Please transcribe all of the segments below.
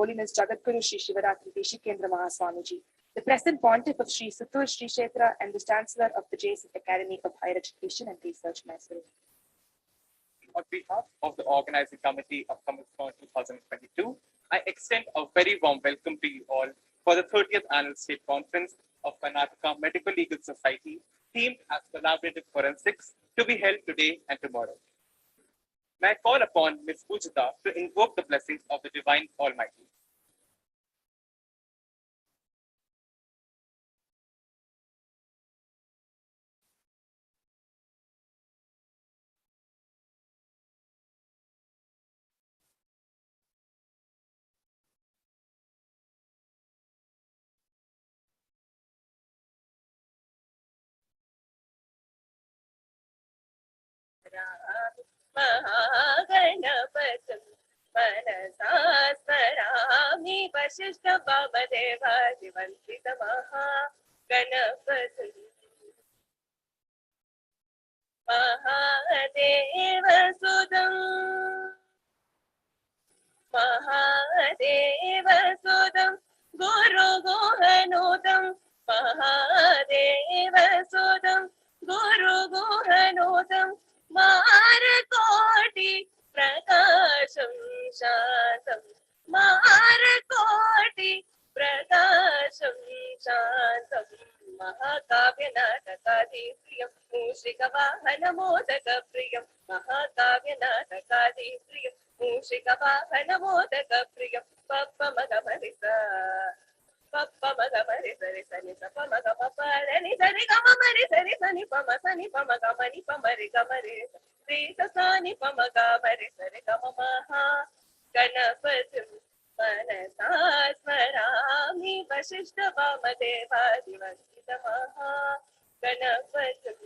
Holiness Jagadguru Sri Shivaratri Deshikendra Mahaswamiji, the present Pontiff of Sri Suttur Sri Kshetra and the Chancellor of the JSF Academy of Higher Education and Research, Mysore. On behalf of the organizing committee of KAMLSCON 2022, I extend a very warm welcome to you all for the 30th Annual State Conference of Karnataka Medical Legal Society, themed as Collaborative Forensics, to be held today and tomorrow. May I call upon Ms. Pujita to invoke the blessings of the Divine Almighty. Mahaganapatam Manasa Smarami Vashishta Vamadeva Divansita Mahaganapatam Mahadeva Sudam Mahadeva Sudam Guru Guhanudam Mahadeva Sudam Guru Guhanudam Marakoti Prakasham Shantam Marakoti Prakasham Shantam Mahakavya Natakadi Priyam Mushrika Vahana Modaka Priyam Mahakavya Natakadi Priyam Mushrika Vahana Modaka Priyam Papa Magamarisa Papa Magamarisa Sani Papa Magamarani Sani Gamamari Sani Sani Pama Sani Pama Gamani Pamari Gamari Rita Sani Pama Gamari Sani Gamamaha Ganapatim Manasa Smarami Vashishta Vamadeva Divansita Maha Ganapatim.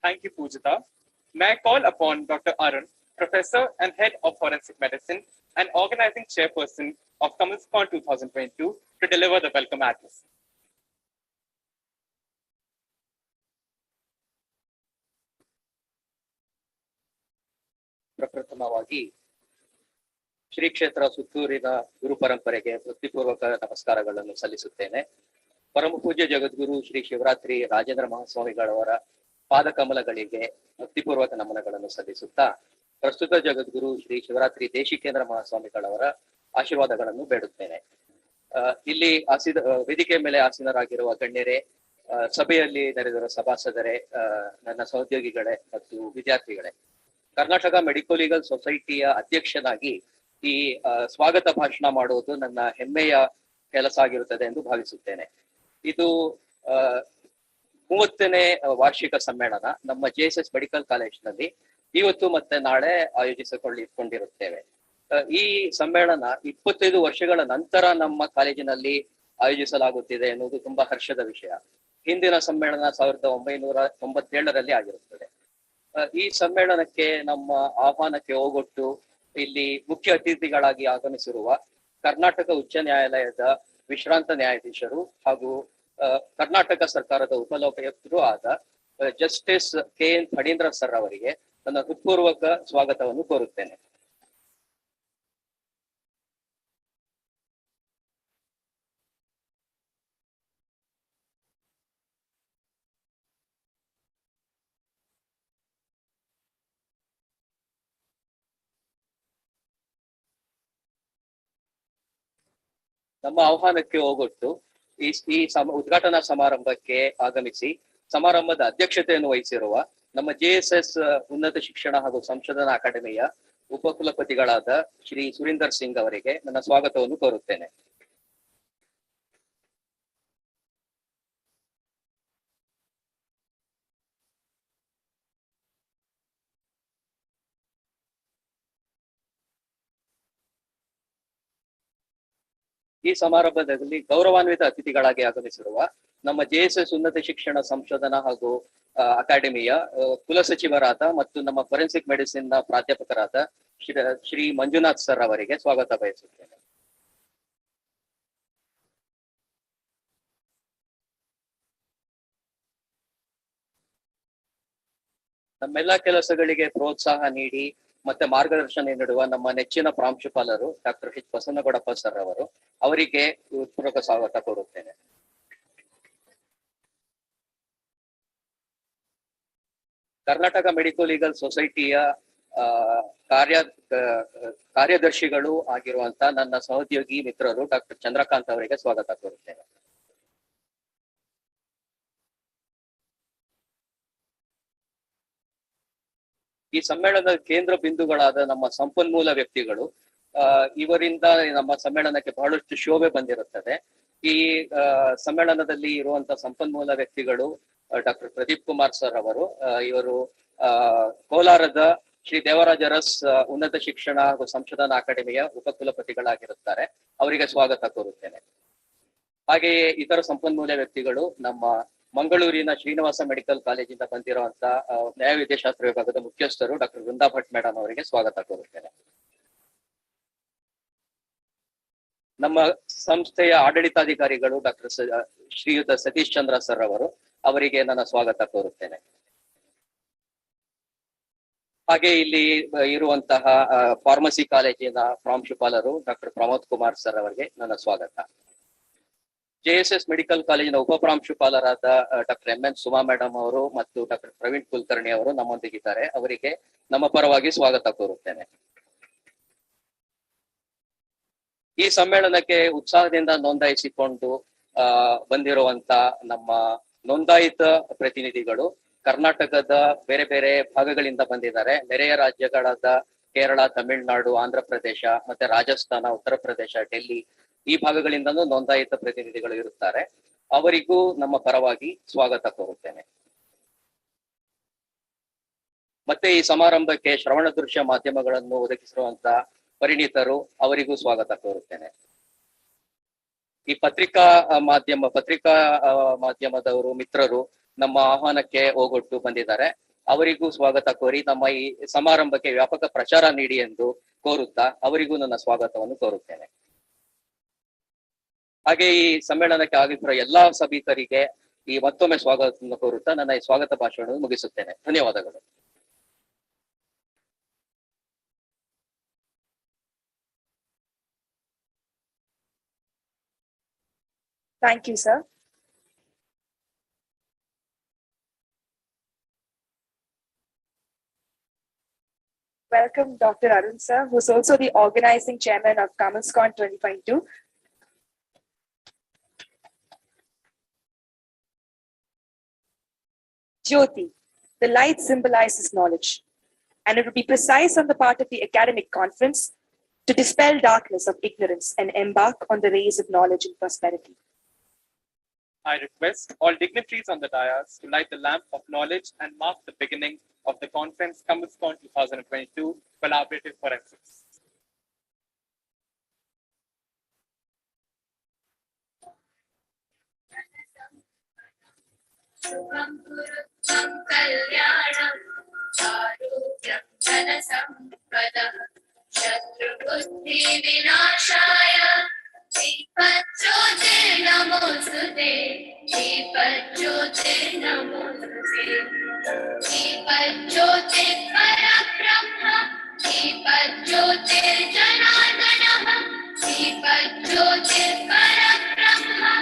Thank you, Pujita. May I call upon Dr. Arun, Professor and Head of Forensic Medicine and Organizing Chairperson of KAMLSCON 2022 to deliver the welcome address. ಪ್ರಪ್ರಥಮವಾಗಿ ಶ್ರೀ ಕ್ಷೇತ್ರ ಸುತ್ತೂರಿನ ಗುರು ಪರಂಪರೆಗೆ ಭಕ್ತಿಪೂರ್ವಕ ನಮಸ್ಕಾರಗಳನ್ನು ಸಲ್ಲಿಸುತ್ತೇನೆ. ಪರಮ ಪೂಜ್ಯ ಜಗದ್ಗುರು ಶ್ರೀ ಶಿವರಾತ್ರಿ ರಾಜೇಂದ್ರ ಮಹಾಸ್ವಾಮಿಗಳವರ ಪಾದಕಮಲಗಳಿಗೆ ಭಕ್ತಿಪೂರ್ವಕ ನಮನಗಳನ್ನು ಸಲ್ಲಿಸುತ್ತಾ ಪ್ರಸ್ತುತ ಜಗದ್ಗುರು ಶ್ರೀ ಶಿವರಾತ್ರಿ ದೇಶಿಕೇಂದ್ರ ಮಹಾಸ್ವಾಮಿಗಳವರ ಆಶೀರ್ವಾದಗಳನ್ನು ಬೇಡುತ್ತೇನೆ. ಇಲ್ಲಿ ವೇದಿಕೆ ಮೇಲೆ ಆಸೀನರಾಗಿರುವ ಗಣ್ಯರೇ, ಸಭೆಯಲ್ಲಿ ನೆರೆದಿರುವ ಸಭಾಸದರೇ, ನನ್ನ ಸಹೋದ್ಯೋಗಿಗಳೇ ಮತ್ತು ವಿದ್ಯಾರ್ಥಿಗಳೇ, ಕರ್ನಾಟಕ ಮೆಡಿಕಲ್ ಲೀಗಲ್ ಸೊಸೈಟಿಯ ಅಧ್ಯಕ್ಷನಾಗಿ ಈ ಸ್ವಾಗತ ಭಾಷಣ ಮಾಡುವುದು ನನ್ನ ಹೆಮ್ಮೆಯ ಕೆಲಸ ಆಗಿರುತ್ತದೆ ಎಂದು ಭಾವಿಸುತ್ತೇನೆ. ಇದು 30ನೇ ವಾರ್ಷಿಕ ಸಮ್ಮೇಳನ ನಮ್ಮ JSS ಮೆಡಿಕಲ್ ಕಾಲೇಜಿನಲ್ಲಿ ಇವತ್ತು ಮತ್ತೆ ನಾಳೆ ಆಯೋಜಿಸಿಕೊಂಡಿರುತ್ತೇವೆ. ಈ ಸಮ್ಮೇಳನ 25 ವರ್ಷಗಳ ನಂತರ ನಮ್ಮ ಕಾಲೇಜಿನಲ್ಲಿ ಆಯೋಜಿಸಲಾಗುತ್ತಿದೆ ಎನ್ನುವುದು ತುಂಬಾ ಹರ್ಷದ ವಿಷಯ. ಹಿಂದಿನ ಸಮ್ಮೇಳನ 1997ರಲ್ಲಿ ಆಗಿರುತ್ತದೆ. ಈ ಸಮ್ಮೇಳನಕ್ಕೆ ನಮ್ಮ ಆಹ್ವಾನಕ್ಕೆ ಹೋಗೊಟ್ಟು ಇಲ್ಲಿ ಮುಖ್ಯ ಅತಿಥಿಗಳಾಗಿ ಆಗಮಿಸಿರುವ ಕರ್ನಾಟಕ ಉಚ್ಚ ನ್ಯಾಯಾಲಯದ ವಿಶ್ರಾಂತ ನ್ಯಾಯಾಧೀಶರು ಹಾಗೂ ಕರ್ನಾಟಕ ಸರ್ಕಾರದ ಉಪಲೋಕಾಯುಕ್ತರು ಆದ ಜಸ್ಟಿಸ್ KN ಫಣೀಂದ್ರ ಸರ್ ಅವರಿಗೆ ನನ್ನ ಹೃತ್ಪೂರ್ವಕ ಸ್ವಾಗತವನ್ನು ಕೋರುತ್ತೇನೆ. ನಮ್ಮ ಆಹ್ವಾನಕ್ಕೆ ಹೋಗೊಟ್ಟು ಈ ಉದ್ಘಾಟನಾ ಸಮಾರಂಭಕ್ಕೆ ಆಗಮಿಸಿ ಸಮಾರಂಭದ ಅಧ್ಯಕ್ಷತೆಯನ್ನು ವಹಿಸಿರುವ ನಮ್ಮ JSS ಉನ್ನತ ಶಿಕ್ಷಣ ಹಾಗೂ ಸಂಶೋಧನಾ ಅಕಾಡೆಮಿಯ ಉಪಕುಲಪತಿಗಳಾದ ಶ್ರೀ ಸುರೀಂದರ್ ಸಿಂಗ್ ಅವರಿಗೆ ನನ್ನ ಸ್ವಾಗತವನ್ನು ಕೋರುತ್ತೇನೆ. ಈ ಈ ಸಮಾರಂಭದಲ್ಲಿ ಗೌರವಾನ್ವಿತ ಅತಿಥಿಗಳಾಗಿ ಆಗಮಿಸಿರುವ ನಮ್ಮ JSS ಉನ್ನತ ಶಿಕ್ಷಣ ಸಂಶೋಧನಾ ಹಾಗೂ ಅಕಾಡೆಮಿಯ ಕುಲಸಚಿವರಾದ ಮತ್ತು ನಮ್ಮ ಫೊರೆನ್ಸಿಕ್ ಮೆಡಿಸಿನ್ ನ ಪ್ರಾಧ್ಯಾಪಕರಾದ ಶ್ರೀ ಮಂಜುನಾಥ್ ಸರ್ ಅವರಿಗೆ ಸ್ವಾಗತ ಬಯಸುತ್ತೇನೆ. ನಮ್ಮೆಲ್ಲ ಕೆಲಸಗಳಿಗೆ ಪ್ರೋತ್ಸಾಹ ನೀಡಿ ಮತ್ತೆ ಮಾರ್ಗದರ್ಶನ ನೀಡುವ ನಮ್ಮ ನೆಚ್ಚಿನ ಪ್ರಾಂಶುಪಾಲರು ಡಾಕ್ಟರ್ H. ಬಸವನಗೌಡಪ್ಪ ಸರ್ ಅವರು, ಅವರಿಗೆ ಪೂರ್ವಕ ಸ್ವಾಗತ ಕೋರುತ್ತೇನೆ. ಕರ್ನಾಟಕ ಮೆಡಿಕಲ್ ಲೀಗಲ್ ಸೊಸೈಟಿಯ ಕಾರ್ಯದರ್ಶಿಗಳು ಆಗಿರುವಂತ ನನ್ನ ಸಹೋದ್ಯೋಗಿ ಮಿತ್ರರು ಡಾಕ್ಟರ್ ಚಂದ್ರಕಾಂತ್ ಅವರಿಗೆ ಸ್ವಾಗತ ಕೋರುತ್ತೇನೆ. ಈ ಸಮ್ಮೇಳನದ ಕೇಂದ್ರ ಬಿಂದುಗಳಾದ ನಮ್ಮ ಸಂಪನ್ಮೂಲ ವ್ಯಕ್ತಿಗಳು, ಇವರಿಂದ ನಮ್ಮ ಸಮ್ಮೇಳನಕ್ಕೆ ಬಹಳಷ್ಟು ಶೋಭೆ ಬಂದಿರುತ್ತದೆ. ಈ ಸಮ್ಮೇಳನದಲ್ಲಿ ಇರುವಂತಹ ಸಂಪನ್ಮೂಲ ವ್ಯಕ್ತಿಗಳು ಡಾಕ್ಟರ್ ಪ್ರದೀಪ್ ಕುಮಾರ್ ಸರ್ ಅವರು, ಇವರು ಕೋಲಾರದ ಶ್ರೀ ದೇವರಾಜ ಅರಸ್ ಉನ್ನತ ಶಿಕ್ಷಣ ಹಾಗೂ ಸಂಶೋಧನಾ ಅಕಾಡೆಮಿಯ ಉಪಕುಲಪತಿಗಳಾಗಿರುತ್ತಾರೆ. ಅವರಿಗೆ ಸ್ವಾಗತ ಕೋರುತ್ತೇನೆ. ಹಾಗೆಯೇ ಇತರ ಸಂಪನ್ಮೂಲ ವ್ಯಕ್ತಿಗಳು ನಮ್ಮ ಮಂಗಳೂರಿನ ಶ್ರೀನಿವಾಸ ಮೆಡಿಕಲ್ ಕಾಲೇಜಿಂದ ಬಂದಿರುವಂತ ನ್ಯಾಯವಿದ್ಯಾಶಾಸ್ತ್ರ ವಿಭಾಗದ ಮುಖ್ಯಸ್ಥರು ಡಾಕ್ಟರ್ ವೃಂದಾ ಭಟ್ ಮೇಡಮ್ ಅವರಿಗೆ ಸ್ವಾಗತ ಕೋರುತ್ತೇನೆ. ನಮ್ಮ ಸಂಸ್ಥೆಯ ಆಡಳಿತಾಧಿಕಾರಿಗಳು ಡಾಕ್ಟರ್ ಶ್ರೀಯುತ ಸತೀಶ್ ಚಂದ್ರ ಸರ್ ಅವರು, ಅವರಿಗೆ ನನ್ನ ಸ್ವಾಗತ ಕೋರುತ್ತೇನೆ. ಹಾಗೆ ಇಲ್ಲಿ ಇರುವಂತಹ ಫಾರ್ಮಸಿ ಕಾಲೇಜಿನ ಪ್ರಾಂಶುಪಾಲರು ಡಾಕ್ಟರ್ ಪ್ರಮೋದ್ ಕುಮಾರ್ ಸರ್ ಅವರಿಗೆ ನನ್ನ ಸ್ವಾಗತ. JSS ಮೆಡಿಕಲ್ ಕಾಲೇಜಿನ ಉಪ ಪ್ರಾಂಶುಪಾಲರಾದ ಡಾಕ್ಟರ್ MN ಸುಮಾ ಮೇಡಮ್ ಅವರು ಮತ್ತು ಡಾಕ್ಟರ್ ಪ್ರವೀಣ್ ಕುಲಕರ್ಣಿ ಅವರು ನಮ್ಮೊಂದಿಗಿದ್ದಾರೆ. ಅವರಿಗೆ ನಮ್ಮ ಪರವಾಗಿ ಸ್ವಾಗತ ಕೋರುತ್ತೇನೆ. ಈ ಸಮ್ಮೇಳನಕ್ಕೆ ಉತ್ಸಾಹದಿಂದ ನೋಂದಾಯಿಸಿಕೊಂಡು ಬಂದಿರುವಂತ ನಮ್ಮ ನೋಂದಾಯಿತ ಪ್ರತಿನಿಧಿಗಳು ಕರ್ನಾಟಕದ ಬೇರೆ ಬೇರೆ ಭಾಗಗಳಿಂದ ಬಂದಿದ್ದಾರೆ. ನೆರೆಯ ರಾಜ್ಯಗಳಾದ ಕೇರಳ, ತಮಿಳುನಾಡು, ಆಂಧ್ರ ಪ್ರದೇಶ, ಮತ್ತೆ ರಾಜಸ್ಥಾನ, ಉತ್ತರ ಪ್ರದೇಶ, ಡೆಲ್ಲಿ, ಈ ಭಾಗಗಳಿಂದನೂ ನೋಂದಾಯಿತ ಪ್ರತಿನಿಧಿಗಳು ಇರುತ್ತಾರೆ. ಅವರಿಗೂ ನಮ್ಮ ಪರವಾಗಿ ಸ್ವಾಗತ ಕೋರುತ್ತೇನೆ. ಮತ್ತೆ ಈ ಸಮಾರಂಭಕ್ಕೆ ಶ್ರವಣ ದೃಶ್ಯ ಮಾಧ್ಯಮಗಳನ್ನು ಒದಗಿಸಿರುವಂತ ಪರಿಣಿತರು, ಅವರಿಗೂ ಸ್ವಾಗತ ಕೋರುತ್ತೇನೆ. ಈ ಪತ್ರಿಕಾ ಮಾಧ್ಯಮದವರು ಮಿತ್ರರು ನಮ್ಮ ಆಹ್ವಾನಕ್ಕೆ ಓಗೊಟ್ಟು ಬಂದಿದ್ದಾರೆ. ಅವರಿಗೂ ಸ್ವಾಗತ ಕೋರಿ ನಮ್ಮ ಈ ಸಮಾರಂಭಕ್ಕೆ ವ್ಯಾಪಕ ಪ್ರಚಾರ ನೀಡಿ ಎಂದು ಕೋರುತ್ತಾ ಅವರಿಗೂ ನನ್ನ ಸ್ವಾಗತವನ್ನು ಕೋರುತ್ತೇನೆ. ಹಾಗೆ ಈ ಸಮ್ಮೇಳನಕ್ಕೆ ಆಗಿರುವ ಎಲ್ಲಾ ಸಭಿಕರಿಗೆ ಈ ಮತ್ತೊಮ್ಮೆ ಸ್ವಾಗತವನ್ನು ಕೋರುತ್ತಾ ನನ್ನ ಈ ಸ್ವಾಗತ ಭಾಷಣವನ್ನು ಮುಗಿಸುತ್ತೇನೆ. ಧನ್ಯವಾದಗಳು. Thank you, sir. Welcome, Dr. Arun, sir, who's also the organizing chairman of KAMLSCON-2022. Jyoti, the light symbolizes knowledge, and it would be precise on the part of the academic conference to dispel darkness of ignorance and embark on the rays of knowledge and prosperity. I request all dignitaries on the dais to light the lamp of knowledge and mark the beginning of the conference KAMLSCON-2022 Collaborative Forensics. Shubham Kurutam Kalyanam Arogyam Dhanasampadam Shatru Buddhi Vinashaya Deepajyotir Namostute Deepajyotir Namostute Deepajyotir Parabrahma Deepajyotir Janardana Deepajyotir Parabrahma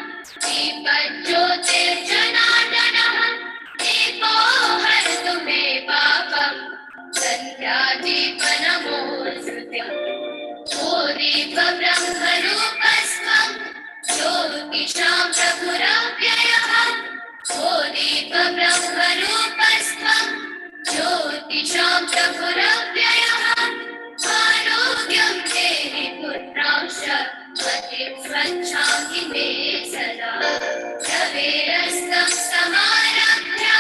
Deepajyotir Janardana Deepo Hartu Me Papam Sandhya Deepa Namostute Deepa Brahma Rupasvam Jyotisham Prabhuravyayam Deepa Brahma Rupasvam Jyotisham Prabhuravyayam Arogyam Dehi Putrasha Matim Swachhami Me Sada Raverastam Samarabhya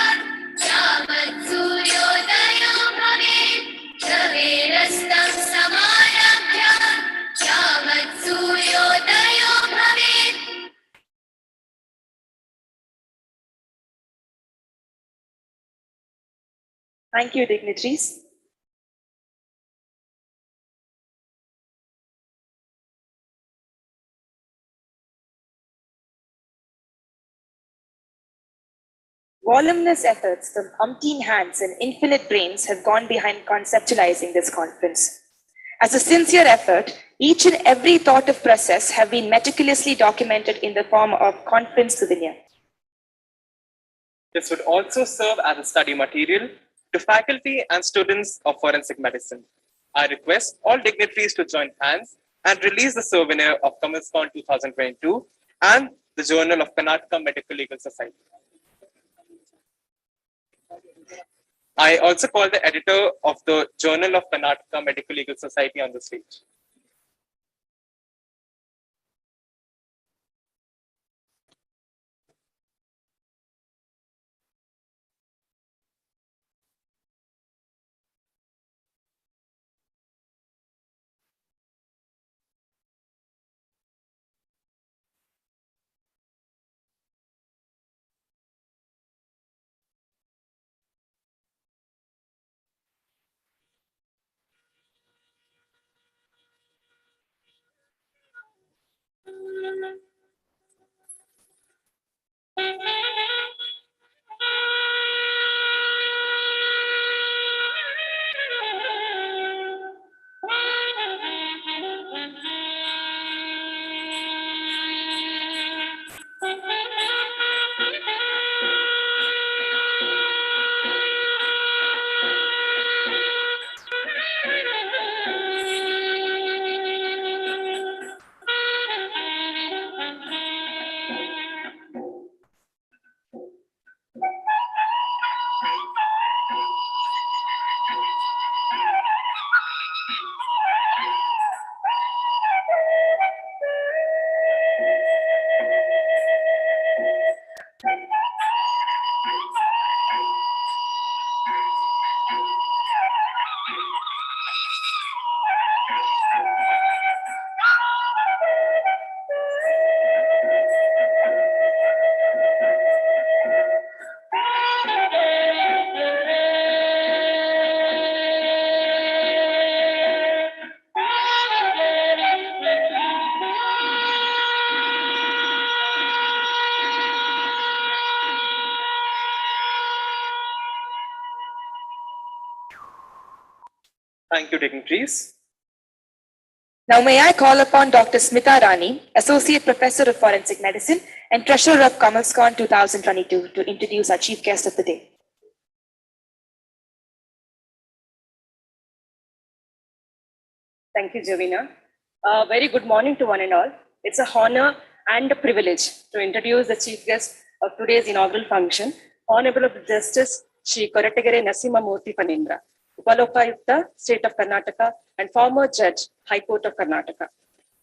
Yavat Suryodaya Bhavet Raverastam Samarabhya Yavat Suryodaya Bhavet Thank you, dignitaries. Voluminous efforts from umpteen hands and infinite brains have gone behind conceptualizing this conference. As a sincere effort, each and every thought of process have been meticulously documented in the form of conference souvenir. This would also serve as a study material to faculty and students of forensic medicine. I request all dignitaries to join hands and release the souvenir of KAMLSCON 2022 and the Journal of Karnataka Medical Legal Society. I also call the editor of the Journal of Karnataka Medical Legal Society on the stage. Thank you, dignitaries. Now may I call upon Dr. Smita Rani, Associate Professor of Forensic Medicine and Treasurer of KAMLSCON 2022 to introduce our Chief Guest of the day. Thank you, Javina. Very good morning to one and all. It's an honor and a privilege to introduce the chief guest of today's inaugural function, Honorable Justice Shri Koratagere Narasimhamurthy Panindra, Upalokayukta, State of Karnataka, and former Judge, High Court of Karnataka.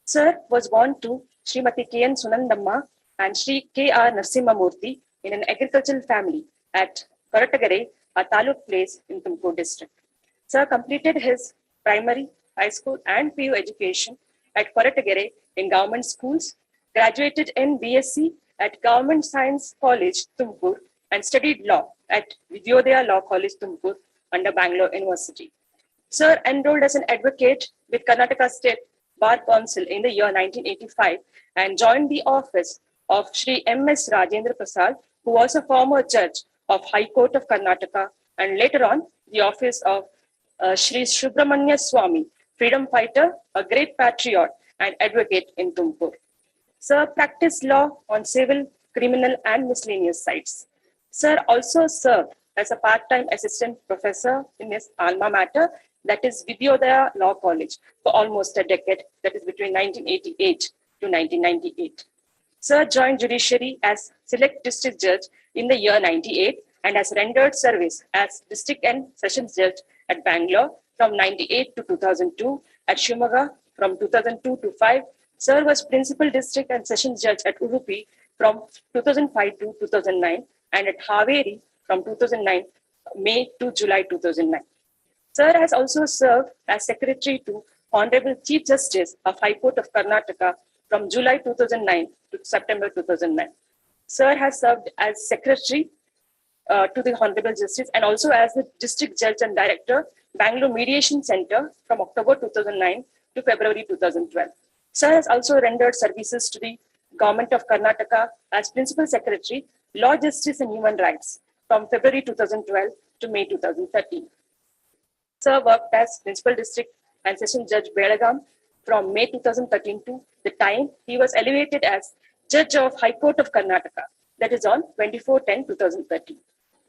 Sir was born to Srimati K.N. Sunandamma and Shri K.R. Narasimhamurthy in an agricultural family at Koratagere, a taluk place in Tumkur district. Sir completed his primary, high school, and PU education at Koratagere in government schools, graduated in BSc at Government Science College, Tumkur, and studied law at Vidyodaya Law College, Tumkur, under Bangalore University. Sir enrolled as an advocate with Karnataka State Bar Council in the year 1985 and joined the office of Shri M.S. Rajendra Prasad, who was a former judge of High Court of Karnataka, and later on the office of Shri Subramanya Swamy, freedom fighter, a great patriot, and advocate in Tumkur. Sir practiced law on civil, criminal, and miscellaneous sides. Sir also served as a part-time assistant professor in his alma mater, that is Vidyodaya Law College, for almost a decade, that is between 1988 to 1998. Sir joined judiciary as select district judge in the year 98 and has rendered service as district and sessions judge at Bangalore from 98 to 2002, at Shimoga from 2002 to 5. Sir was principal district and sessions judge at Udupi from 2005 to 2009 and at Haveri from 2009 May to July 2009. Sir has also served as secretary to Honorable Chief Justice of High Court of Karnataka from July 2009 to September 2009. Sir has served as secretary to the Honorable Justice, and also as the District Judge and Director, Bangalore Mediation Center from October 2009 to February 2012. Sir has also rendered services to the Government of Karnataka as Principal Secretary, Law, Justice and Human Rights from February 2012 to May 2013. Sir worked as Principal District and Session Judge Belagaum from May 2013 to the time he was elevated as Judge of High Court of Karnataka, that is on 24/10/2013.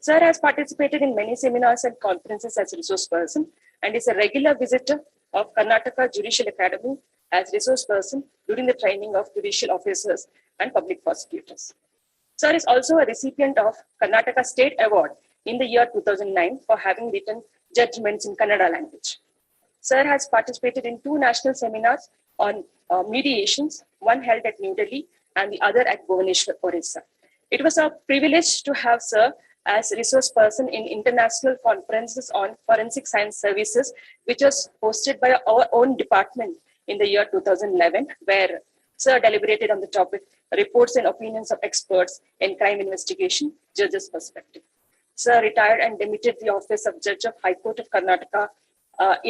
Sir has participated in many seminars and conferences as resource person and is a regular visitor of Karnataka Judicial Academy as resource person during the training of judicial officers and public prosecutors. Sir is also a recipient of Karnataka State Award in the year 2009 for having written judgments in Kannada language. Sir has participated in 2 national seminars on mediations, one held at New Delhi and the other at Bhubaneswar, Orissa. It was a privilege to have Sir as resource person in international conferences on forensic science services, which was hosted by our own department in the year 2011, where Sir deliberated on the topic reports and opinions of experts in crime investigation, judges' perspective. Sir retired and demitted the office of Judge of High Court of Karnataka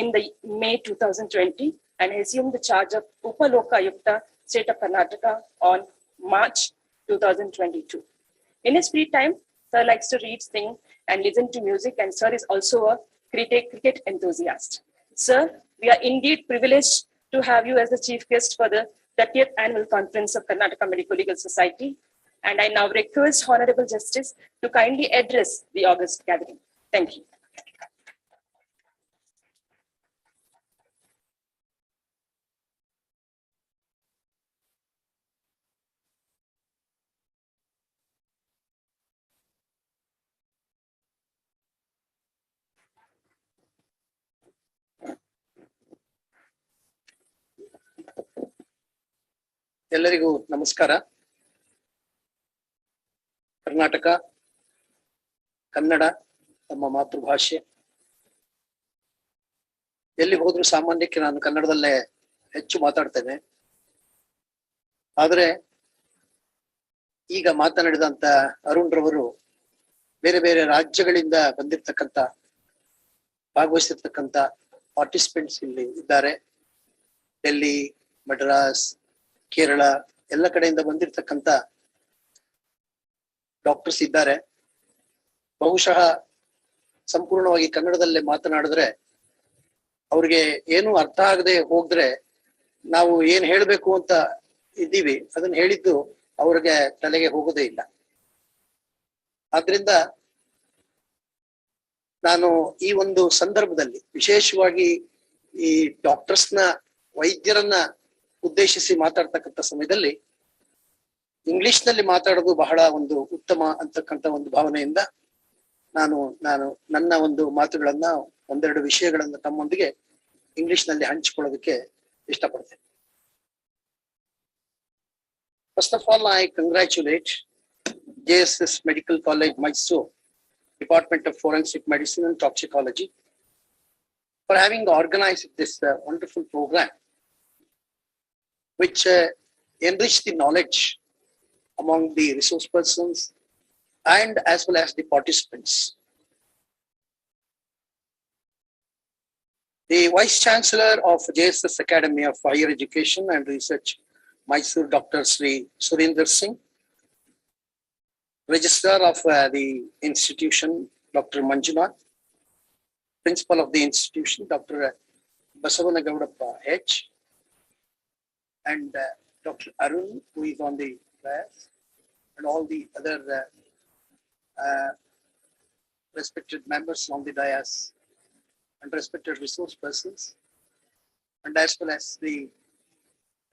in the May 2020 and assumed the charge of Upaloka Ayukta, State of Karnataka on March 2022. In his free time, Sir likes to read, sing, and listen to music, and Sir is also a cricket enthusiast. Sir, we are indeed privileged to have you as the chief guest for the 30th Annual Conference of Karnataka Medical Legal Society, and I now request Honorable Justice to kindly address the August gathering. Thank you. ಎಲ್ಲರಿಗೂ ನಮಸ್ಕಾರ. ಕರ್ನಾಟಕ, ಕನ್ನಡ ನಮ್ಮ ಮಾತೃಭಾಷೆ. ಎಲ್ಲಿ ಹೋದ್ರೂ ಸಾಮಾನ್ಯಕ್ಕೆ ನಾನು ಕನ್ನಡದಲ್ಲೇ ಹೆಚ್ಚು ಮಾತಾಡ್ತೇನೆ. ಆದರೆ ಈಗ ಮಾತನಾಡಿದಂತ ಅರುಣ್ ರವರು ಬೇರೆ ಬೇರೆ ರಾಜ್ಯಗಳಿಂದ ಬಂದಿರತಕ್ಕಂತ ಭಾಗವಹಿಸಿರ್ತಕ್ಕಂಥ ಪಾರ್ಟಿಸಿಪೆಂಟ್ಸ್ ಇಲ್ಲಿ ಇದ್ದಾರೆ. ಡೆಲ್ಲಿ, ಮಡ್ರಾಸ್, ಕೇರಳ ಎಲ್ಲ ಕಡೆಯಿಂದ ಬಂದಿರತಕ್ಕಂತ ಡಾಕ್ಟರ್ಸ್ ಇದ್ದಾರೆ. ಬಹುಶಃ ಸಂಪೂರ್ಣವಾಗಿ ಕನ್ನಡದಲ್ಲೇ ಮಾತನಾಡಿದ್ರೆ ಅವ್ರಿಗೆ ಏನು ಅರ್ಥ ಆಗದೆ ಹೋದ್ರೆ ನಾವು ಏನ್ ಹೇಳ್ಬೇಕು ಅಂತ ಇದ್ದೀವಿ ಅದನ್ನ ಹೇಳಿದ್ದು ಅವ್ರಿಗೆ ತಲೆಗೆ ಹೋಗೋದೇ ಇಲ್ಲ. ಆದ್ರಿಂದ ನಾನು ಈ ಒಂದು ಸಂದರ್ಭದಲ್ಲಿ ವಿಶೇಷವಾಗಿ ಈ ಡಾಕ್ಟರ್ಸ್ನ, ವೈದ್ಯರನ್ನ ಉದ್ದೇಶಿಸಿ ಮಾತಾಡ್ತಕ್ಕಂಥ ಸಮಯದಲ್ಲಿ ಇಂಗ್ಲಿಷ್ ನಲ್ಲಿ ಮಾತಾಡೋದು ಬಹಳ ಒಂದು ಉತ್ತಮ ಅಂತಕ್ಕಂಥ ಒಂದು ಭಾವನೆಯಿಂದ ನಾನು ನನ್ನ ಒಂದು ಮಾತುಗಳನ್ನ, ಒಂದೆರಡು ವಿಷಯಗಳನ್ನ ತಮ್ಮೊಂದಿಗೆ ಇಂಗ್ಲಿಷ್ ನಲ್ಲಿ ಹಂಚಿಕೊಳ್ಳೋದಕ್ಕೆ ಇಷ್ಟಪಡ್ತೇನೆ. First of all, I congratulate JSS Medical College, Mysore, Department of Forensic Medicine and Toxicology, for having organized this wonderful program, which enriched the knowledge among the resource persons and as well as the participants. The Vice Chancellor of JSS Academy of Higher Education and Research, Mysore, Dr. Sri Surinder Singh, Registrar of the institution, Dr. Manjunath, Principal of the institution, Dr. Basavanagaudappa H, and Dr. Arun, who is on the class, and all the other respected members on the dais and respected resource persons, and as well as the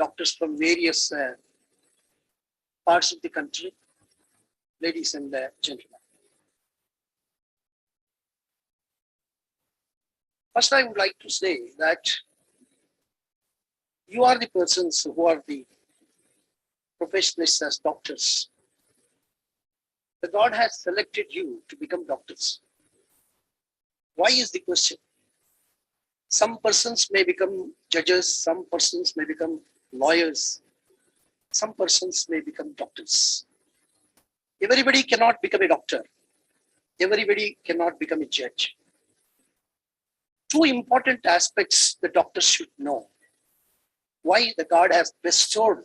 doctors from various parts of the country, ladies and gentlemen. First, I would like to say that you are the persons who are the professionals as doctors. The God has selected you to become doctors. Why is the question? Some persons may become judges, some persons may become lawyers, some persons may become doctors. Everybody cannot become a doctor. everybody cannot become a judge. Two important aspects the doctors should know. Why the God has bestowed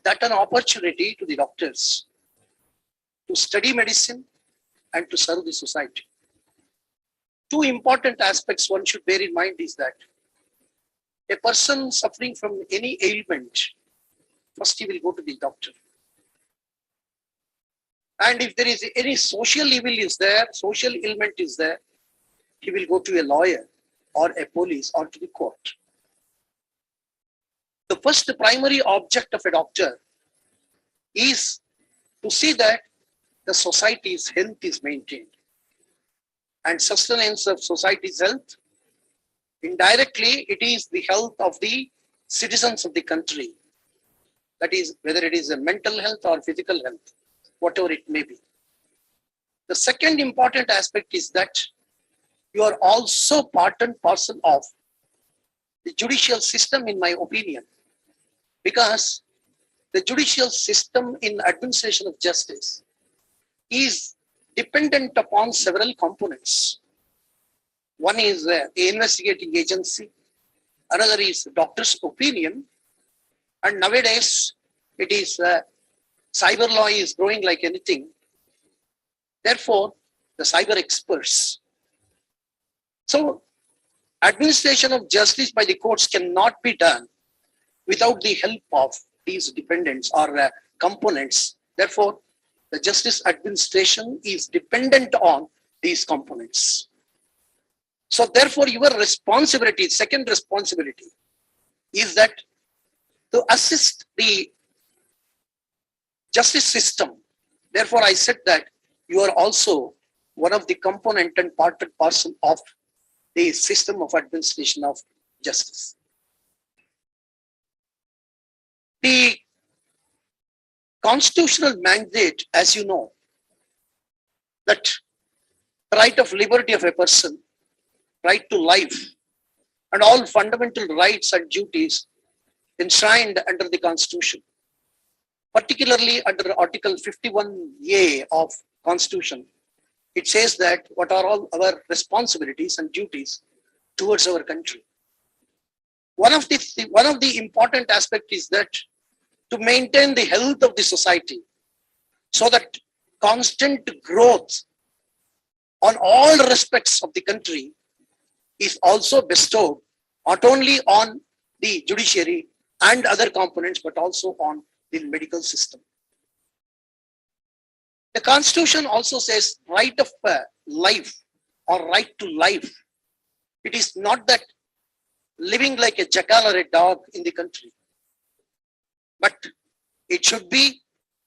that an opportunity to the doctors to study medicine and to serve the society. Two important aspects one should bear in mind is that a person suffering from any ailment, first he will go to the doctor. And if there is any social evil is there, social ailment is there, he will go to a lawyer or a police or to the court. The first primary object of a doctor is to see that the society's health is maintained. And sustenance of society's health, indirectly, it is the health of the citizens of the country. That is, whether it is a mental health or physical health, whatever it may be. The second important aspect is that you are also part and parcel of the judicial system, in my opinion, because the judicial system in administration of justice is dependent upon several components. One is the investigating agency, another is doctor's opinion, and nowadays it is cyber law is growing like anything. Therefore, the cyber experts. So, administration of justice by the courts cannot be done without the help of these dependents or components. Therefore, the justice administration is dependent on these components. So therefore, your responsibility, second responsibility, is that to assist the justice system. Therefore, I said that you are also one of the component and part and parcel of the system of administration of justice. The constitutional mandate, as you know, that right of liberty of a person, right to life, and all fundamental rights and duties enshrined under the Constitution, particularly under Article 51A of Constitution. It says that what are all our responsibilities and duties towards our country. One of the important aspects is that to maintain the health of the society, so that constant growth on all respects of the country is also bestowed not only on the judiciary and other components, but also on the medical system. The Constitution also says right of life or right to life. It is not that living like a jackal or a dog in the country, but it should be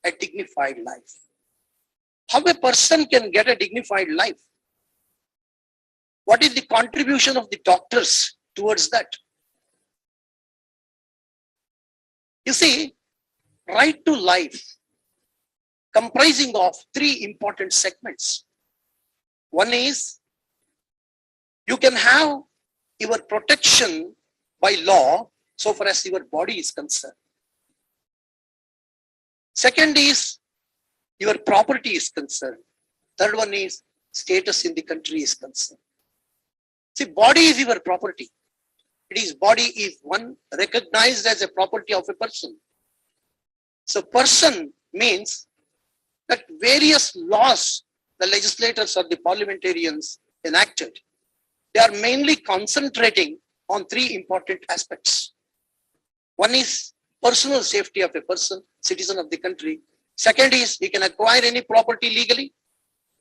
a dignified life. How a person can get a dignified life? What is the contribution of the doctors towards that? You see, right to life comprising of three important segments. One is you can have your protection by law so far as your body is concerned. Second is your property is concerned. Third one is status in the country is concerned. See, body is your property. It is body is one recognized as a property of a person. So person means that various laws the legislators or the parliamentarians enacted, they are mainly concentrating on three important aspects. One is personal safety of a person, citizen of the country. Second is he can acquire any property legally.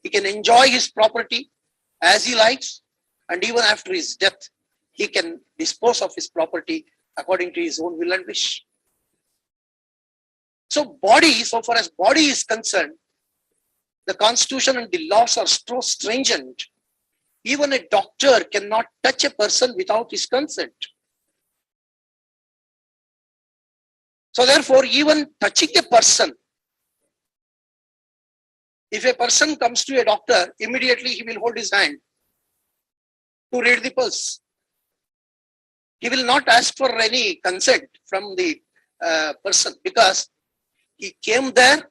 He can enjoy his property as he likes, and even after his death, he can dispose of his property according to his own will and wish. So body, so far as body is concerned, the Constitution and the laws are so stringent. Even a doctor cannot touch a person without his consent. So therefore, even touching a person, if a person comes to a doctor, immediately he will hold his hand to read the pulse. He will not ask for any consent from the person, because he came there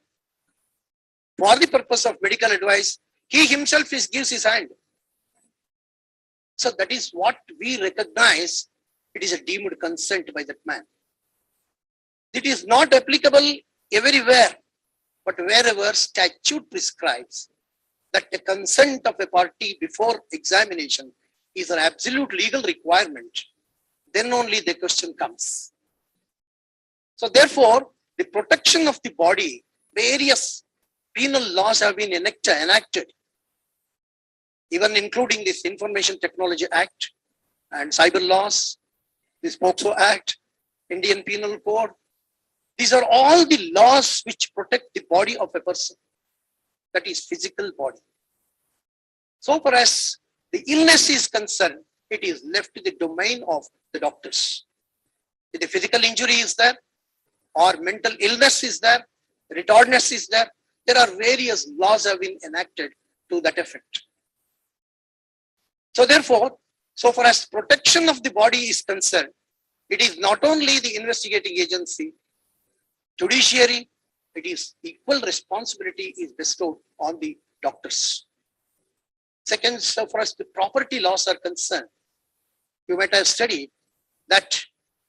for the purpose of medical advice, He himself gives his hand. So that is what we recognize. It is a deemed consent by that man. It is not applicable everywhere, but wherever statute prescribes that the consent of a party before examination is an absolute legal requirement, then only the question comes. So therefore, the protection of the body, various penal laws have been enacted, even including this Information Technology Act and cyber laws, this POCSO Act, Indian Penal Code. These are all the laws which protect the body of a person, that is physical body. So far as the illness is concerned, it is left to the domain of the doctors. If the physical injury is there, or mental illness is there, retardedness is there, there are various laws have been enacted to that effect. So therefore, so far as protection of the body is concerned, it is not only the investigating agency, judiciary, it is equal responsibility is bestowed on the doctors. Second, so far as the property laws are concerned, you might have studied that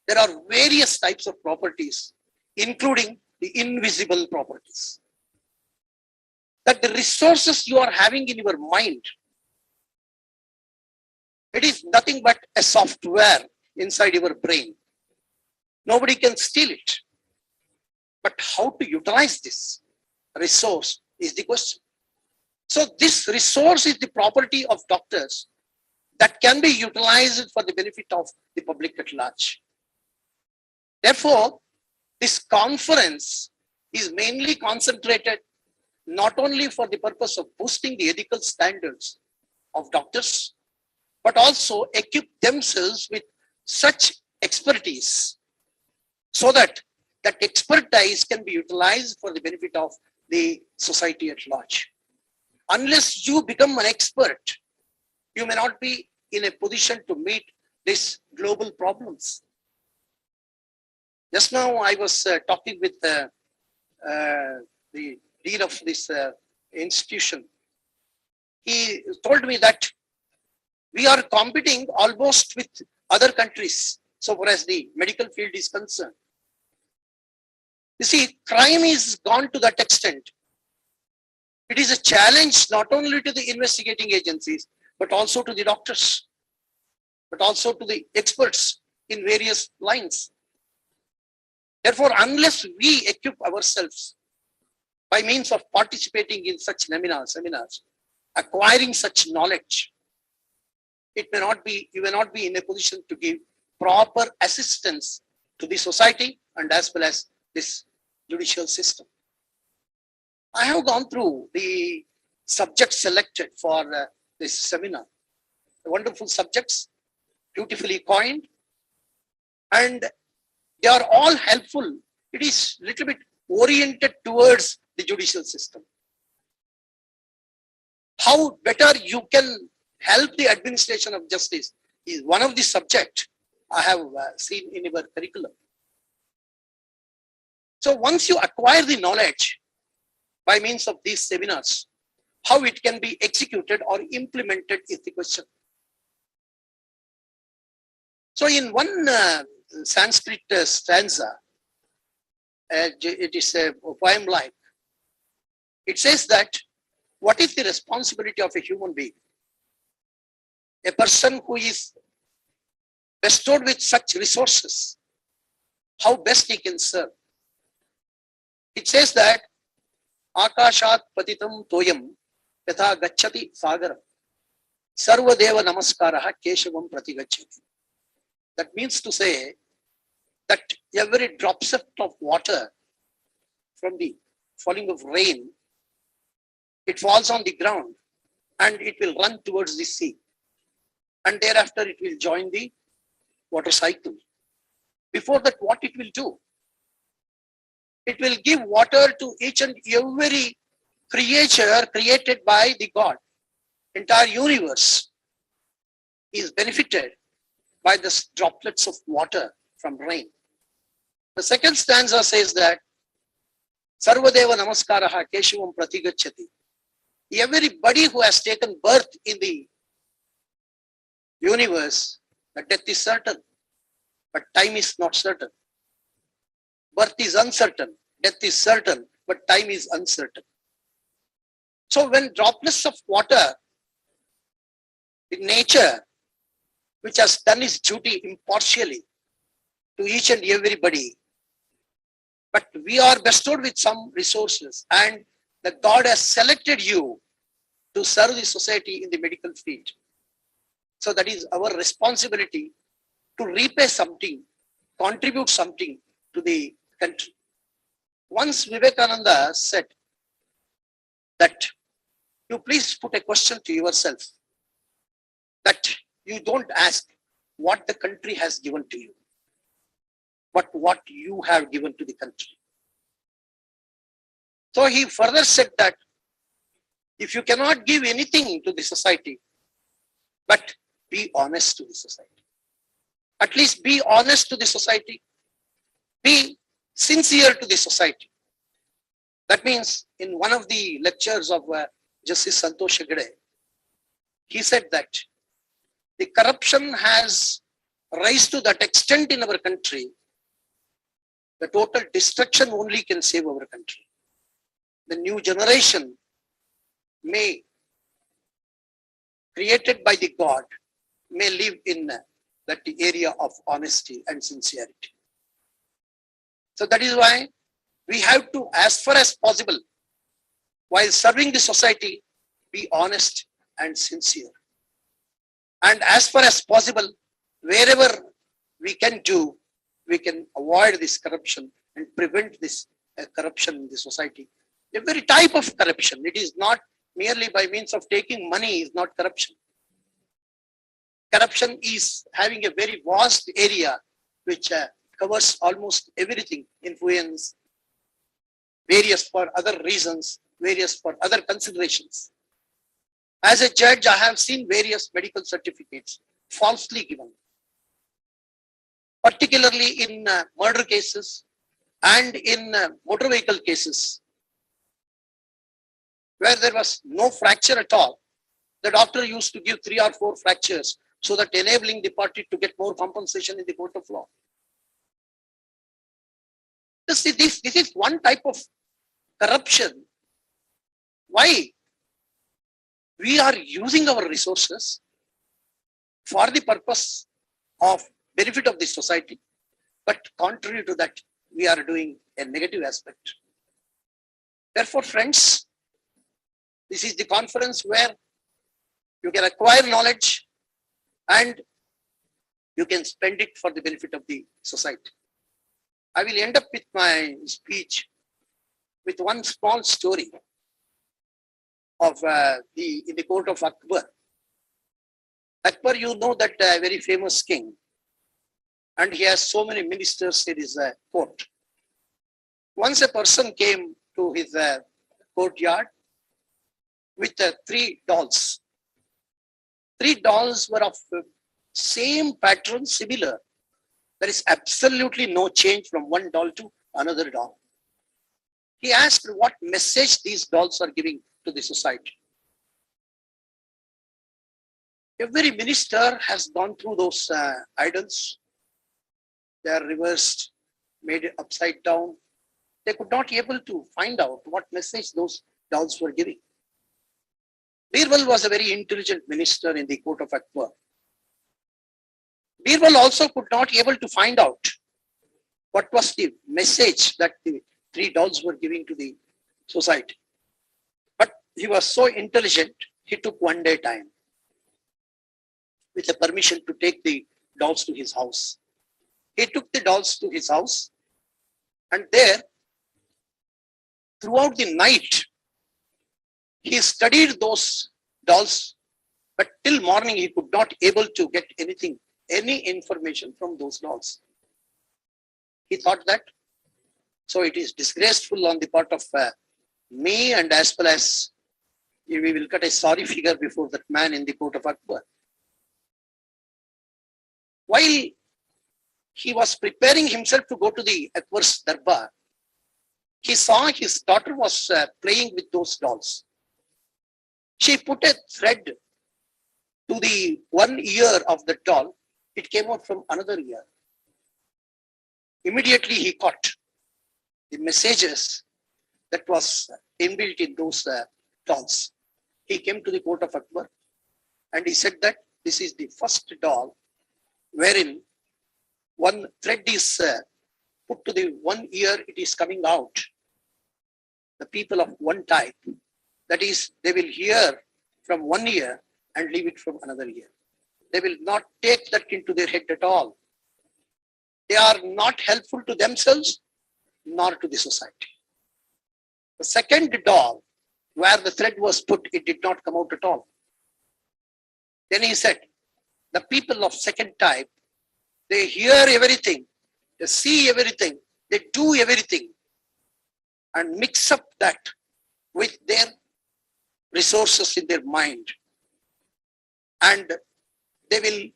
there are various types of properties, including the invisible properties. That the resources you are having in your mind, it is nothing but a software inside your brain. Nobody can steal it. But how to utilize this resource is the question. So this resource is the property of doctors that can be utilized for the benefit of the public at large. Therefore, this conference is mainly concentrated not only for the purpose of boosting the ethical standards of doctors, but also equip themselves with such expertise so that that expertise can be utilized for the benefit of the society at large. Unless you become an expert, you may not be in a position to meet these global problems. Just now I was talking with the dean of this institution. He told me that we are competing almost with other countries so far as the medical field is concerned. You see, crime is gone to that extent. It is a challenge not only to the investigating agencies, but also to the doctors, but also to the experts in various lines. Therefore, unless we equip ourselves by means of participating in such seminars, acquiring such knowledge, it may not be, you may not be in a position to give proper assistance to the society and as well as this judicial system. I have gone through the subjects selected for this seminar. Wonderful subjects, beautifully coined, and they are all helpful. It is a little bit oriented towards the judicial system. How better you can help the administration of justice is one of the subjects I have seen in our curriculum. So once you acquire the knowledge by means of these seminars, how it can be executed or implemented is the question. So in one Sanskrit stanza, it is a poem like, it says that what is the responsibility of a human being? A person who is bestowed with such resources, how best he can serve. It says that Akashat patitam toyam yatha gacchati sagaram sarvadeva namaskaraha keshavam pratigacchati. That means to say that every dropset of water from the falling of rain, it falls on the ground and it will run towards the sea. And thereafter it will join the water cycle. Before that, what it will do? It will give water to each and every creature created by the God. Entire universe is benefited by the droplets of water from rain. The second stanza says that Sarvadeva Namaskaraha Keshavam Pratigacchati. Everybody who has taken birth in the universe, the death is certain, but time is not certain. Birth is uncertain, death is certain, but time is uncertain. So when droplets of water in nature, which has done its duty impartially to each and everybody, but we are bestowed with some resources, and the God has selected you to serve the society in the medical field. So that is our responsibility to repay something, contribute something to the country. Once Vivekananda said that you please put a question to yourself, that you don't ask what the country has given to you, but what you have given to the country. So he further said that if you cannot give anything to the society, but be honest to the society. At least be honest to the society. Be sincere to the society. That means in one of the lectures of Justice Santosh Hegde, he said that the corruption has rise to that extent in our country, the total destruction only can save our country. The new generation may, created by the God, may live in that area of honesty and sincerity. So that is why we have to, as far as possible, while serving the society, be honest and sincere. And as far as possible, wherever we can do, we can avoid this corruption and prevent this corruption in the society. Every type of corruption, it is not merely by means of taking money is not corruption. Corruption is having a very vast area which covers almost everything, influence, various for other reasons, various for other considerations. As a judge, I have seen various medical certificates falsely given, particularly in murder cases and in motor vehicle cases, where there was no fracture at all. The doctor used to give 3 or 4 fractures so that enabling the party to get more compensation in the court of law. This is one type of corruption. Why? We are using our resources for the purpose of benefit of the society, but contrary to that, we are doing a negative aspect. Therefore, friends, this is the conference where you can acquire knowledge and you can spend it for the benefit of the society. I will end up with my speech with one small story of in the court of Akbar. Akbar, you know, that very famous king, and he has so many ministers in his court. Once a person came to his courtyard with 3 dolls. 3 dolls were of same pattern, similar. There is absolutely no change from one doll to another doll. He asked what message these dolls are giving to the society. Every minister has gone through those idols. They are reversed, made upside down. They could not be able to find out what message those dolls were giving. Birbal was a very intelligent minister in the court of Akbar. Birbal also could not be able to find out what was the message that the 3 dolls were giving to the society. But he was so intelligent, he took one day time with a permission to take the dolls to his house. He took the dolls to his house, and there, throughout the night, he studied those dolls, but till morning he could not able to get anything, any information from those dolls. He thought that, so it is disgraceful on the part of me, and as well as we will cut a sorry figure before that man in the court of Akbar. While he was preparing himself to go to the Akbar's darbar, he saw his daughter was playing with those dolls. She put a thread to the one ear of the doll. It came out from another ear. Immediately he caught the messages that was inbuilt in those dolls. He came to the court of Akbar and he said that this is the first doll wherein one thread is put to the one ear, it is coming out. The people of one type, that is, they will hear from one ear and leave it from another ear. They will not take that into their head at all. They are not helpful to themselves nor to the society. The second doll, where the thread was put, it did not come out at all. Then he said, the people of second type, they hear everything, they see everything, they do everything, and mix up that with their resources in their mind. And they will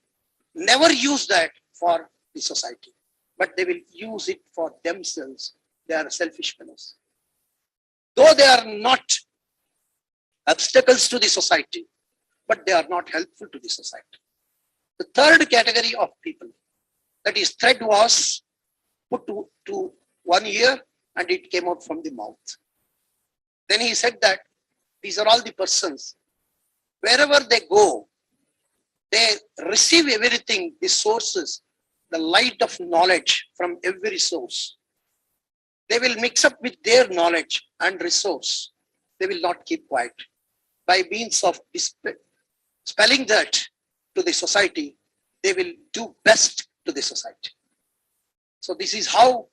never use that for the society, but they will use it for themselves. They are selfish fellows. Though they are not obstacles to the society, but they are not helpful to the society. The third category of people, that is, thread was put to one ear and it came out from the mouth. Then he said that these are all the persons, wherever they go, they receive everything, the sources, the light of knowledge from every source. They will mix up with their knowledge and resource. They will not keep quiet. By means of spelling that to the society, they will do best to the society. So this is how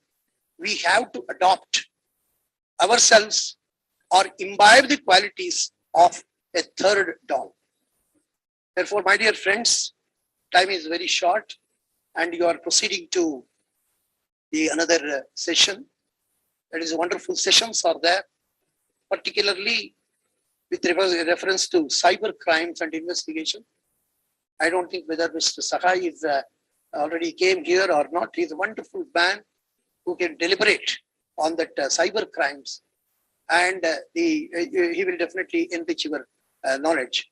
we have to adopt ourselves or imbibe the qualities of a third doll. Therefore, my dear friends, time is very short and you are proceeding to the another session. That is, wonderful sessions are there, particularly with reference to cyber crimes and investigation. I don't think whether Mr. Sahai is already came here or not. He's a wonderful man who can deliberate on that cyber crimes, and he will definitely enrich your knowledge.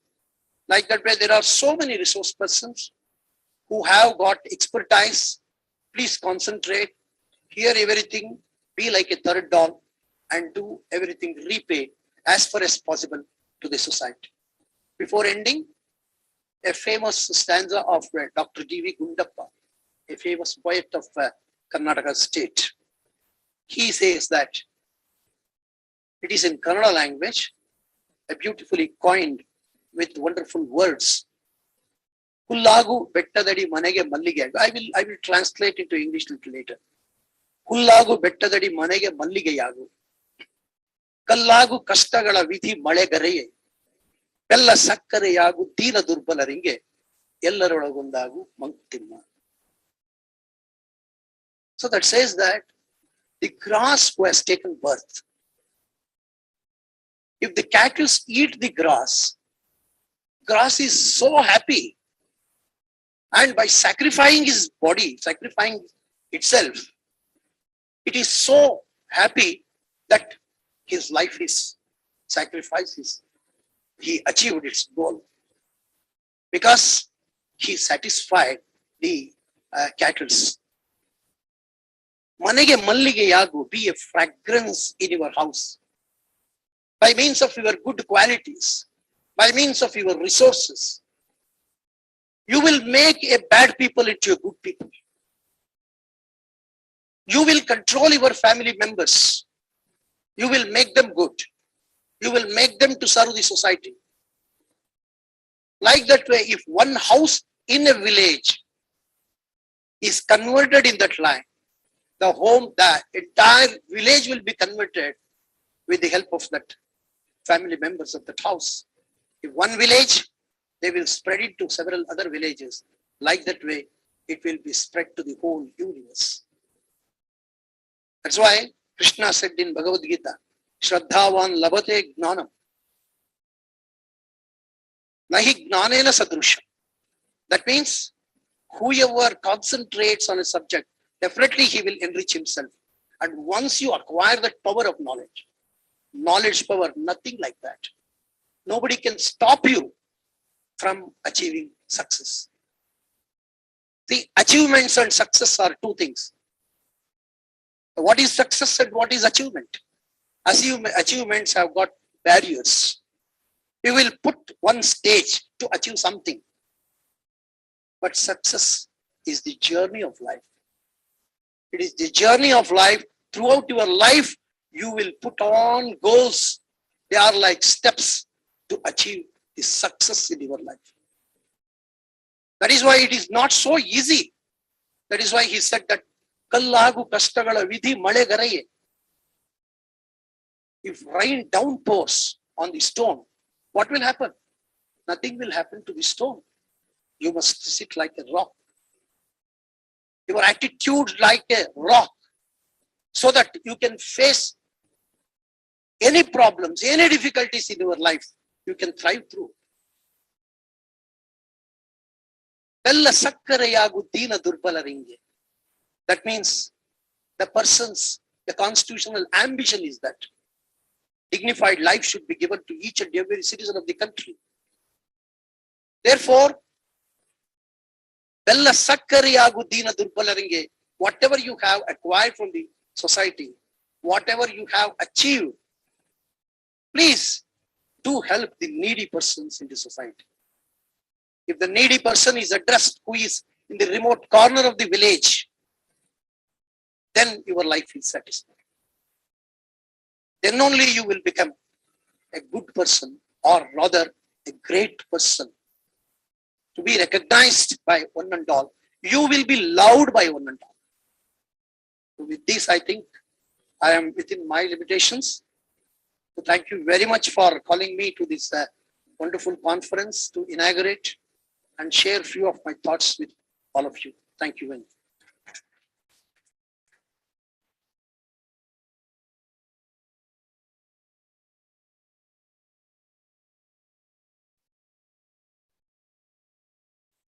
Like that way, there are so many resource persons who have got expertise. Please concentrate, hear everything, be like a third doll, and do everything repay as far as possible to the society. Before ending, a famous stanza of Dr. D.V. Gundappa, a famous poet of Karnataka state. He says that it is in Kannada language, beautifully coined with wonderful words. Hullagu bettadadi manege mallige. I will translate into English a little later. Hullagu bettadadi manege malligeyagu. Kallagu kastagala vidhi malegareye. Bella sakkareyagu deena durbalaringe. Ellarolagundagu mankutimma. So that says that the grass who has taken birth, if the cattle eat the grass is so happy, and by sacrificing his body, sacrificing itself, it is so happy that his life is sacrifices. He achieved its goal because he satisfied the cattle. Manege mallige yagu, be a fragrance in your house by means of your good qualities, by means of your resources. You will make a bad people into a good people. You will control your family members. You will make them good. You will make them to serve the society. Like that way, if one house in a village is converted in that line, the entire village will be converted with the help of that family members of that house. If one village, they will spread it to several other villages. Like that way, it will be spread to the whole universe. That's why Krishna said in Bhagavad Gita, Shraddhavan labate gnanam. Nahi gnanena sadrusham. That means whoever concentrates on a subject, definitely he will enrich himself. And once you acquire that power of knowledge power, nothing like that. nobody can stop you from achieving success. The achievements and success are two things. What is success and what is achievement? Achievements have got barriers. We will put one stage to achieve something. But success is the journey of life. It is the journey of life. Throughout your life, you will put on goals. They are like steps to achieve the success in your life. That is why it is not so easy. That is why he said that Kallagu Kastagala Vidhi Malegaraye. If rain downpours on the stone, what will happen? Nothing will happen to the stone. You must sit like a rock. Your attitude like a rock, so that you can face any problems, any difficulties in your life. You can thrive through. That means the constitutional ambition is that dignified life should be given to each and every citizen of the country. Therefore, whatever you have acquired from the society, whatever you have achieved, please do help the needy persons in the society. If the needy person is addressed who is in the remote corner of the village, then your life is satisfied. Then only you will become a good person, or rather a great person, to be recognized by one and all. You will be loved by one and all. So with this, I think I am within my limitations. So thank you very much for calling me to this wonderful conference to inaugurate and share a few of my thoughts with all of you. Thank you very much.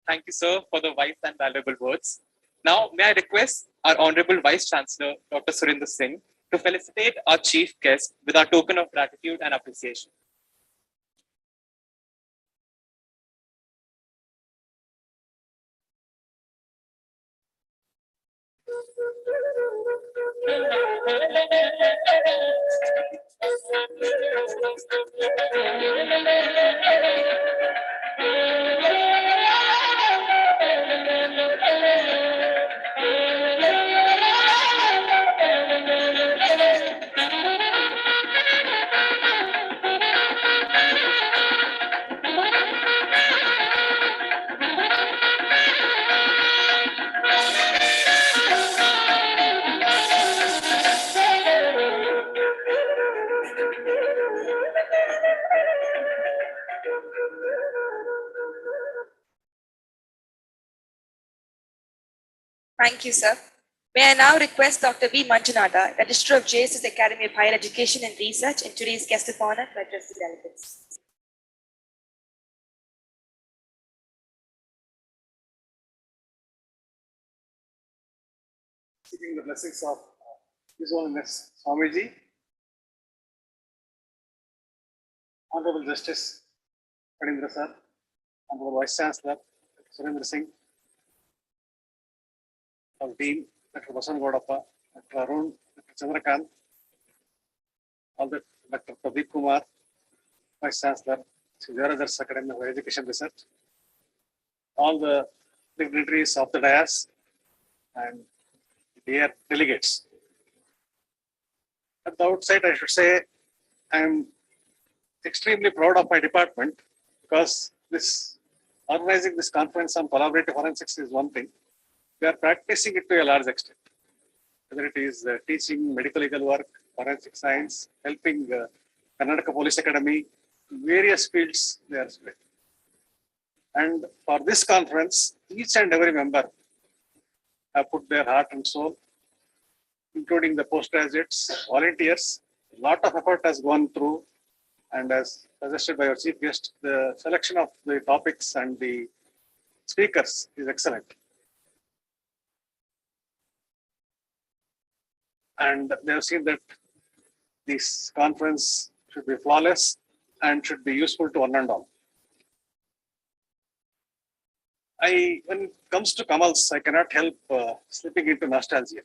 Thank you, sir, for the wise and valuable words. Now, may I request our Honorable Vice Chancellor, Dr. Surinder Singh, to felicitate our chief guest with our token of gratitude and appreciation. Thank you, sir. May I now request Dr. V. Manjunatha, Registrar of JSS Academy of Higher Education and Research, and today's guest of honor, to address the delegates. Seeking the blessings of His Holiness Swamiji, Honorable Justice Padindra Sir, Honorable Vice Chancellor Surinder Singh, our Dean Dr. Vasan Godappa, Dr. Arun, Dr. Chandrakant, all the Dr. Pradeep Kumar, Vice Chancellor, Sridharadar's Academy of Education Research, all the dignitaries of the dais, and dear delegates. At the outset, I should say I am extremely proud of my department, because organizing this conference on collaborative forensics is one thing. We are practicing it to a large extent, whether it is teaching medical legal work, forensic science, helping Karnataka Police Academy, various fields they are spread. And for this conference, each and every member have put their heart and soul, including the postgraduates, volunteers. A lot of effort has gone through, and as suggested by our chief guest, the selection of the topics and the speakers is excellent. And they have seen that this conference should be flawless. and should be useful to one and all. When it comes to Kamals, I cannot help slipping into nostalgia.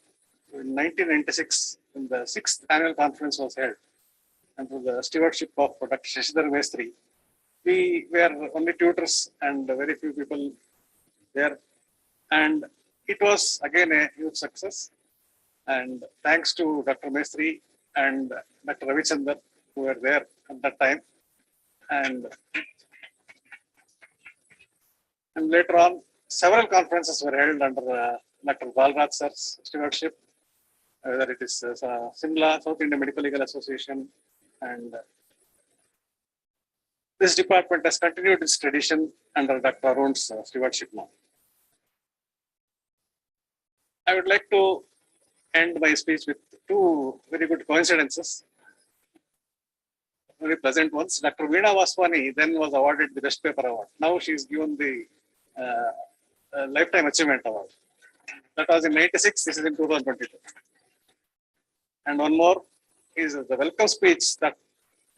In 1996, when the 6th annual conference was held, under the stewardship of Dr. Shashidhar Mestri, we were only tutors and very few people there. And it was again a huge success. And thanks to Dr. Mestri and Dr. Ravichandar, who were there at that time. And later on, several conferences were held under Dr. Balraj sir's stewardship, whether it is Simla, South Indian Medical Legal Association, and this department has continued its tradition under Dr. Arun's stewardship now. I would like to end my speech with two very good coincidences, very pleasant ones. Dr. Veena Vaswani then was awarded the Best Paper Award. Now she is given the Lifetime Achievement Award. That was in 96, this is in 2022. And one more is the welcome speech. That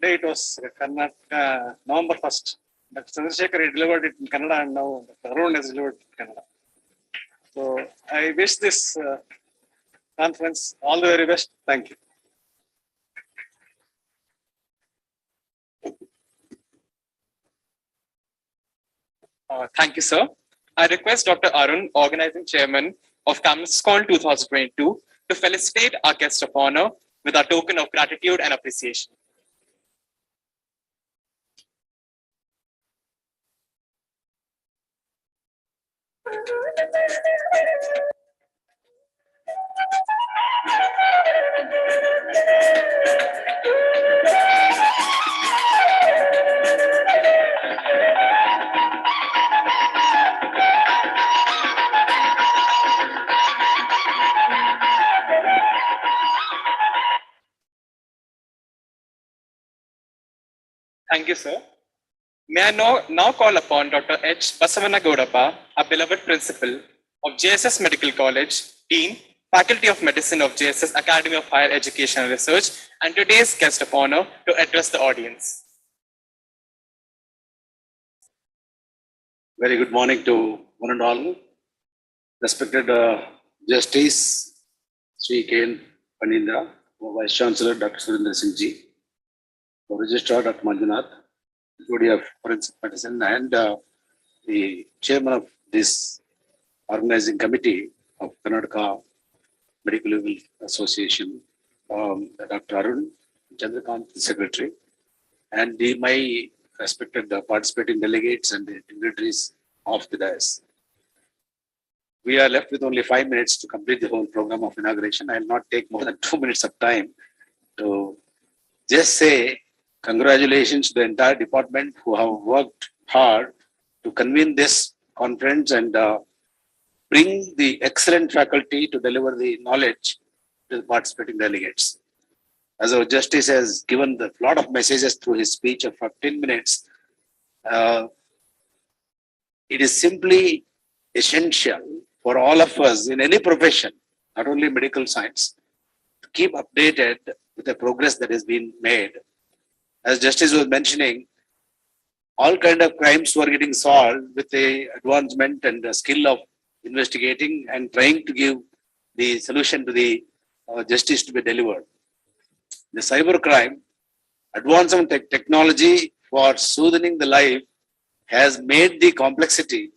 day it was November 1st. Dr. Chandrasekhar delivered it in Kannada, and now Dr. Arun has delivered it in Kannada. So I wish this conference all the very best. Thank you. Thank you, sir. I request Dr. Arun, Organizing Chairman of KAMLSCON 2022, to felicitate our guest of honor with our token of gratitude and appreciation. Thank you, sir. May I now call upon Dr. H. Basavana Gaudappa, our beloved principal of JSS Medical College, Dean, Faculty of Medicine of JSS Academy of Higher Education and Research, and today's guest of honor, to address the audience. Very good morning to one and all. Respected Justice Sri K. Panindra, Vice Chancellor Dr. Surendra Singh Ji, Registrar Dr. Manjunath, Deputy of Forensic Medicine, and the Chairman of this Organizing Committee of Karnataka Medical Legal Association, Dr. Arun Chandrakant, the Secretary, and my respected participating delegates and the dignitaries of the dais. We are left with only 5 minutes to complete the whole program of inauguration. I will not take more than 2 minutes of time to just say congratulations to the entire department who have worked hard to convene this conference and bring the excellent faculty to deliver the knowledge to the participating delegates. As our Justice has given a lot of messages through his speech of 15 minutes, it is simply essential for all of us in any profession, not only medical science, to keep updated with the progress that has been made. As Justice was mentioning, all kind of crimes were getting solved with the advancement and the skill of investigating and trying to give the solution to the justice to be delivered. The cyber crime, advancement technology for soothing the life has made the complexity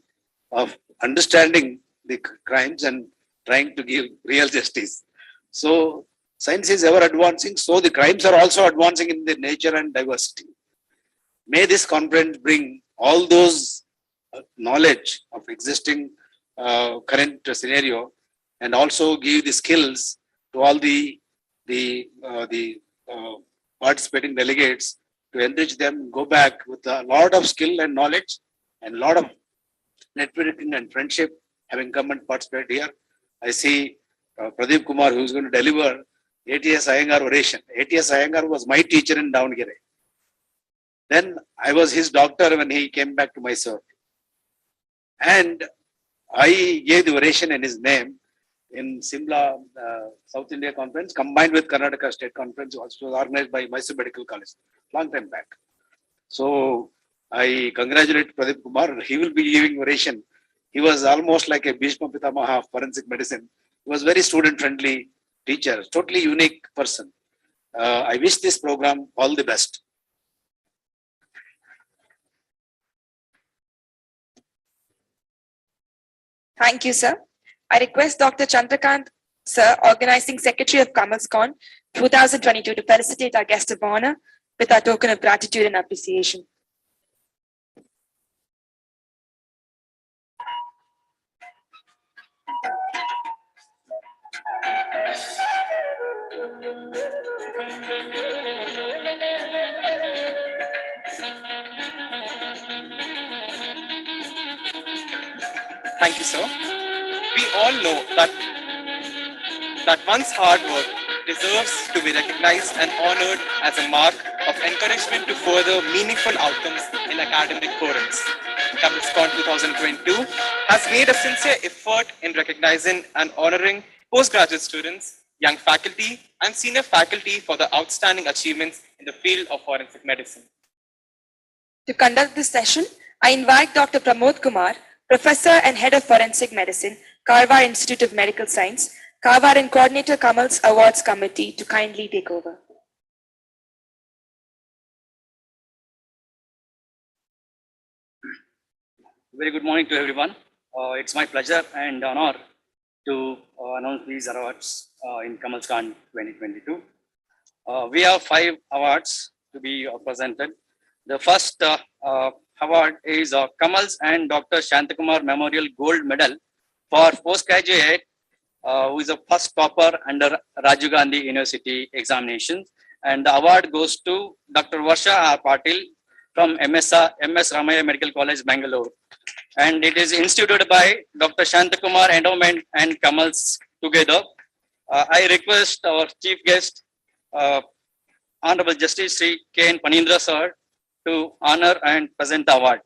of understanding the crimes and trying to give real justice. So science is ever advancing, so the crimes are also advancing in their nature and diversity. May this conference bring all those knowledge of existing current scenario and also give the skills to all the participating delegates to enrich them, go back with a lot of skill and knowledge and a lot of networking and friendship having come and participate here. I see Pradeep Kumar, who is going to deliver ATS Iyengar oration. ATS Iyengar was my teacher in Davangere. Then I was his doctor when he came back to Mysore. And I gave the oration in his name in Simla South India Conference, combined with Karnataka State Conference, which was organized by Mysore Medical College, long time back. So I congratulate Pradeep Kumar. He will be giving oration. He was almost like a Bhishma Pitamaha of forensic medicine. He was very student friendly teacher, totally unique person. I wish this program all the best. Thank you, sir. I request Dr. Chandrakant, sir, Organizing Secretary of KAMLSCON 2022, to felicitate our guest of honor with our token of gratitude and appreciation. Thank you, sir. We all know that one's hard work deserves to be recognized and honored as a mark of encouragement to further meaningful outcomes in academic forums. KAMLSCON 2022 has made a sincere effort in recognizing and honoring postgraduate students, young faculty, and senior faculty for the outstanding achievements in the field of forensic medicine. To conduct this session, I invite Dr. Pramod Kumar, Professor and Head of Forensic Medicine, Karwar Institute of Medical Science, Karwar and Coordinator Kamal's Awards Committee, to kindly take over. Very good morning to everyone. It's my pleasure and honor to announce these awards in KAMLSCON 2022. We have 5 awards to be presented. The first award is Kamals and Dr. Shantakumar Memorial Gold Medal for postgraduate who is the first topper under Rajiv Gandhi University examinations. And the award goes to Dr. Varsha R. Patil from MS Ramaya Medical College, Bangalore. And it is instituted by Dr. Shantakumar Endowment and Kamals together. I request our chief guest, Honorable Justice Sri K. Panindra sir, to honor and present the award.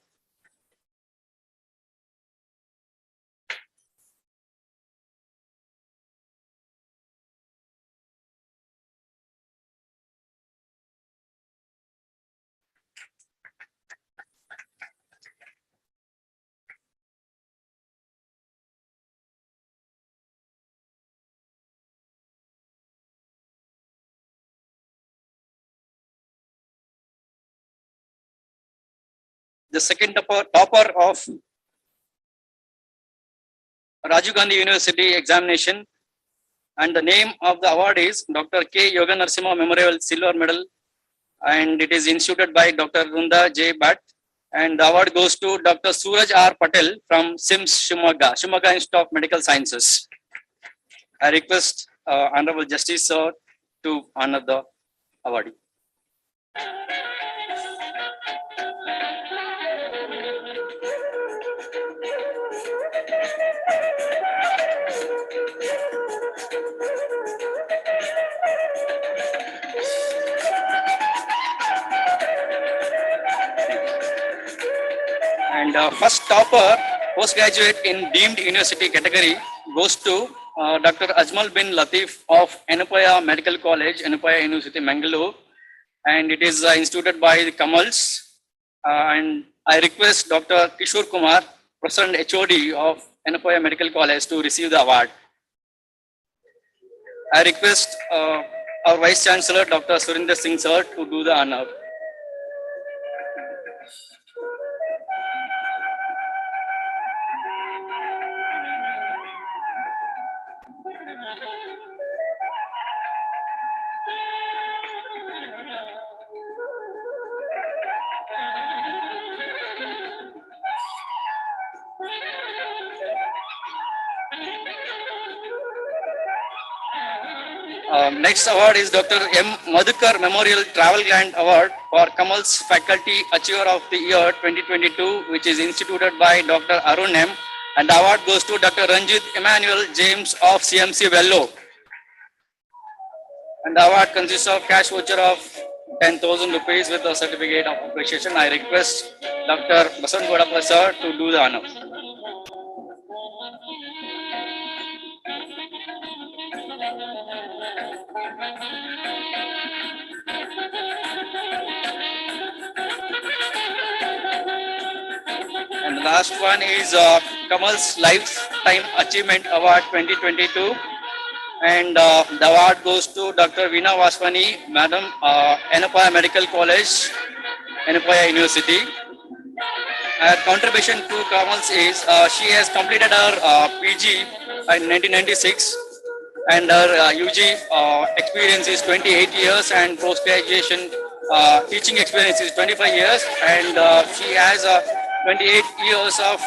The second topper of Rajiv Gandhi University examination, and the name of the award is Dr. K. Yoga Narasimha Memorial Silver Medal, and it is instituted by Dr. Runda J. Bhatt, and the award goes to Dr. Suraj R. Patel from SIMS Shimoga Institute of Medical Sciences. I request Honorable Justice sir to honor the awardee. And first topper postgraduate in deemed university category goes to Dr. Ajmal bin Latif of Enupaya Medical College, Enupaya University, Mangalore, and it is instituted by the Kamals. And I request Dr. Kishore Kumar, President HOD of Enupaya Medical College, to receive the award. I request our Vice Chancellor, Dr. Surinder Singh sir, to do the honor. Next award is Dr. M. Madhukar Memorial Travel Grant Award for Kamal's Faculty Achiever of the Year 2022, which is instituted by Dr. Arun M. And the award goes to Dr. Ranjit Emmanuel James of CMC Vellore. And the award consists of cash voucher of 10,000 rupees with a certificate of appreciation. I request Dr. Basan Godappa sir to do the honor. last one is Kamal's Lifetime Achievement Award 2022. And the award goes to Dr. Veena Vaswani, Madam, Enapaya Medical College, Enapaya University. Her contribution to Kamal's is she has completed her PG in 1996 and her UG experience is 28 years and post-graduation teaching experience is 25 years and she has 28 years of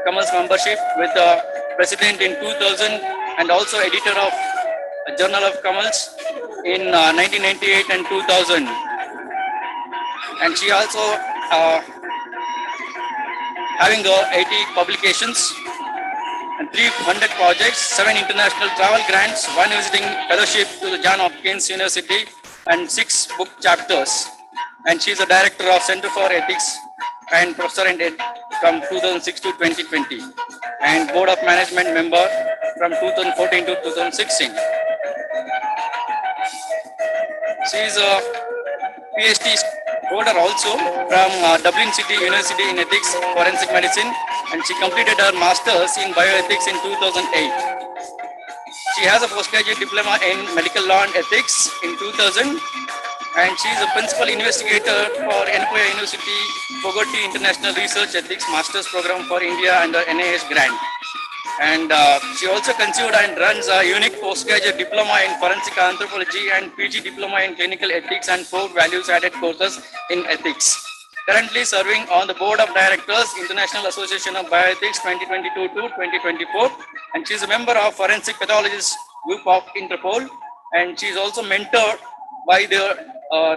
Kamal's membership with the president in 2000 and also editor of Journal of Kamal's in 1998 and 2000. And she also having 80 publications and 300 projects, 7 international travel grants, 1 visiting fellowship to the John Hopkins University, and 6 book chapters. And she is a director of Center for Ethics and professor and ed from 2006 to 2020, and board of management member from 2014 to 2016. She is a PhD holder also from Dublin City University in Ethics, Forensic Medicine, and she completed her Masters in Bioethics in 2008. She has a postgraduate diploma in Medical Law and Ethics in 2000, and she is a principal investigator for Enapaya University Fogoti International Research Ethics Masters Program for India under NIH grant. And she also conceived and runs a unique postgraduate diploma in forensic anthropology and PG diploma in clinical ethics and 4 values-added courses in ethics. Currently serving on the board of directors, International Association of Bioethics 2022 to 2024, and she is a member of Forensic Pathologists Group of Interpol, and she is also mentored by the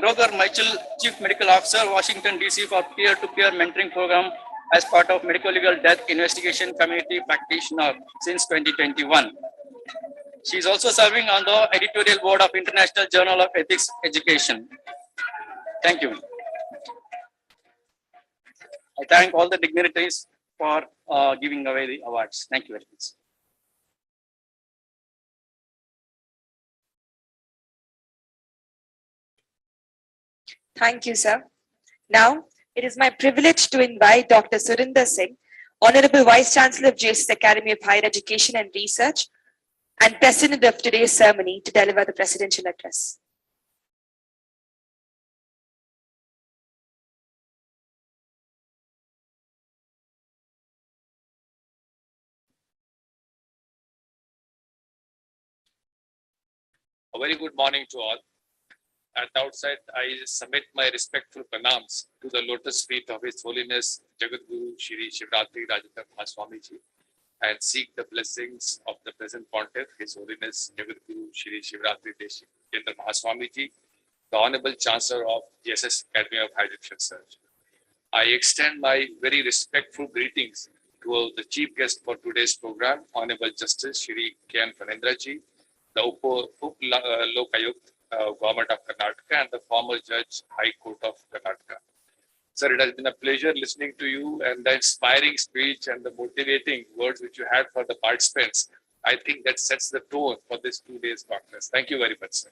Roger Michael, Chief Medical Officer, Washington DC, for peer-to-peer mentoring program as part of medical legal death investigation community practitioner since 2021. She is also serving on the editorial board of International Journal of Ethics Education. Thank you. I thank all the dignitaries for giving away the awards. Thank you very much. Thank you, sir. Now, it is my privilege to invite Dr. Surinder Singh, Honorable Vice Chancellor of JSS Academy of Higher Education and Research, and President of today's ceremony, to deliver the presidential address. A very good morning to all. At the outset, I submit my respectful pranams to the lotus feet of His Holiness Jagadguru Shri Shivratri Rajendra Mahaswamiji and seek the blessings of the present Pontiff, His Holiness Jagadguru Shri Shivratri Rajendra Mahaswamiji, the Honorable Chancellor of JSS Academy of Higher Education Research. I extend my very respectful greetings to the chief guest for today's program, Honorable Justice Shri K.N. Phanindraji, the Up-Lokayukt Government of Karnataka and the former Judge High Court of Karnataka. Sir, it has been a pleasure listening to you and the inspiring speech and the motivating words which you had for the participants. I think that sets the tone for this 2 days conference. Thank you very much, sir.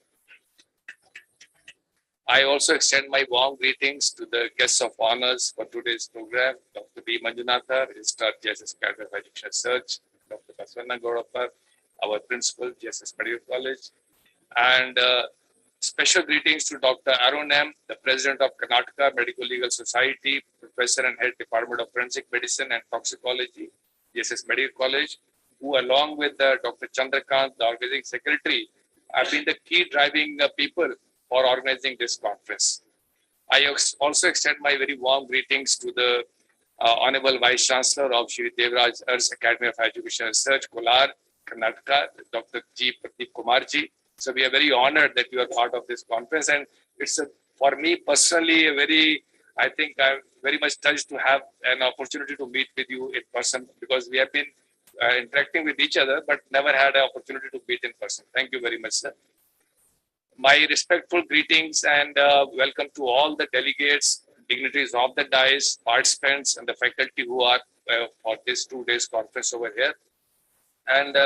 I also extend my warm greetings to the guests of honors for today's program, Dr. B. Manjunatha, Registrar, JSS Academy of Education Research, Dr. Baswana Gaudappa, our principal, JSS Medical College, and special greetings to Dr. Arun M., the President of Karnataka Medical Legal Society, Professor and Head Department of Forensic Medicine and Toxicology, JSS Medical College, who along with Dr. Chandrakant, the Organizing Secretary, have been the key driving people for organizing this conference. I also extend my very warm greetings to the Honorable Vice Chancellor of Shri Devraj Ars Academy of Education Research, Kolar, Karnataka, Dr. G. Pradeep Kumarji. So we are very honored that you are part of this conference, and it's for me personally I think I'm very much touched to have an opportunity to meet with you in person, because we have been interacting with each other but never had an opportunity to meet in person. Thank you very much, sir. My respectful greetings and welcome to all the delegates, dignitaries of the dais, participants, and the faculty who are for this 2 days conference over here. And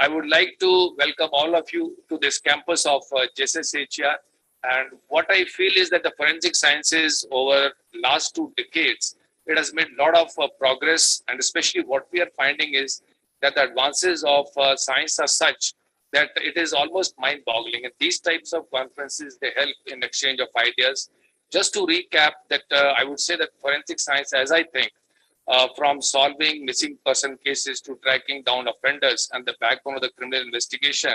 I would like to welcome all of you to this campus of JSSHR. And what I feel is that the forensic sciences over last 2 decades it has made a lot of progress, and especially what we are finding is that the advances of science are such that it is almost mind-boggling. And these types of conferences, they help in exchange of ideas. Just to recap that, I would say that forensic science, as I think, from solving missing person cases to tracking down offenders and the backbone of the criminal investigation,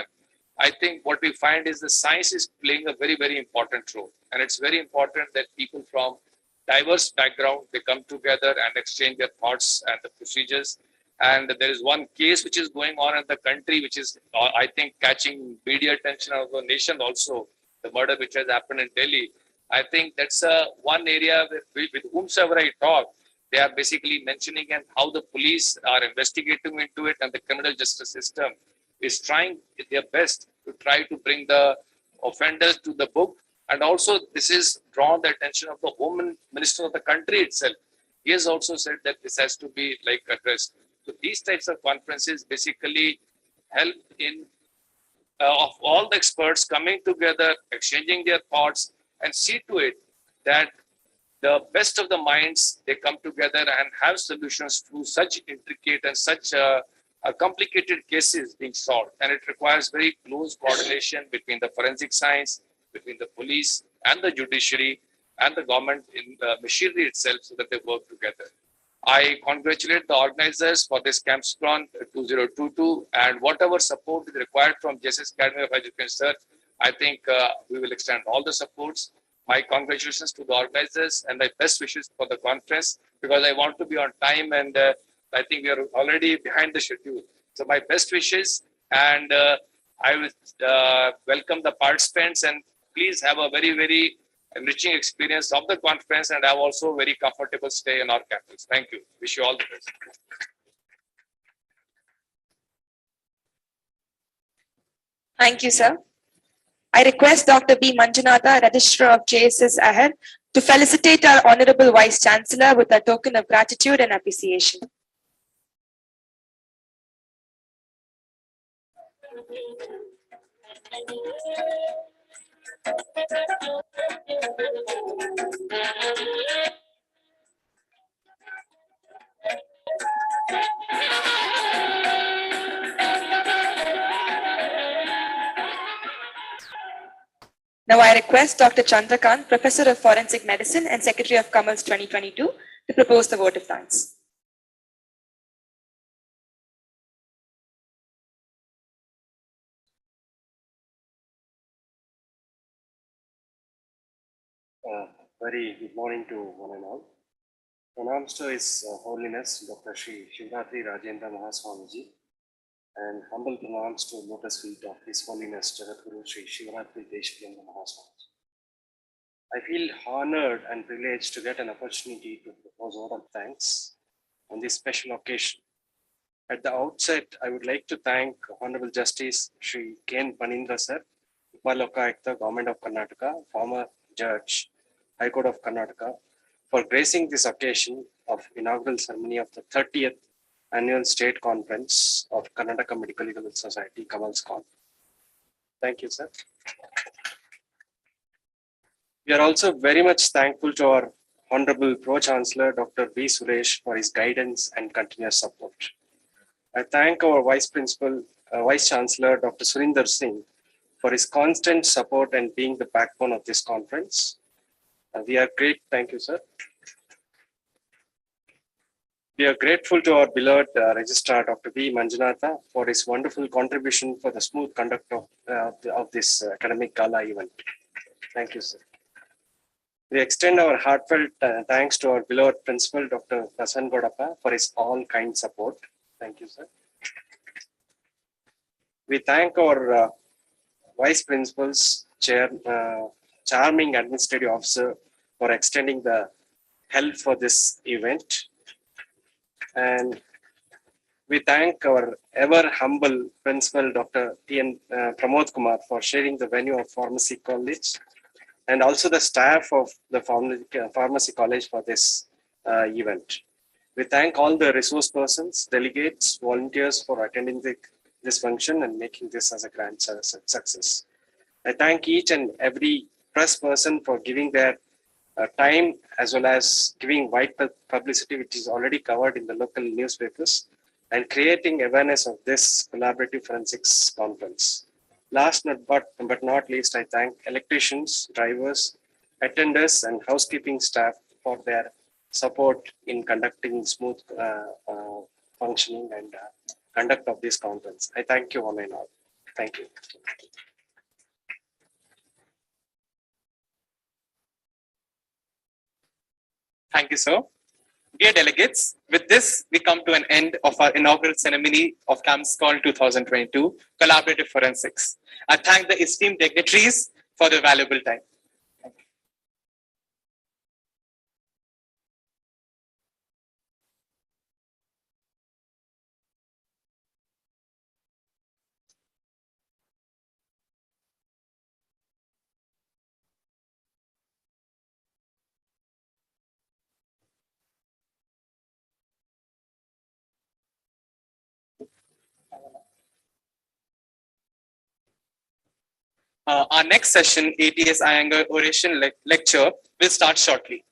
I think what we find is the science is playing a very, very important role. And it's very important that people from diverse background, they come together and exchange their thoughts and the procedures. And there is one case which is going on in the country, which is, I think, catching media attention of the nation also, the murder which has happened in Delhi. I think that's one area with whomsoever I talk, they are basically mentioning and how the police are investigating into it, and the criminal justice system is trying their best to try to bring the offenders to the book. And also this is drawn the attention of the Home Minister of the country itself. He has also said that this has to be like addressed. So these types of conferences basically help in of all the experts coming together, exchanging their thoughts, and see to it that the best of the minds, they come together and have solutions to such intricate and such complicated cases being solved. And it requires very close coordination between the forensic science, between the police and the judiciary and the government in the machinery itself, so that they work together. I congratulate the organizers for this KAMLSCON 2022, and whatever support is required from JSS Academy of Education Research, I think we will extend all the supports. My congratulations to the organizers and my best wishes for the conference, because I want to be on time, and I think we are already behind the schedule. So my best wishes, and I will welcome the participants, and please have a very, very enriching experience of the conference, and have also a very comfortable stay in our campus. Thank you. Wish you all the best. Thank you, sir. I request Dr. B. Manjunatha, Registrar of JSS AHER, to felicitate our Honorable Vice Chancellor with a token of gratitude and appreciation. Now I request Dr. Chandrakant, Professor of Forensic Medicine and Secretary of KAMLS 2022, to propose the vote of thanks. Very good morning to one and all. Pronounced to His Holiness Dr. Shri Shivratri Rajendra Mahaswamiji, and humble pronounced to lotus feet of His Holiness Jagadguru Shri Shivratri Deshpendra Mahaswamiji. I feel honored and privileged to get an opportunity to propose vote of thanks on this special occasion. At the outset, I would like to thank Honorable Justice Shri K. Panindra Sir, Upalokaayukta, Government of Karnataka, former Judge, High Court of Karnataka, for gracing this occasion of inaugural ceremony of the 30th Annual State Conference of Karnataka Medical Legal Society, KAMLSCON. Thank you, sir. We are also very much thankful to our Honorable Pro-Chancellor, Dr. B. Suresh, for his guidance and continuous support. I thank our Vice Principal, Vice Chancellor, Dr. Surinder Singh, for his constant support and being the backbone of this conference. We are great. Thank you, sir. We are grateful to our beloved Registrar, Dr. B. Manjunatha, for his wonderful contribution for the smooth conduct of this academic gala event. Thank you, sir. We extend our heartfelt thanks to our beloved Principal, Dr. Prasan Godappa, for his all-kind support. Thank you, sir. We thank our Vice Principals, charming Administrative Officer, for extending the help for this event. And we thank our ever humble Principal, Dr. T.N. Pramod Kumar, for sharing the venue of Pharmacy College, and also the staff of the Pharmacy College for this event. We thank all the resource persons, delegates, volunteers for attending this function and making this as a grand success. I thank each and every press person for giving their time as well as giving wide publicity, which is already covered in the local newspapers, and creating awareness of this collaborative forensics conference. Last but not least, I thank electricians, drivers, attenders, and housekeeping staff for their support in conducting smooth functioning and conduct of this conference. I thank you one and all. Thank you. Thank you, sir. Dear delegates, with this, we come to an end of our inaugural ceremony of KAMLSCON 2022 Collaborative Forensics. I thank the esteemed dignitaries for their valuable time. Our next session, ATS Iyengar Oration Lecture, will start shortly.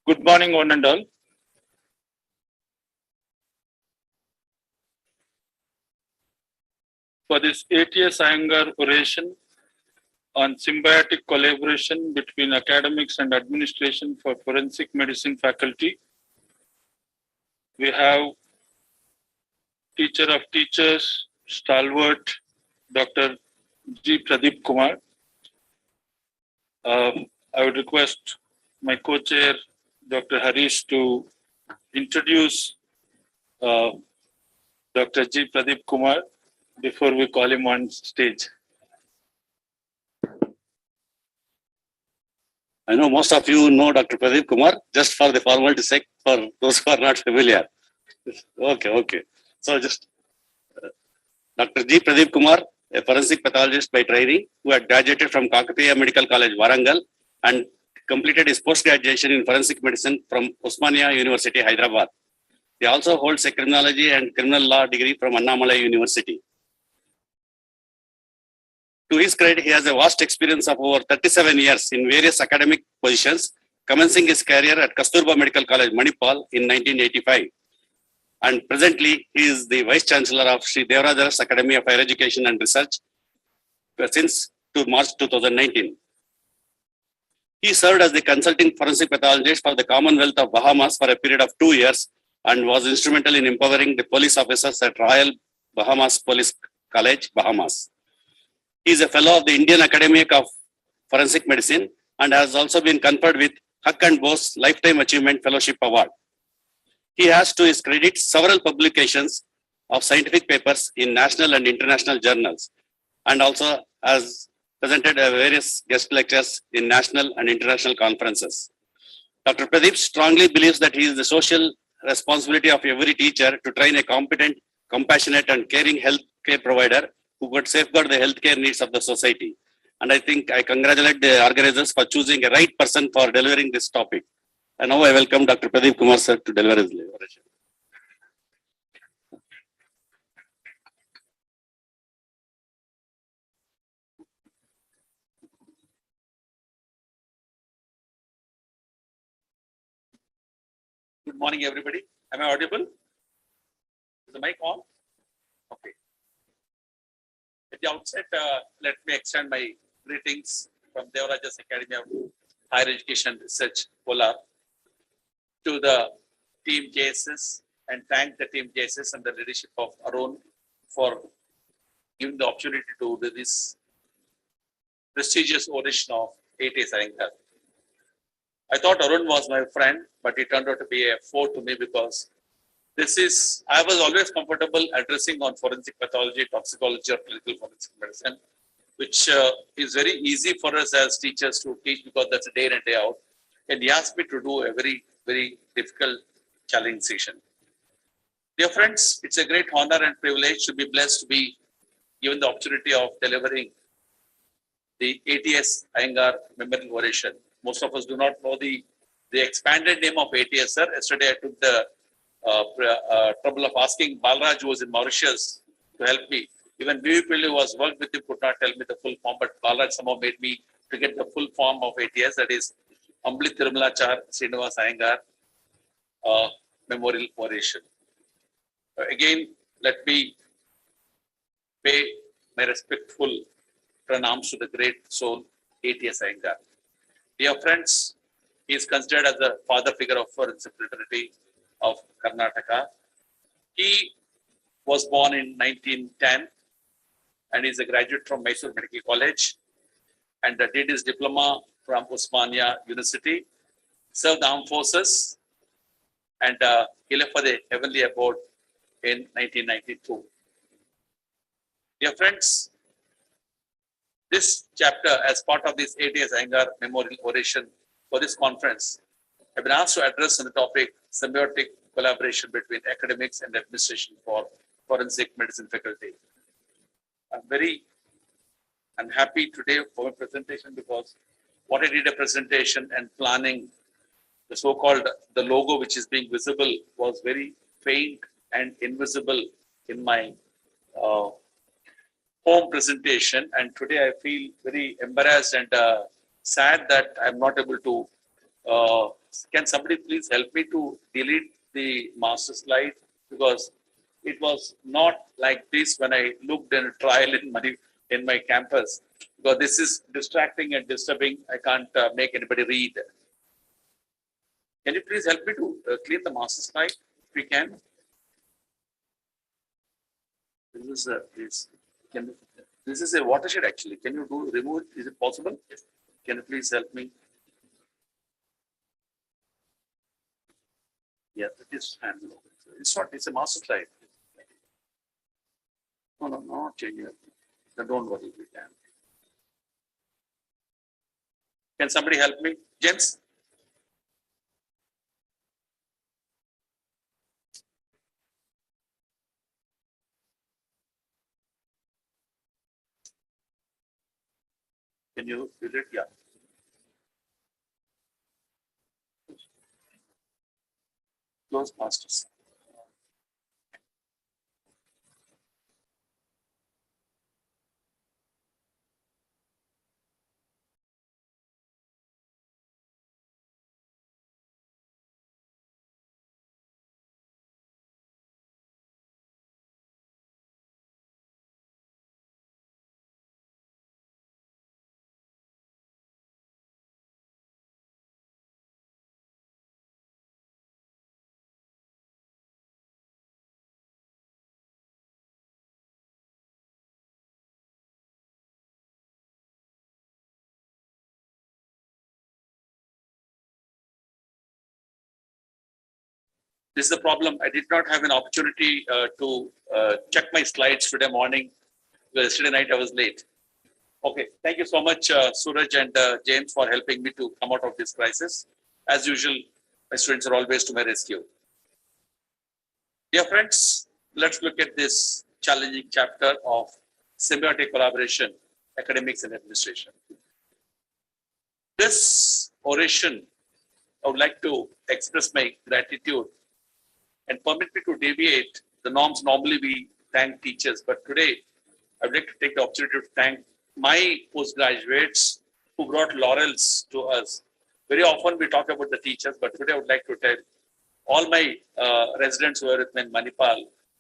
Good morning, one and all. For this 8th Iyengar oration on symbiotic collaboration between academics and administration for forensic medicine faculty, we have teacher of teachers, stalwart, Dr. G. Pradeep Kumar. I would request my co-chair, Dr. Harish, to introduce Dr. G. Pradeep Kumar before we call him on stage. I know most of you know Dr. Pradeep Kumar, just for the formality sake, for those who are not familiar. Okay. So just Dr. G. Pradeep Kumar, a forensic pathologist by training, who had graduated from Kakatiya Medical College, Warangal, and completed his post-graduation in forensic medicine from Osmania University, Hyderabad. He also holds a criminology and criminal law degree from Annamalai University. To his credit, he has a vast experience of over 37 years in various academic positions, commencing his career at Kasturba Medical College, Manipal in 1985. And presently, he is the Vice Chancellor of Sri Devaraja's Academy of Higher Education and Research since March 2019. He served as the consulting forensic pathologist for the Commonwealth of Bahamas for a period of 2 years and was instrumental in empowering the police officers at Royal Bahamas Police College, Bahamas. He is a fellow of the Indian Academy of Forensic Medicine and has also been conferred with Huck and Bose Lifetime Achievement Fellowship Award. He has to his credit several publications of scientific papers in national and international journals, and also has presented various guest lectures in national and international conferences. Dr. Pradeep strongly believes that he is the social responsibility of every teacher to train a competent, compassionate, and caring healthcare provider who could safeguard the healthcare needs of the society. And I think I congratulate the organizers for choosing a right person for delivering this topic. And now I welcome Dr. Pradeep Kumar sir to deliver his oration. Good morning, everybody. Am I audible? Is the mic on? Okay. At the outset, let me extend my greetings from Devaraja's Academy of Higher Education and Research, Polar, to the team JSS, and thank the team JSS and the leadership of Arun for giving the opportunity to do this prestigious oration of 8th Iyengar. I thought Arun was my friend, but he turned out to be a foe to me because I was always comfortable addressing on forensic pathology, toxicology, or clinical forensic medicine, which is very easy for us as teachers to teach because that's a day in and day out. And he asked me to do a very, very difficult, challenging session. Dear friends, it's a great honor and privilege to be blessed to be given the opportunity of delivering the 8th Iyengar Memorial Oration. Most of us do not know the expanded name of 8th, sir. Yesterday, I took the trouble of asking Balraj, who was in Mauritius, to help me. Even Vivipilli, who was worked with him, could not tell me the full form, but Balraj somehow made me to get the full form of 8th, that is Ambli Tirumalachar Srinivas Iyengar Memorial Oration. Again, let me pay my respectful pranams to the great soul, 8th Iyengar. Dear friends, he is considered as the father figure of forensic fraternity of Karnataka. He was born in 1910 and is a graduate from Mysore Medical College and did his diploma from Osmania University, served the armed forces, and he left for the heavenly abode in 1992. Dear friends, this chapter, as part of this 8th Iyengar Memorial Oration for this conference, I've been asked to address on the topic symbiotic collaboration between academics and administration for forensic medicine faculty. I'm happy today for my presentation because what I did a presentation and planning, the so-called the logo which is being visible was very faint and invisible in my home presentation, and today I feel very embarrassed and sad that I'm not able to. Can somebody please help me to delete the master slide, because it was not like this when I looked in a trial in my campus, because this is distracting and disturbing. I can't make anybody read. Can you please help me to clean the master slide if we can? This is a watershed actually. Can you remove it? Is it possible? Can you please help me? Yeah, it is handled. It's not, it's a master slide. No, not changing it. Then don't worry, we can. Can somebody help me? James? Can you do it? Yeah. Close masters. This is the problem. I did not have an opportunity to check my slides today morning. Yesterday night I was late. Okay, thank you so much, Suraj and James, for helping me to come out of this crisis. As usual, my students are always to my rescue. Dear friends, let's look at this challenging chapter of symbiotic collaboration, academics and administration. This oration, I would like to express my gratitude and permit me to deviate the norms. Normally we thank teachers, but today I would like to take the opportunity to thank my postgraduates who brought laurels to us. Very often we talk about the teachers, but today I would like to tell all my residents who are with me in Manipal,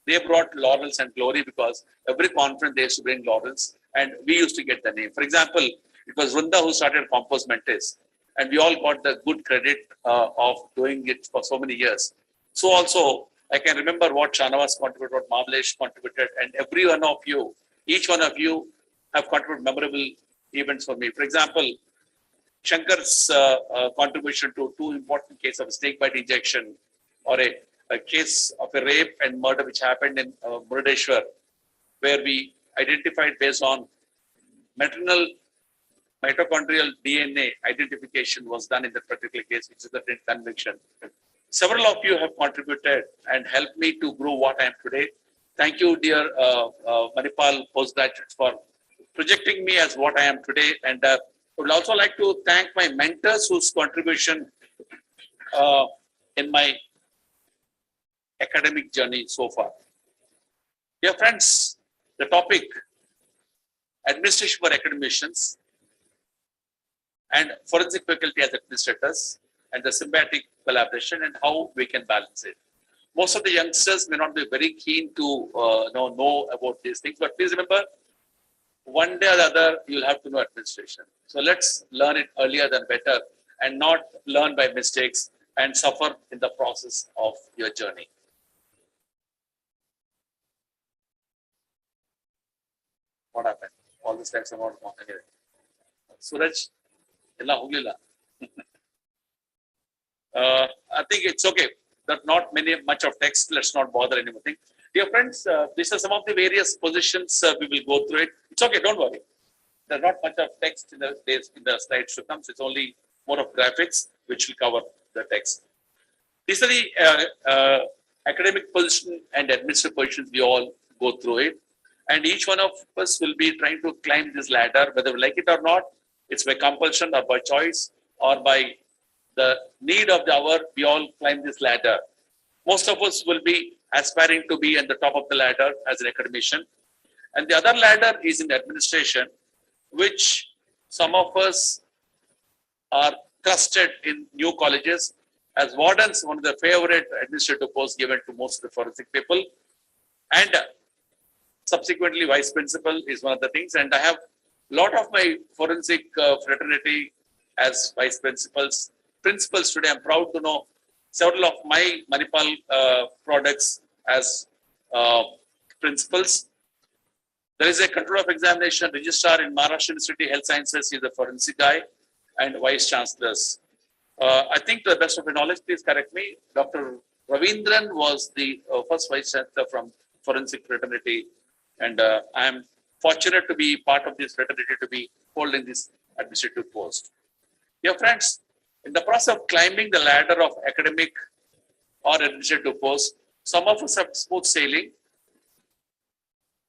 they brought laurels and glory, because every conference they used to bring laurels and we used to get the name. For example, it was Runda who started Compos Mentis, and we all got the good credit of doing it for so many years. So also, I can remember what Shanavas contributed, what Mavlesh contributed, and every one of you, each one of you have contributed memorable events for me. For example, Shankar's contribution to two important cases of snake bite injection, or a case of a rape and murder which happened in Murdeshwar, where we identified based on maternal mitochondrial DNA identification was done in that particular case, which is the conviction. Several of you have contributed and helped me to grow what I am today. Thank you, dear Manipal postgraduates, for projecting me as what I am today. And I would also like to thank my mentors whose contribution in my academic journey so far. Dear friends, the topic, administration for academicians and forensic faculty as administrators, and the symbiotic collaboration and how we can balance it. Most of the youngsters may not be very keen to know about these things, but please remember, one day or the other, you'll have to know administration. So let's learn it earlier than better, and not learn by mistakes and suffer in the process of your journey. What happened? All this text about anyway. Suraj, illa hoglila. I think it's okay. That not much of text. Let's not bother anything. Dear friends, these are some of the various positions. We will go through it. It's okay. Don't worry. There's not much of text in the slides to come. So it's only more of graphics, which will cover the text. These are the academic position and administrative positions. We all go through it, and each one of us will be trying to climb this ladder, whether we like it or not. It's by compulsion or by choice or by the need of the hour. We all climb this ladder. Most of us will be aspiring to be at the top of the ladder as an academician. And the other ladder is in administration, which some of us are trusted in new colleges. As wardens, one of the favorite administrative posts given to most of the forensic people. And subsequently, vice principal is one of the things. And I have a lot of my forensic fraternity as vice principals. Principals today, I'm proud to know several of my Manipal products as principals. There is a control of examination registrar in Maharashtra University Health Sciences. He's a forensic guy, and vice chancellors. I think to the best of my knowledge, please correct me, Dr. Ravindran was the first vice chancellor from forensic fraternity. And I am fortunate to be part of this fraternity, to be holding this administrative post. Dear friends, in the process of climbing the ladder of academic or administrative posts, some of us have smooth sailing,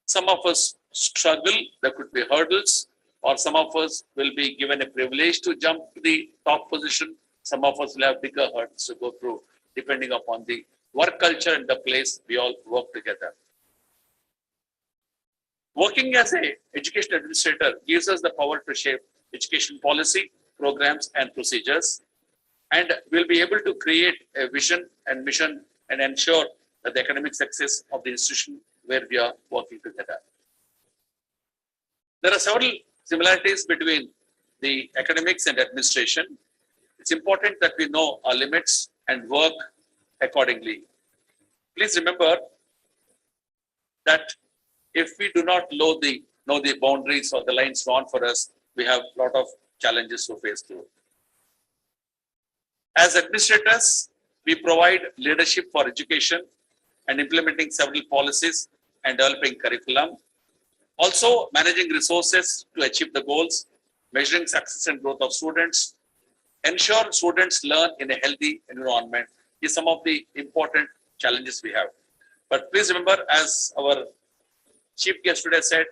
some of us struggle, there could be hurdles, or some of us will be given a privilege to jump to the top position. Some of us will have bigger hurdles to go through, depending upon the work culture and the place we all work together. Working as an education administrator gives us the power to shape education policy, programs, and procedures. And we'll be able to create a vision and mission and ensure that the academic success of the institution where we are working together. There are several similarities between the academics and administration. It's important that we know our limits and work accordingly. Please remember that if we do not know the boundaries or the lines drawn for us, we have a lot of challenges to face through. As administrators, we provide leadership for education and implementing several policies and developing curriculum. Also, managing resources to achieve the goals, measuring success and growth of students, ensure students learn in a healthy environment is some of the important challenges we have. But please remember, as our chief guest today said,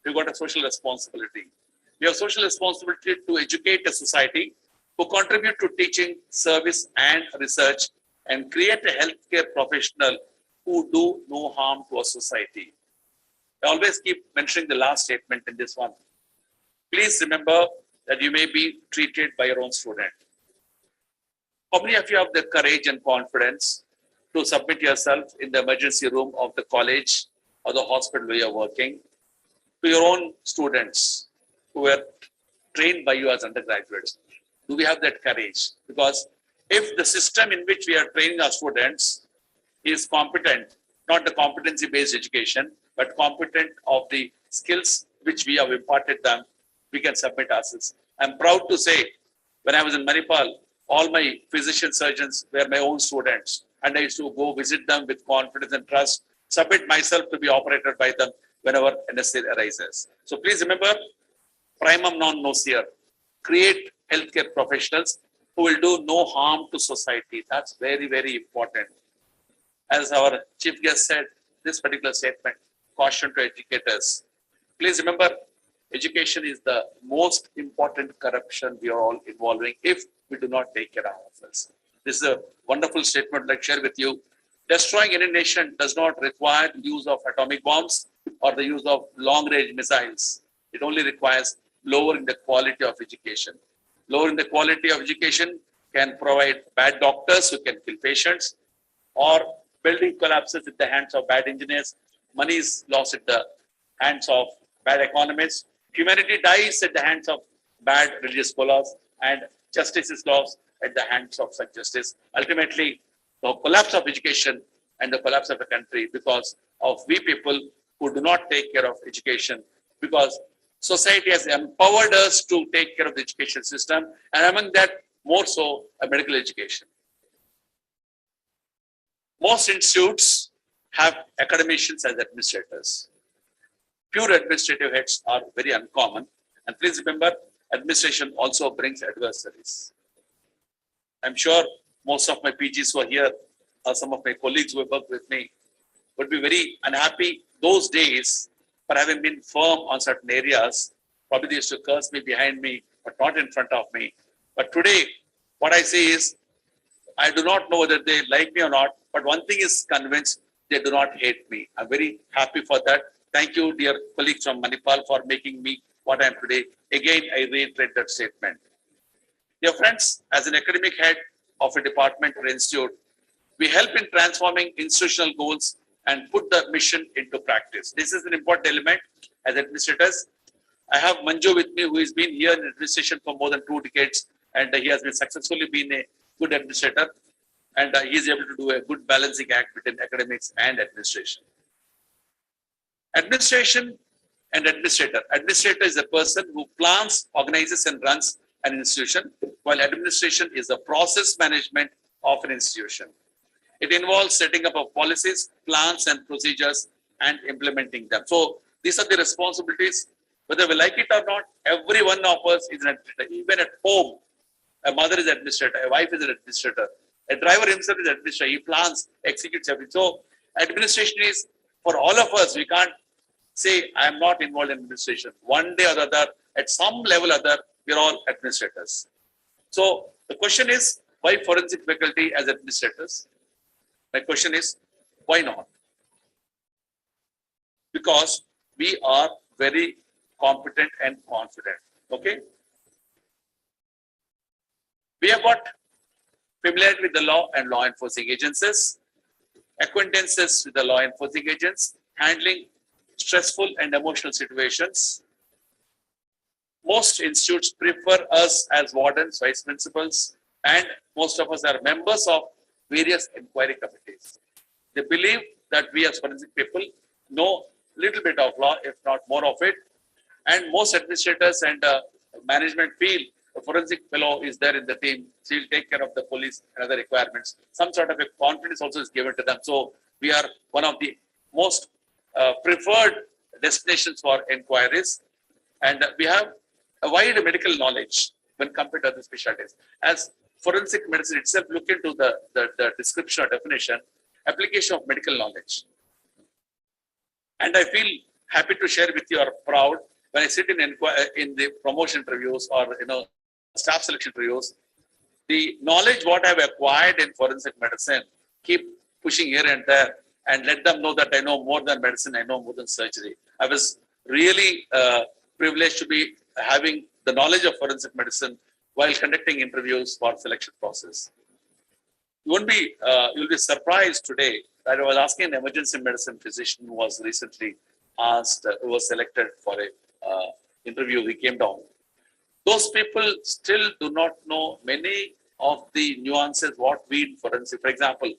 we've got a social responsibility. We have social responsibility to educate a society who contribute to teaching, service, and research, and create a healthcare professional who do no harm to our society. I always keep mentioning the last statement in this one. Please remember that you may be treated by your own student. How many of you have the courage and confidence to submit yourself in the emergency room of the college or the hospital where you're working to your own students who were trained by you as undergraduates? Do we have that courage? Because if the system in which we are training our students is competent, not the competency-based education, but competent of the skills which we have imparted them, we can submit ourselves. I'm proud to say, when I was in Manipal, all my physician surgeons were my own students, and I used to go visit them with confidence and trust, submit myself to be operated by them whenever necessity arises. So please remember, primum non nocere, create healthcare professionals who will do no harm to society. That's very, very important. As our chief guest said, this particular statement, caution to educators. Please remember, education is the most important corruption we are all involving if we do not take care of ourselves. This is a wonderful statement I'd like to share with you. Destroying any nation does not require the use of atomic bombs or the use of long-range missiles. It only requires lowering the quality of education. Lowering the quality of education can provide bad doctors who can kill patients, or building collapses at the hands of bad engineers. Money is lost at the hands of bad economists. Humanity dies at the hands of bad religious scholars, and justice is lost at the hands of such justice. Ultimately, the collapse of education and the collapse of a country because of we people who do not take care of education, because society has empowered us to take care of the education system, and among that, more so, a medical education. Most institutes have academicians as administrators. Pure administrative heads are very uncommon. And please remember, administration also brings adversaries. I'm sure most of my PGs who are here, or some of my colleagues who have worked with me, would be very unhappy those days for having been firm on certain areas. Probably they used to curse me behind me, but not in front of me. But today, what I say is, I do not know whether they like me or not, but one thing is convinced, they do not hate me. I'm very happy for that. Thank you, dear colleagues from Manipal, for making me what I am today. Again, I reiterate that statement. Dear friends, as an academic head of a department or institute, we help in transforming institutional goals and put the mission into practice. This is an important element as administrators. I have Manju with me, who has been here in administration for more than 2 decades, and he has been successfully been a good administrator, and he is able to do a good balancing act between academics and administration. Administration and administrator. Administrator is a person who plans, organizes, and runs an institution, while administration is the process management of an institution. It involves setting up of policies, plans, and procedures, and implementing them. So these are the responsibilities. Whether we like it or not, every one of us is an administrator. Even at home, a mother is an administrator, a wife is an administrator, a driver himself is an administrator. He plans, executes everything. So administration is for all of us. We can't say I am not involved in administration. One day or the other, at some level or other, we're all administrators. So the question is, why forensic faculty as administrators? My question is, why not? Because we are very competent and confident. Okay? We have got familiarity with the law and law enforcing agencies, acquaintances with the law enforcing agents, handling stressful and emotional situations. Most institutes prefer us as wardens, vice principals, and most of us are members of various inquiry committees. They believe that we as forensic people know little bit of law, if not more of it. And most administrators and management feel a forensic fellow is there in the team. So he'll take care of the police and other requirements. Some sort of a confidence also is given to them. So we are one of the most preferred destinations for inquiries. And we have a wide medical knowledge when compared to other specialties. As forensic medicine itself, look into the description or definition, application of medical knowledge. And I feel happy to share with you, or proud, when I sit in the promotion interviews or staff selection interviews, the knowledge what I've acquired in forensic medicine, keep pushing here and there, and let them know that I know more than medicine, I know more than surgery. I was really privileged to be having the knowledge of forensic medicine while conducting interviews for selection process. You'll be surprised today that I was asking an emergency medicine physician who was recently asked, who was selected for a interview. He came down. Those people still do not know many of the nuances what we in forensic. For example,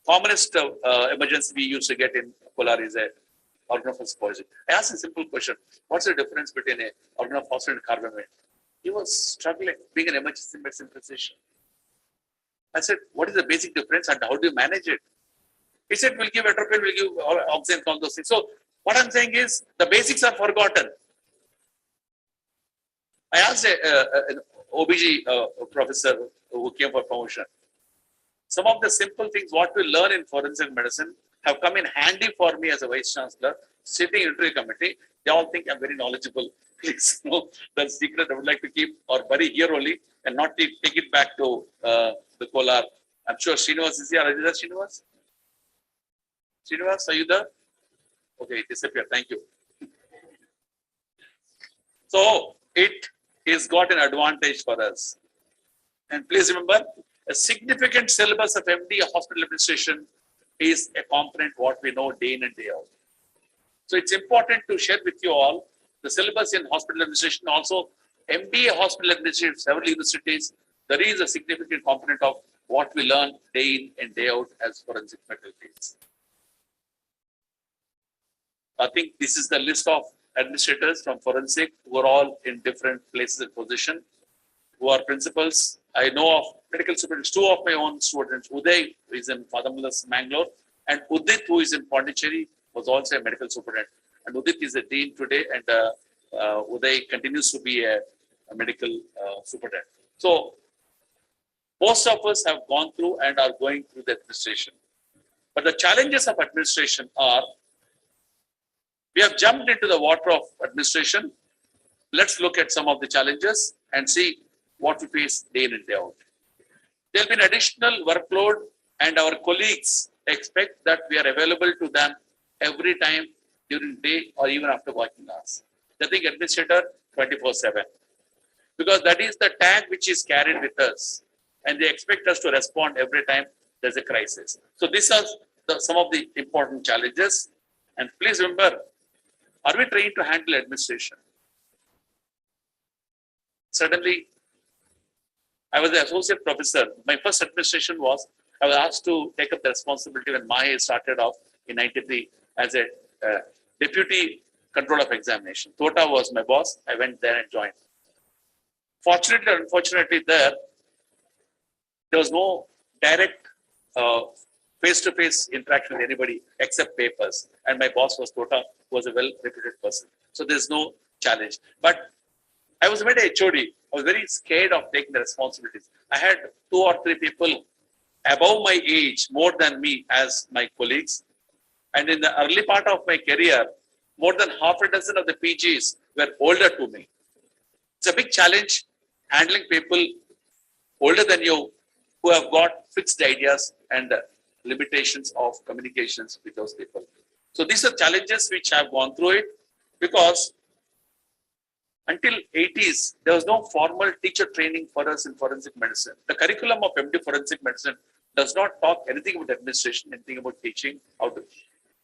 commonest emergency we used to get in Kolar is a organ of poison. I asked a simple question: what's the difference between an organ of phosphate and carbamate? He was struggling, being an emergency medicine physician. I said, what is the basic difference and how do you manage it? He said, we'll give atropine, we'll give oxygen, all those things. So what I'm saying is the basics are forgotten. I asked an OBG professor who came for promotion. Some of the simple things what we learn in forensic medicine have come in handy for me as a vice chancellor, sitting in interview committee. They all think I'm very knowledgeable. Please know the secret I would like to keep or bury here only and not take it back to the Kolar. I'm sure Srinivas is here. Are you there, Srinivas? Srinivas, are you there? Okay, disappeared. Thank you. So it has got an advantage for us. And please remember, a significant syllabus of MD hospital administration is a component what we know day in and day out. So it's important to share with you all the syllabus in hospital administration. Also, MBA hospital administration, several universities, there is a significant component of what we learn day in and day out as forensic faculties. I think this is the list of administrators from forensic who are all in different places and position, who are principals. I know of medical superintendents, 2 of my own students. Uday, who is in Father Muller's Mangalore, and Udit, who is in Pondicherry, was also a medical superintendent. And Udit is a dean today, and Uday continues to be a medical superintendent. So most of us have gone through and are going through the administration. But the challenges of administration are, we have jumped into the water of administration. Let's look at some of the challenges and see what we face day in and day out. There will be an additional workload, and our colleagues expect that we are available to them every time during day or even after working hours. They think administrator 24/7 because that is the tag which is carried with us, and they expect us to respond every time there's a crisis. So these are some of the important challenges. And please remember, are we trained to handle administration? Suddenly, I was the associate professor. My first administration was, I was asked to take up the responsibility when Maya started off in 93 as a deputy controller of examination. Tota was my boss. I went there and joined. Fortunately or unfortunately, there was no direct face-to-face interaction with anybody except papers. And my boss was Tota, who was a well-reputed person. So there's no challenge. But I was made a HOD. I was very scared of taking the responsibilities. I had 2 or 3 people above my age, more than me as my colleagues. And in the early part of my career, more than half a dozen of the PGs were older to me. It's a big challenge handling people older than you who have got fixed ideas and limitations of communications with those people. So these are challenges which I have gone through it, because until 80s, there was no formal teacher training for us in forensic medicine. The curriculum of MD forensic medicine does not talk anything about administration, anything about teaching.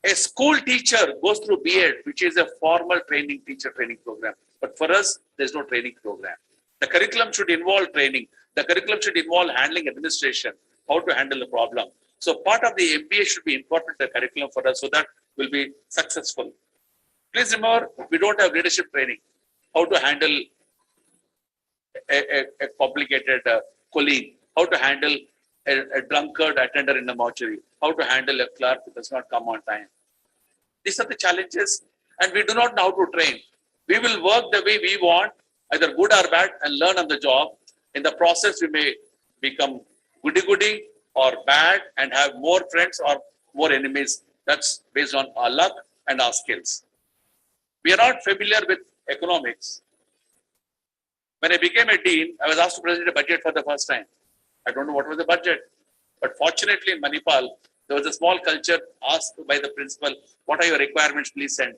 A school teacher goes through B.Ed, which is a formal teacher training program. But for us, there's no training program. The curriculum should involve training. The curriculum should involve handling administration, how to handle the problem. So part of the MBA should be incorporated in the curriculum for us so that we'll be successful. Please remember, we don't have leadership training. How to handle a complicated colleague, how to handle a drunkard attender in the mortuary, how to handle a clerk who does not come on time. These are the challenges, and we do not know how to train. We will work the way we want, either good or bad, and learn on the job. In the process, we may become goody-goody or bad and have more friends or more enemies. That's based on our luck and our skills. We are not familiar with economics. When I became a dean, I was asked to present a budget for the first time. I don't know what was the budget, but fortunately in Manipal, there was a small culture asked by the principal, what are your requirements, please send.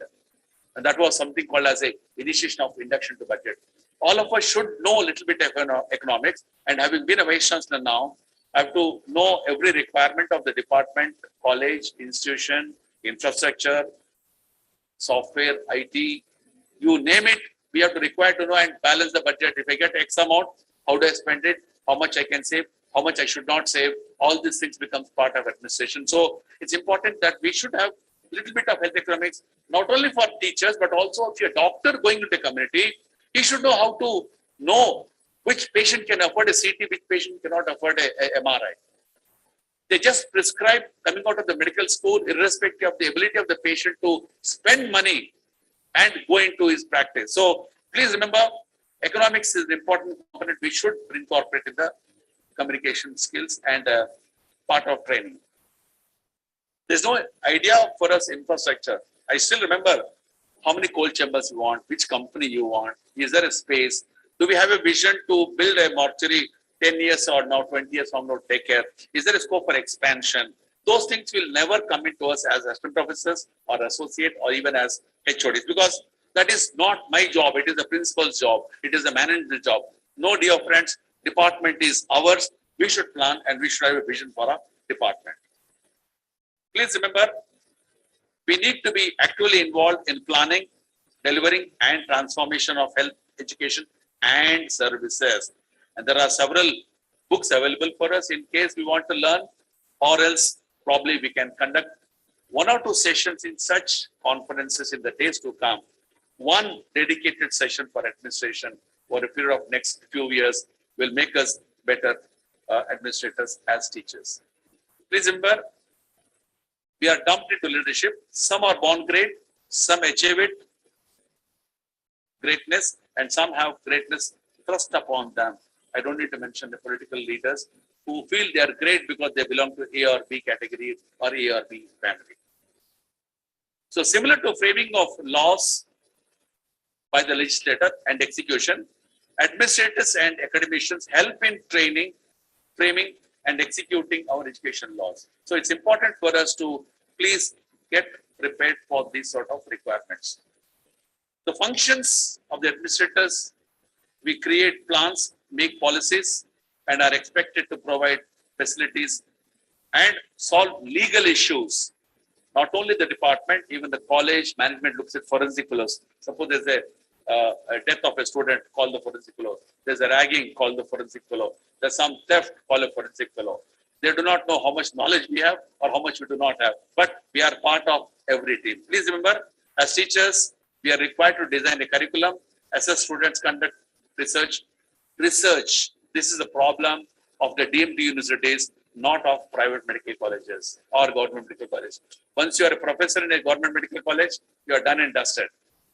And that was something called as a initiation of induction to budget. All of us should know a little bit of economics, and having been a vice chancellor now, I have to know every requirement of the department, college, institution, infrastructure, software, IT, you name it, we have to require to know and balance the budget. If I get X amount, how do I spend it? How much I can save? How much I should not save? All these things becomes part of administration. So it's important that we should have a little bit of health economics, not only for teachers, but also if you're a doctor going into the community, he should know how to know which patient can afford a CT, which patient cannot afford a MRI. They just prescribe coming out of the medical school, irrespective of the ability of the patient to spend money and go into his practice. So please remember, economics is an important component we should incorporate in the communication skills and part of training. There's no idea for us infrastructure. I still remember how many cold chambers you want, which company you want, is there a space? Do we have a vision to build a mortuary 10 years or now 20 years from now, take care? Is there a scope for expansion? Those things will never come into us as assistant professors or associate or even as HODs, because that is not my job. It is the principal's job. It is the manager's job. No, dear friends, department is ours. We should plan and we should have a vision for our department. Please remember, we need to be actively involved in planning, delivering and transformation of health, education and services. And there are several books available for us in case we want to learn, or else probably we can conduct 1 or 2 sessions in such conferences in the days to come. One dedicated session for administration for a period of next few years will make us better administrators as teachers. Please remember, we are dumped into leadership. Some are born great, some achieve it, greatness, and some have greatness thrust upon them. I don't need to mention the political leaders who feel they are great because they belong to A or B category or A or B family. So similar to framing of laws by the legislator and execution, administrators and academicians help in training, framing and executing our education laws. So it's important for us to please get prepared for these sort of requirements. The functions of the administrators, we create plans, make policies, and are expected to provide facilities and solve legal issues. Not only the department, even the college management looks at forensic fellows. Suppose there's a death of a student, call the forensic fellow. There's a ragging, call the forensic fellow. There's some theft, call a forensic fellow. They do not know how much knowledge we have or how much we do not have, but we are part of every team. Please remember, as teachers, we are required to design a curriculum, assess students, conduct research. Research, this is the problem of the deemed universities, not of private medical colleges or government medical colleges. Once you are a professor in a government medical college, you are done and dusted.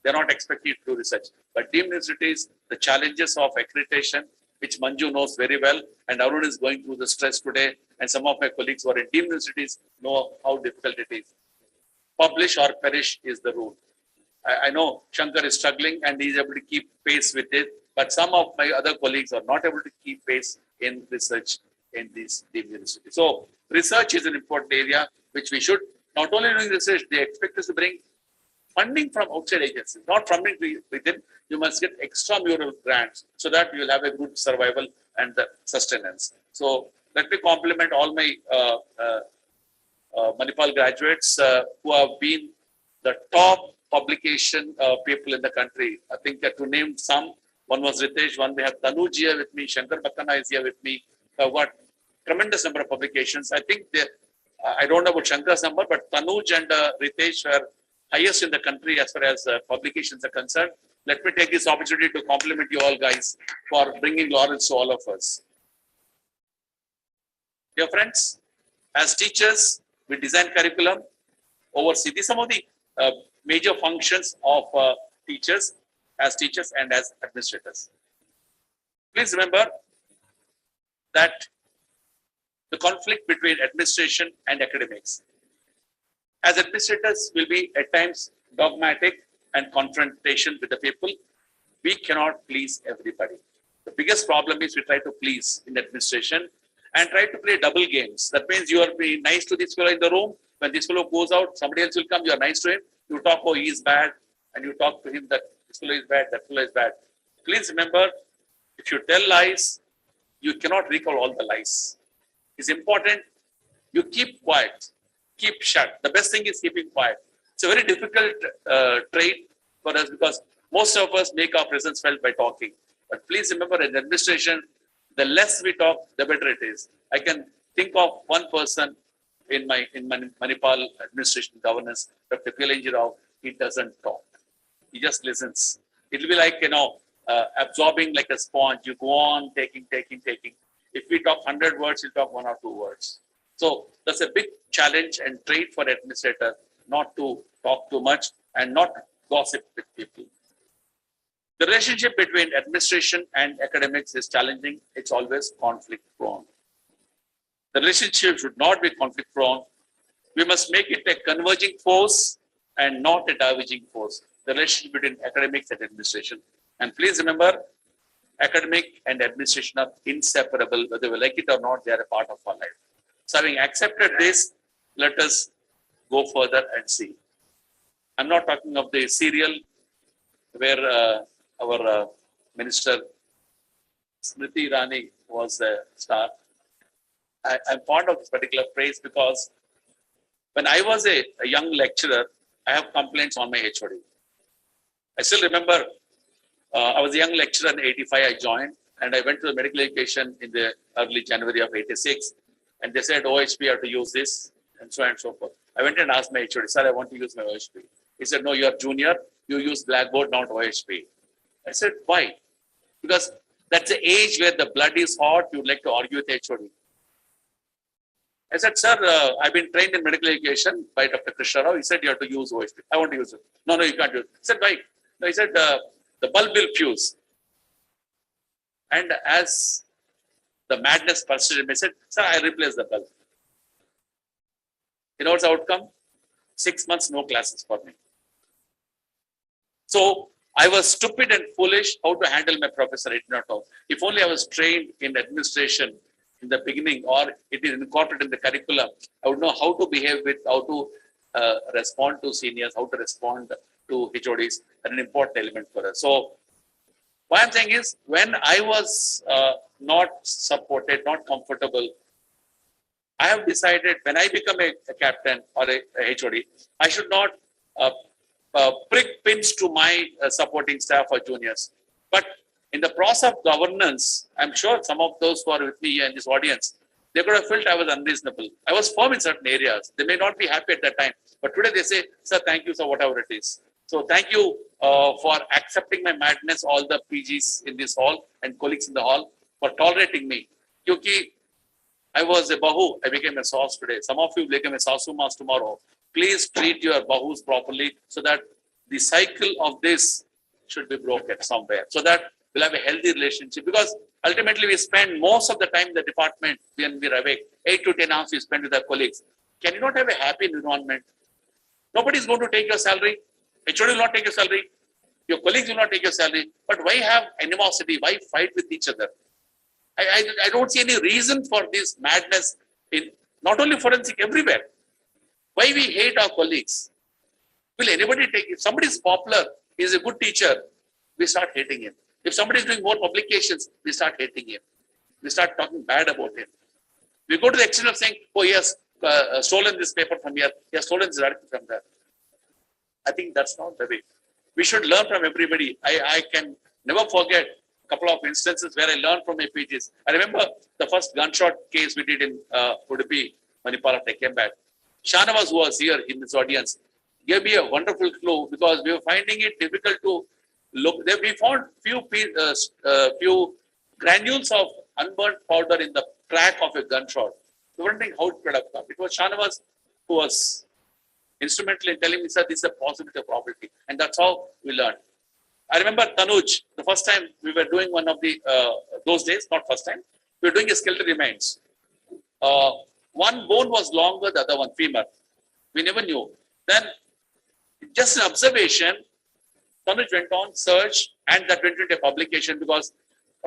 They are not expecting you to do research. But deemed universities, the challenges of accreditation, which Manju knows very well, and Arun is going through the stress today, and some of my colleagues who are in deemed universities know how difficult it is. Publish or perish is the rule. I know Shankar is struggling and he is able to keep pace with it, but some of my other colleagues are not able to keep pace in research in these deemed universities. So research is an important area which we should not only doing research, they expect us to bring funding from outside agencies, not funding within. You must get extramural grants so that you will have a good survival and sustenance. So let me compliment all my Manipal graduates who have been the top publication people in the country. I think to name some, one was Ritesh, one we have Tanuj here with me, Shankar Bakkana is here with me. What tremendous number of publications. I think I don't know about Shankar's number, but Tanuj and Ritesh are highest in the country as far as publications are concerned. Let me take this opportunity to compliment you all guys for bringing laurels to all of us. Dear friends, as teachers, we design curriculum, oversee some of the major functions of teachers as teachers and as administrators. Please remember that the conflict between administration and academics. As administrators will be at times dogmatic and confrontation with the people. We cannot please everybody. The biggest problem is we try to please in administration and try to play double games. That means you are being nice to this fellow in the room. When this fellow goes out, somebody else will come, you are nice to him. You talk, oh, he is bad. And you talk to him that this fellow is bad, that fellow is bad. Please remember, if you tell lies, you cannot recall all the lies. It's important you keep quiet, keep shut. The best thing is keeping quiet. It's a very difficult trait for us because most of us make our presence felt by talking. But please remember, in administration, the less we talk, the better it is. I can think of one person in Manipal administration governance, Dr. Felicitation Rao. He doesn't talk. He just listens. It will be like, absorbing like a sponge. You go on taking. If we talk 100 words, you'll talk 1 or 2 words. So that's a big challenge and trait for administrator, not to talk too much and not gossip with people. The relationship between administration and academics is challenging. It's always conflict prone. The relationship should not be conflict prone. We must make it a converging force and not a diverging force. The relationship between academics and administration. And please remember, academic and administration are inseparable. Whether we like it or not, they are a part of our life. So having accepted this, let us go further and see. I'm not talking of the serial where our minister Smriti Irani was the star. I'm fond of this particular phrase because when I was a young lecturer, I have complaints on my HOD. I still remember I was a young lecturer in 85, I joined, and I went to the medical education in the early January of 86. And they said, OHP, you have to use this, and so on and so forth. I went and asked my HOD, sir, I want to use my OHP. He said, no, you're junior, you use Blackboard, not OHP. I said, why? Because that's the age where the blood is hot, you'd like to argue with HOD. I said, sir, I've been trained in medical education by Dr. Krishna Rao. He said, you have to use OHP. I want to use it. No, you can't use it. I said, why? No, he said, the bulb will fuse. And as the madness persisted, I said, sir, I replaced the bulb. You know what's the outcome? 6 months, no classes for me. So I was stupid and foolish how to handle my professor. I did not know. If only I was trained in administration in the beginning, or it is incorporated in the curriculum, I would know how to behave with, how to respond to seniors, how to respond to HODs, are an important element for us. So what I'm saying is, when I was not supported, not comfortable, I have decided when I become a captain or a HOD, I should not prick pins to my supporting staff or juniors. But in the process of governance, I'm sure some of those who are with me here in this audience, they could have felt I was unreasonable. I was firm in certain areas. They may not be happy at that time, but today they say, sir, thank you, sir, whatever it is. So thank you for accepting my madness, all the PGs in this hall and colleagues in the hall, for tolerating me. Kyuki I was a Bahu, I became a Saus today. Some of you become a Sasumas tomorrow. Please treat your Bahus properly so that the cycle of this should be broken somewhere, so that we'll have a healthy relationship. Because ultimately we spend most of the time in the department when we're awake, 8 to 10 hours we spend with our colleagues. Can you not have a happy environment? Nobody is going to take your salary. HOD will not take your salary. Your colleagues will not take your salary. But why have animosity? Why fight with each other? I don't see any reason for this madness in not only forensic, everywhere. Why we hate our colleagues? Will anybody take, if somebody is popular, he is a good teacher, we start hating him. If somebody is doing more publications, we start hating him. We start talking bad about him. We go to the extent of saying, oh, he has stolen this paper from here, he has stolen this article from there. I think that's not the way. We should learn from everybody. I can never forget couple of instances where I learned from my PGs. I remember the first gunshot case we did in Udupi, Manipal, after I came back. Shanavas, who was here in this audience, gave me a wonderful clue because we were finding it difficult to look. We found few granules of unburnt powder in the crack of a gunshot. We were wondering how it could have come. It was Shanavas who was instrumental in telling me, sir, this is a possibility of probability. And that's how we learned. I remember Tanuj, the first time we were doing one of the, those days, not first time, we were doing a skeletal remains. One bone was longer, the other one femur. We never knew. Then, just an observation, Tanuj went on, search, and that went into a publication because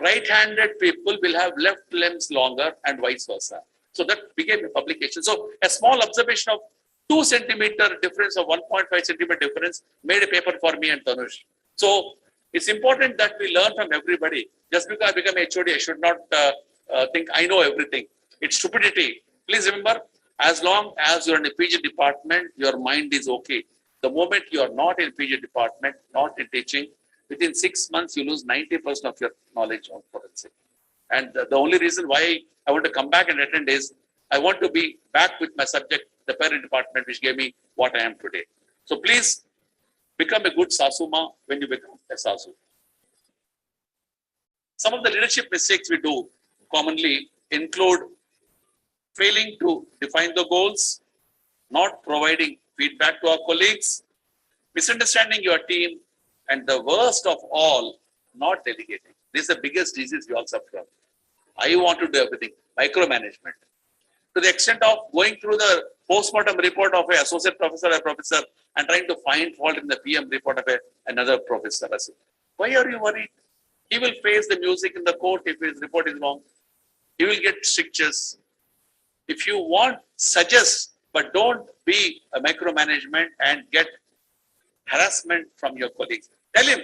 right-handed people will have left limbs longer and vice versa. So that became a publication. So a small observation of 2 centimeter difference or 1.5 centimeter difference made a paper for me and Tanuj. So it's important that we learn from everybody. Just because I become HOD, I should not think I know everything. It's stupidity. Please remember, as long as you're in a PG department, your mind is okay. The moment you are not in PG department, not in teaching, within 6 months, you lose 90% of your knowledge on forensic. And the only reason why I want to come back and attend is I want to be back with my subject, the parent department, which gave me what I am today. So please, become a good Sasuma when you become a Sasu. Some of the leadership mistakes we do commonly include failing to define the goals, not providing feedback to our colleagues, misunderstanding your team, and the worst of all, not delegating. This is the biggest disease we all suffer from. I want to do everything, micromanagement. To the extent of going through the postmortem report of an associate professor or a professor and trying to find fault in the PM report of another professor. Why are you worried? He will face the music in the court if his report is wrong. He will get strictures. If you want, suggest, but don't be a micromanagement and get harassment from your colleagues. Tell him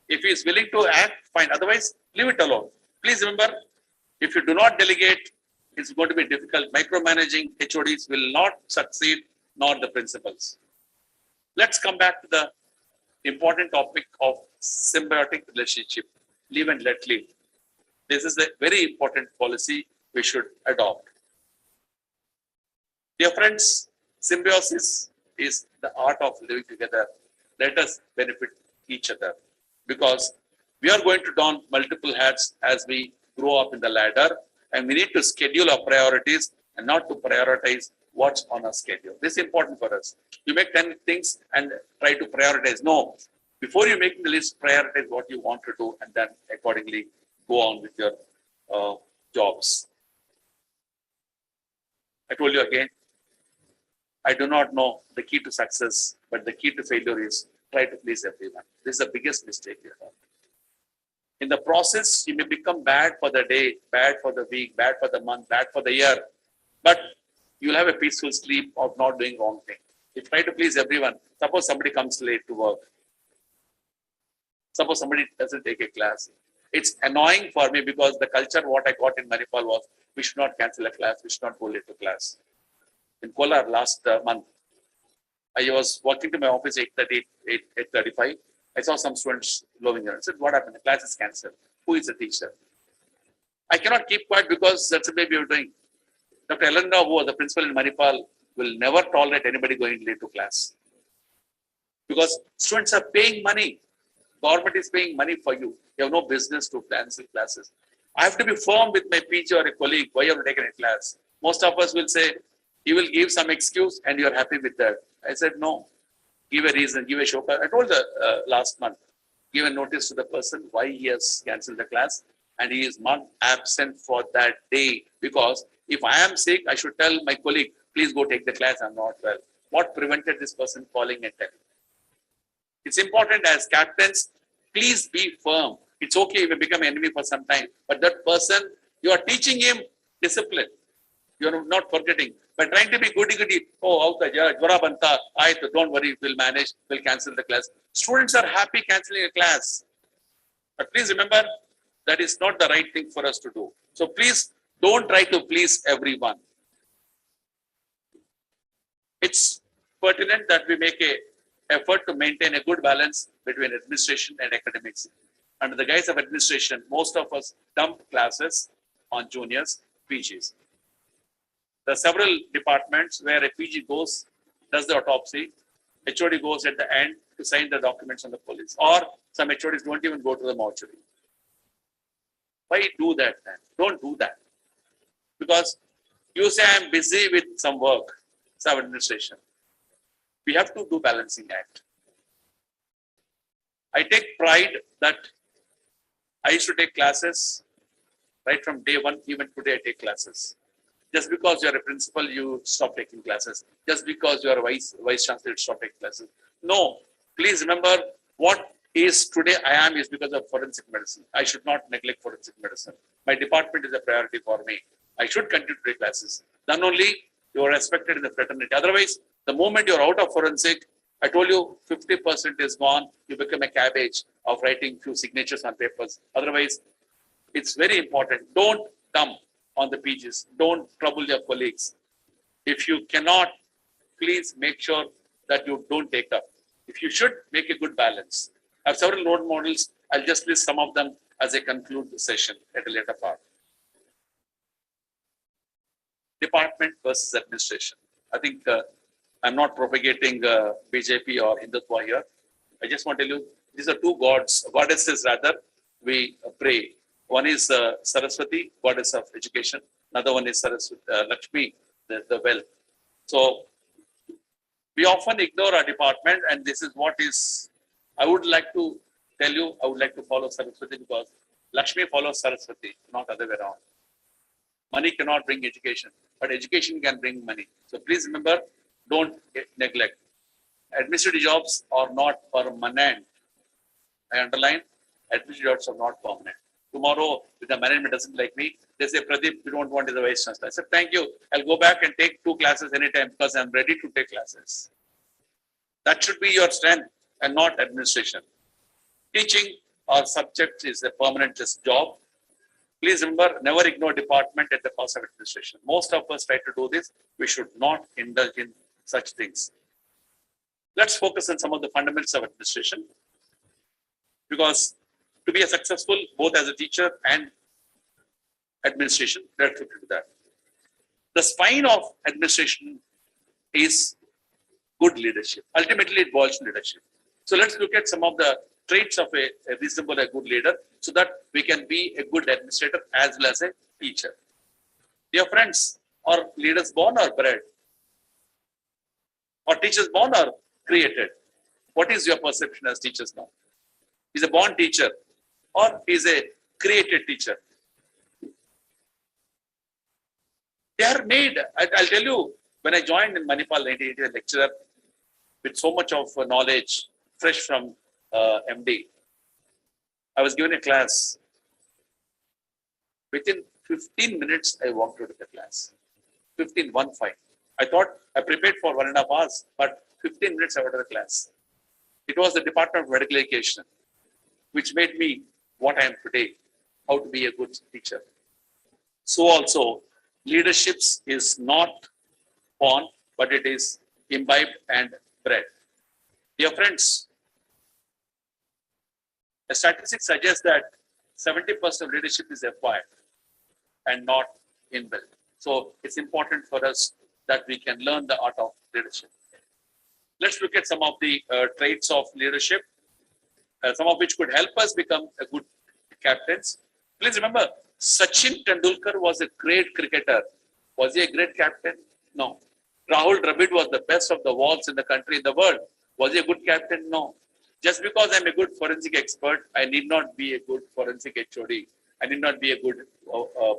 if he is willing to act, fine. Otherwise, leave it alone. Please remember, if you do not delegate, it's going to be difficult. Micromanaging HODs will not succeed, nor the principals. Let's come back to the important topic of symbiotic relationship, live and let live. This is a very important policy we should adopt. Dear friends, symbiosis is the art of living together. Let us benefit each other because we are going to don multiple hats as we grow up in the ladder. And we need to schedule our priorities and not to prioritize what's on our schedule. This is important for us. You make 10 things and try to prioritize. No, before you make the list, prioritize what you want to do and then accordingly go on with your jobs. I told you again, I do not know the key to success, but the key to failure is try to please everyone. This is the biggest mistake you have. In the process, you may become bad for the day, bad for the week, bad for the month, bad for the year, but you'll have a peaceful sleep of not doing wrong thing. If you try to please everyone, suppose somebody comes late to work. Suppose somebody doesn't take a class. It's annoying for me because the culture what I got in Manipal was we should not cancel a class, we should not go late to class. In Kolar last month, I was walking to my office 8:30, 8:35. I saw some students blowing around. I said, what happened? The class is cancelled. Who is the teacher? I cannot keep quiet because that's the way we are doing. Dr. Elendra, who was the principal in Manipal, will never tolerate anybody going late to class. Because students are paying money. Government is paying money for you. You have no business to cancel classes. I have to be firm with my PG or a colleague. Why have you taken a class? Most of us will say, you will give some excuse and you are happy with that. I said, no. Give a reason, give a show. I told the last month, give a notice to the person why he has cancelled the class and he is not absent for that day. Because if I am sick, I should tell my colleague, please go take the class, I'm not well. What prevented this person calling and telling? It's important as captains, please be firm. It's okay if you become enemy for some time, but that person, you are teaching him discipline. You are not forgetting. By trying to be goody-goody, oh, don't worry, we'll manage, we'll cancel the class. Students are happy cancelling a class. But please remember, that is not the right thing for us to do. So please don't try to please everyone. It's pertinent that we make an effort to maintain a good balance between administration and academics. Under the guise of administration, most of us dump classes on juniors, PGs. There are several departments where a PG goes, does the autopsy, HOD goes at the end to sign the documents on the police, or some HODs don't even go to the mortuary. Why do that then? Don't do that. Because you say I'm busy with some work, some administration. We have to do balancing act. I take pride that I used to take classes right from day one, even today I take classes. Just because you're a principal, you stop taking classes. Just because you're a vice chancellor, you stop taking classes. No, please remember what is today I am is because of forensic medicine. I should not neglect forensic medicine. My department is a priority for me. I should continue to take classes. Then only you are respected in the fraternity. Otherwise, the moment you're out of forensic, I told you 50% is gone. You become a cabbage of writing few signatures on papers. Otherwise, it's very important. Don't dump on the PGs. Don't trouble your colleagues. If you cannot, please make sure that you don't take up. If you should, make a good balance. I have several role models. I'll just list some of them as I conclude the session at a later part. Department versus administration. I think I'm not propagating BJP or Hindutva here. I just want to tell you, these are two goddesses rather, we pray. One is Saraswati, goddess of education. Another one is Saraswati, Lakshmi, the wealth. So we often ignore our department, and this is what is, I would like to tell you, I would like to follow Saraswati because Lakshmi follows Saraswati, not other way around. Money cannot bring education, but education can bring money. So please remember, don't neglect. Administrative jobs are not permanent. I underline, administrative jobs are not permanent. Tomorrow, if the management doesn't like me, they say, Pradeep, we don't want you the vice chancellor. I said, thank you. I'll go back and take 2 classes anytime because I'm ready to take classes. That should be your strength and not administration. Teaching or subjects is a permanent job. Please remember, never ignore department at the cost of administration. Most of us try to do this. We should not indulge in such things. Let's focus on some of the fundamentals of administration. Because to be a successful, both as a teacher and administration, let's look into that. The spine of administration is good leadership. Ultimately, it boils to leadership. So let's look at some of the traits of a reasonable, a good leader so that we can be a good administrator as well as a teacher. Dear friends, are leaders born or bred? Or teachers born or created? What is your perception as teachers now? Is a born teacher or is a created teacher? They are made, I'll tell you, when I joined in Manipal 1980, a lecturer with so much of knowledge, fresh from MD, I was given a class. Within 15 minutes, I walked out of the class. 15, 1-5. I thought I prepared for 1.5 hours, but 15 minutes out of the class. It was the Department of Medical Education, which made me what I am today, how to be a good teacher. So also, leadership is not born, but it is imbibed and bred. Dear friends, the statistics suggest that 70% of leadership is acquired and not inbuilt. So it's important for us that we can learn the art of leadership. Let's look at some of the traits of leadership, some of which could help us become a good captains. Please remember, Sachin Tendulkar was a great cricketer. Was he a great captain? No. Rahul Dravid was the best of the walls in the country, in the world. Was he a good captain? No. Just because I'm a good forensic expert, I need not be a good forensic HOD. I need not be a good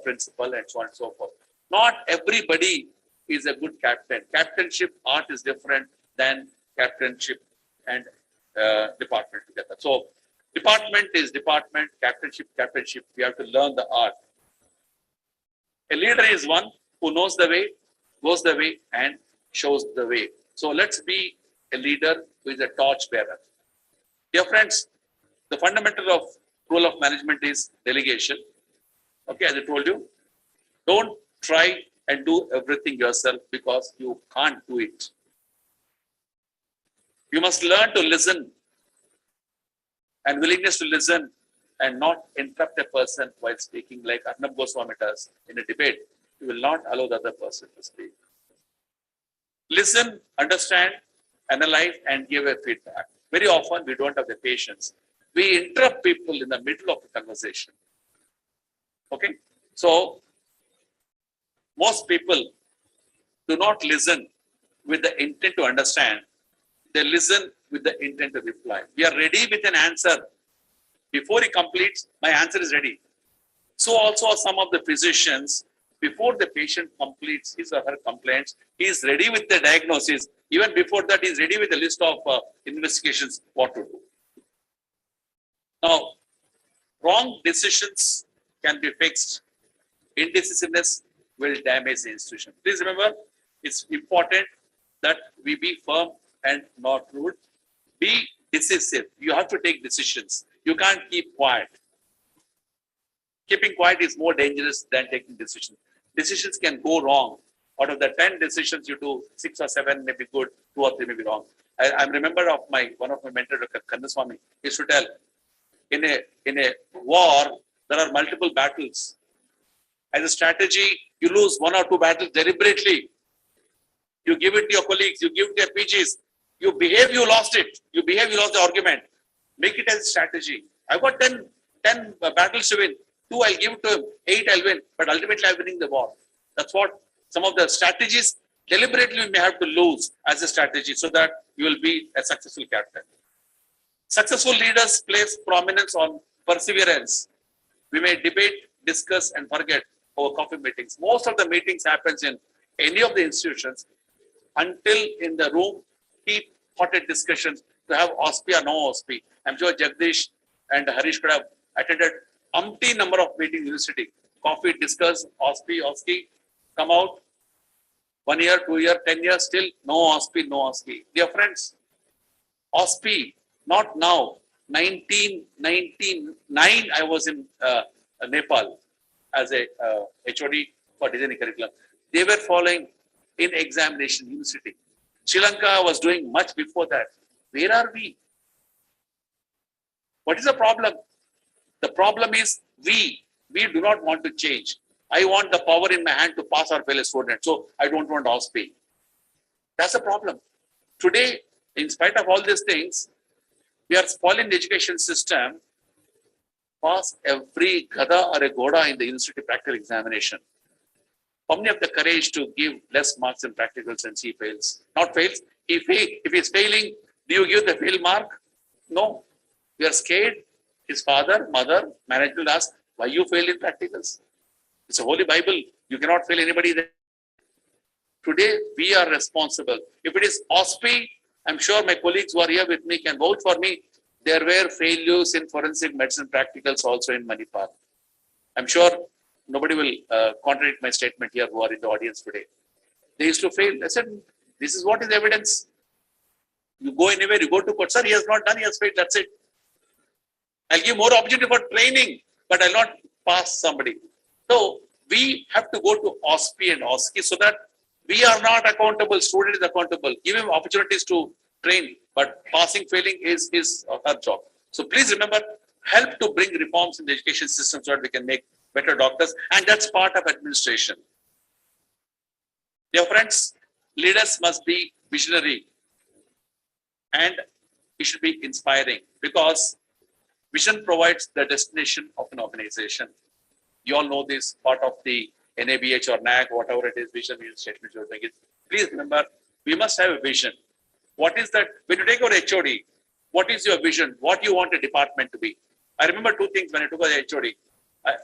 principal and so on and so forth. Not everybody is a good captain. Captainship art is different than captainship and department together. So department is department, captainship, captainship. We have to learn the art. A leader is one who knows the way, goes the way, and shows the way. So let's be a leader who is a torch bearer. Dear friends, the fundamental of role of management is delegation. Okay, as I told you, don't try and do everything yourself because you can't do it. You must learn to listen and willingness to listen and not interrupt a person while speaking like Arnab Goswami does in a debate. You will not allow the other person to speak. Listen, understand, analyze, and give a feedback. Very often we don't have the patience. We interrupt people in the middle of the conversation. Okay? So, most people do not listen with the intent to understand. They listen with the intent to reply. We are ready with an answer. Before he completes, my answer is ready. So also are some of the physicians, before the patient completes his or her complaints, he is ready with the diagnosis. Even before that, he is ready with a list of investigations, what to do. Now, wrong decisions can be fixed. Indecisiveness will damage the institution. Please remember, it's important that we be firm and not rude. Be decisive. You have to take decisions. You can't keep quiet. Keeping quiet is more dangerous than taking decisions. Decisions can go wrong. Out of the 10 decisions you do, 6 or 7 may be good, 2 or 3 may be wrong. I remember of one of my mentors, Dr. Kandaswamy, used to tell, in a war, there are multiple battles. As a strategy, you lose 1 or 2 battles deliberately. You give it to your colleagues, you give it to your PGs. You behave, you lost it. You behave, you lost the argument. Make it as a strategy. I've got 10 battles to win. 2 I'll give it to him, 8 I'll win. But ultimately I'm winning the war. That's what some of the strategies deliberately we may have to lose as a strategy so that you will be a successful captain. Successful leaders place prominence on perseverance. We may debate, discuss, and forget over coffee meetings. Most of the meetings happens in any of the institutions until in the room, heated discussions to have OSPI or no OSPI. I'm sure Jagdish and Harish could have attended umpteen number of meetings in university. Coffee, discuss, OSPI, come out. 1 year, 2 years, 10 years, still no OSPI, no OSPI. Dear friends, OSPI, not now. 1999, I was in Nepal as a HOD for designing curriculum. They were following in examination university. Sri Lanka was doing much before that. Where are we? What is the problem? The problem is we do not want to change. I want the power in my hand to pass our fellow students. So I don't want OSPI. That's the problem. Today, in spite of all these things, we are spoiling the education system. Pass every Gada or a Goda in the university practical examination. How many have the courage to give less marks in practicals and he fails? Not fails. If he's failing, do you give the fail mark? No. We are scared. His father, mother, management ask, why you fail in practicals? It's a holy Bible. You cannot fail anybody there. Today, we are responsible. If it is OSPI, I'm sure my colleagues who are here with me can vote for me. There were failures in forensic medicine practicals also in Manipal. I'm sure nobody will contradict my statement here who are in the audience today. They used to fail. I said, this is what is evidence. You go anywhere, you go to court, sir, he has not done, he has failed, that's it. I'll give more opportunity for training, but I'll not pass somebody. So we have to go to OSPI and OSCE so that we are not accountable, student is accountable. Give him opportunities to train, but passing, failing is our job. So please remember, help to bring reforms in the education system so that we can make better doctors, and that's part of administration. Dear friends, leaders must be visionary and it should be inspiring because vision provides the destination of an organization. You all know this part of the NABH or NAG, whatever it is, vision, mission statement you're doing it. Please remember, we must have a vision. What is that? When you take our HOD, what is your vision? What you want a department to be? I remember two things when I took a HOD.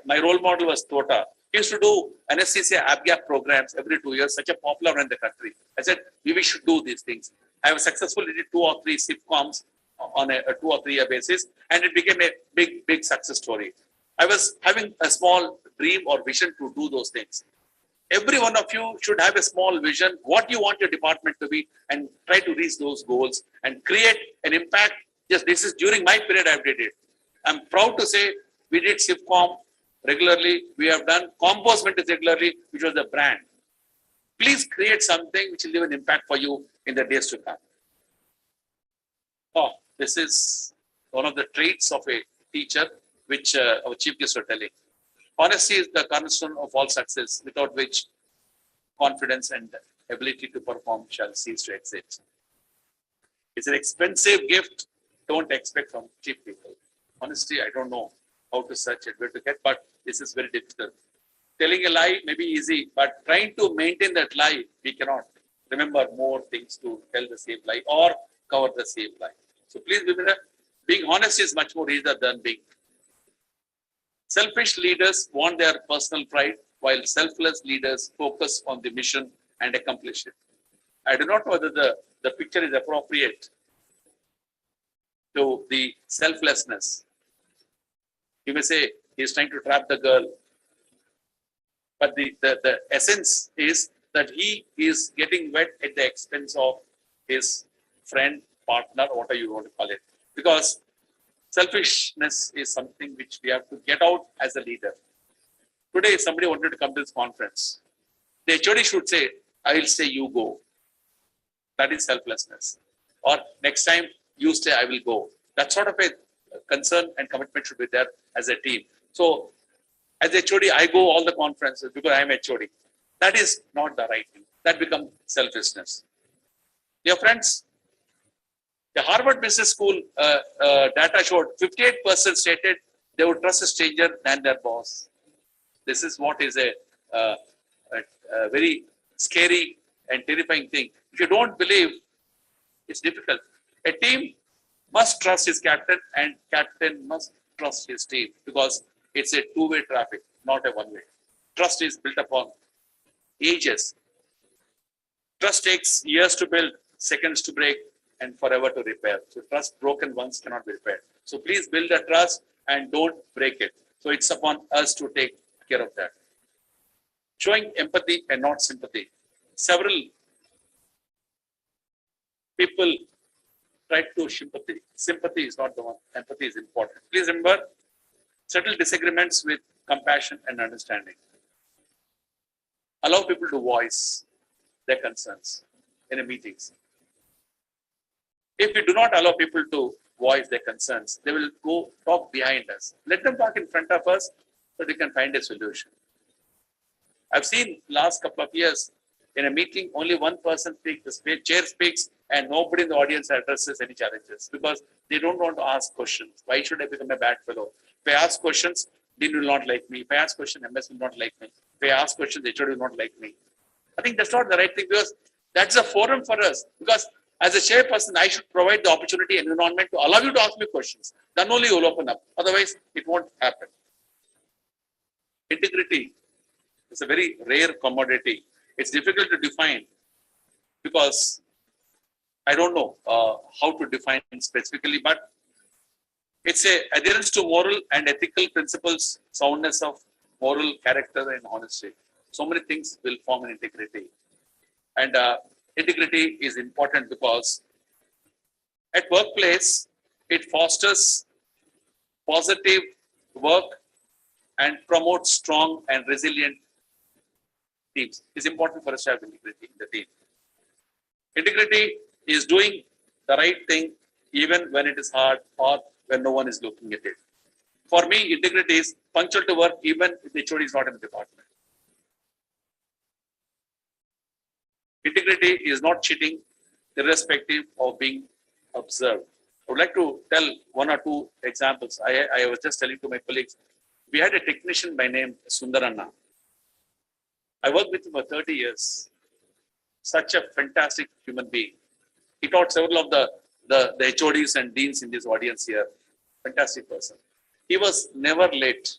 My role model was Tota. He used to do anesthesia ABGAP programs every 2 years, such a popular one in the country. I said, we should do these things. I have successfully did 2 or 3 SIPCOMs on a 2 or 3 year basis, and it became a big success story. I was having a small dream or vision to do those things. Every one of you should have a small vision, what you want your department to be, and try to reach those goals and create an impact. Yes, this is during my period I did it. I'm proud to say we did SIPCOM regularly. We have done Compost regularly, which was the brand. Please create something which will leave an impact for you in the days to come. Oh, this is one of the traits of a teacher, which our chief guests were telling. Honesty is the cornerstone of all success, without which confidence and ability to perform shall cease to exist. It's an expensive gift. Don't expect from cheap people. Honestly, I don't know how to search it, where to get, but this is very difficult. Telling a lie may be easy, but trying to maintain that lie, we cannot remember more things to tell the same lie or cover the same lie. So please remember, being honest is much more easier than being. Selfish leaders want their personal pride, while selfless leaders focus on the mission and accomplish it. I do not know whether the picture is appropriate to the selflessness. You may say he's trying to trap the girl, but the essence is that he is getting wet at the expense of his friend, partner, whatever you want to call it. Because selfishness is something which we have to get out as a leader. Today, if somebody wanted to come to this conference, the HOD should say, I will say you go. That is selflessness. Or next time you say, I will go. That sort of a concern and commitment should be there as a team. So as HOD, I go all the conferences because I am HOD. That is not the right thing. That becomes selfishness. Dear friends, the Harvard Business School data showed 58% stated they would trust a stranger than their boss. This is what is a very scary and terrifying thing. If you don't believe, it's difficult. A team must trust his captain and captain must trust his team because it's a two-way traffic, not a one-way. Trust is built upon ages. Trust takes years to build, seconds to break, and forever to repair. So trust broken once cannot be repaired. So please build a trust and don't break it. So it's upon us to take care of that. Showing empathy and not sympathy. Several people try to sympathy. Sympathy is not the one. Empathy is important. Please remember, settle disagreements with compassion and understanding. Allow people to voice their concerns in a meetings. If we do not allow people to voice their concerns, they will go talk behind us. Let them talk in front of us so they can find a solution. I've seen last couple of years in a meeting, only one person speaks, the chair speaks, and nobody in the audience addresses any challenges because they don't want to ask questions. Why should I become a bad fellow? If I ask questions, Dean will not like me. If I ask questions, MS will not like me. If I ask questions, HOD will not like me. I think that's not the right thing because that's a forum for us. Because as a chairperson, I should provide the opportunity and environment to allow you to ask me questions. Then only you will open up. Otherwise, it won't happen. Integrity is a very rare commodity. It's difficult to define because I don't know how to define specifically, but it's a adherence to moral and ethical principles, soundness of moral character and honesty. So many things will form an integrity. And integrity is important because at workplace, it fosters positive work and promotes strong and resilient teams. It's important for us to have integrity in the team. Integrity is doing the right thing even when it is hard or when no one is looking at it. For me, integrity is punctual to work even if the HOD is not in the department. Integrity is not cheating irrespective of being observed. I would like to tell one or two examples. I was just telling to my colleagues, we had a technician by name Sundaranna. I worked with him for 30 years. Such a fantastic human being. He taught several of the HODs and deans in this audience here. Fantastic person. He was never late,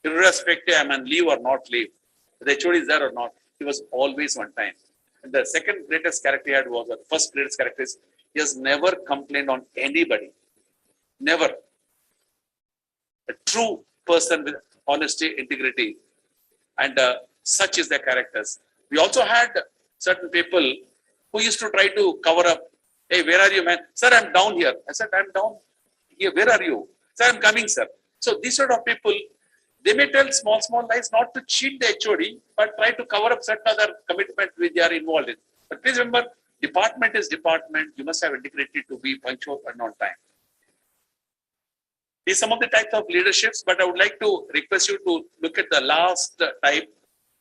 irrespective I'm on leave or not leave. The HOD is there or not, he was always on time. And the second greatest character he had was, the first greatest character is, he has never complained on anybody. Never. A true person with honesty, integrity, and such is their characters. We also had certain people who used to try to cover up. Hey, where are you, man? Sir, I'm down here. I said, I'm down here. Where are you? Sir, I'm coming, sir. So these sort of people, they may tell small lies not to cheat the HOD, but try to cover up certain other commitment which they are involved in. But please remember, department is department. You must have integrity to be punctual and on time. These are some of the types of leaderships, but I would like to request you to look at the last type,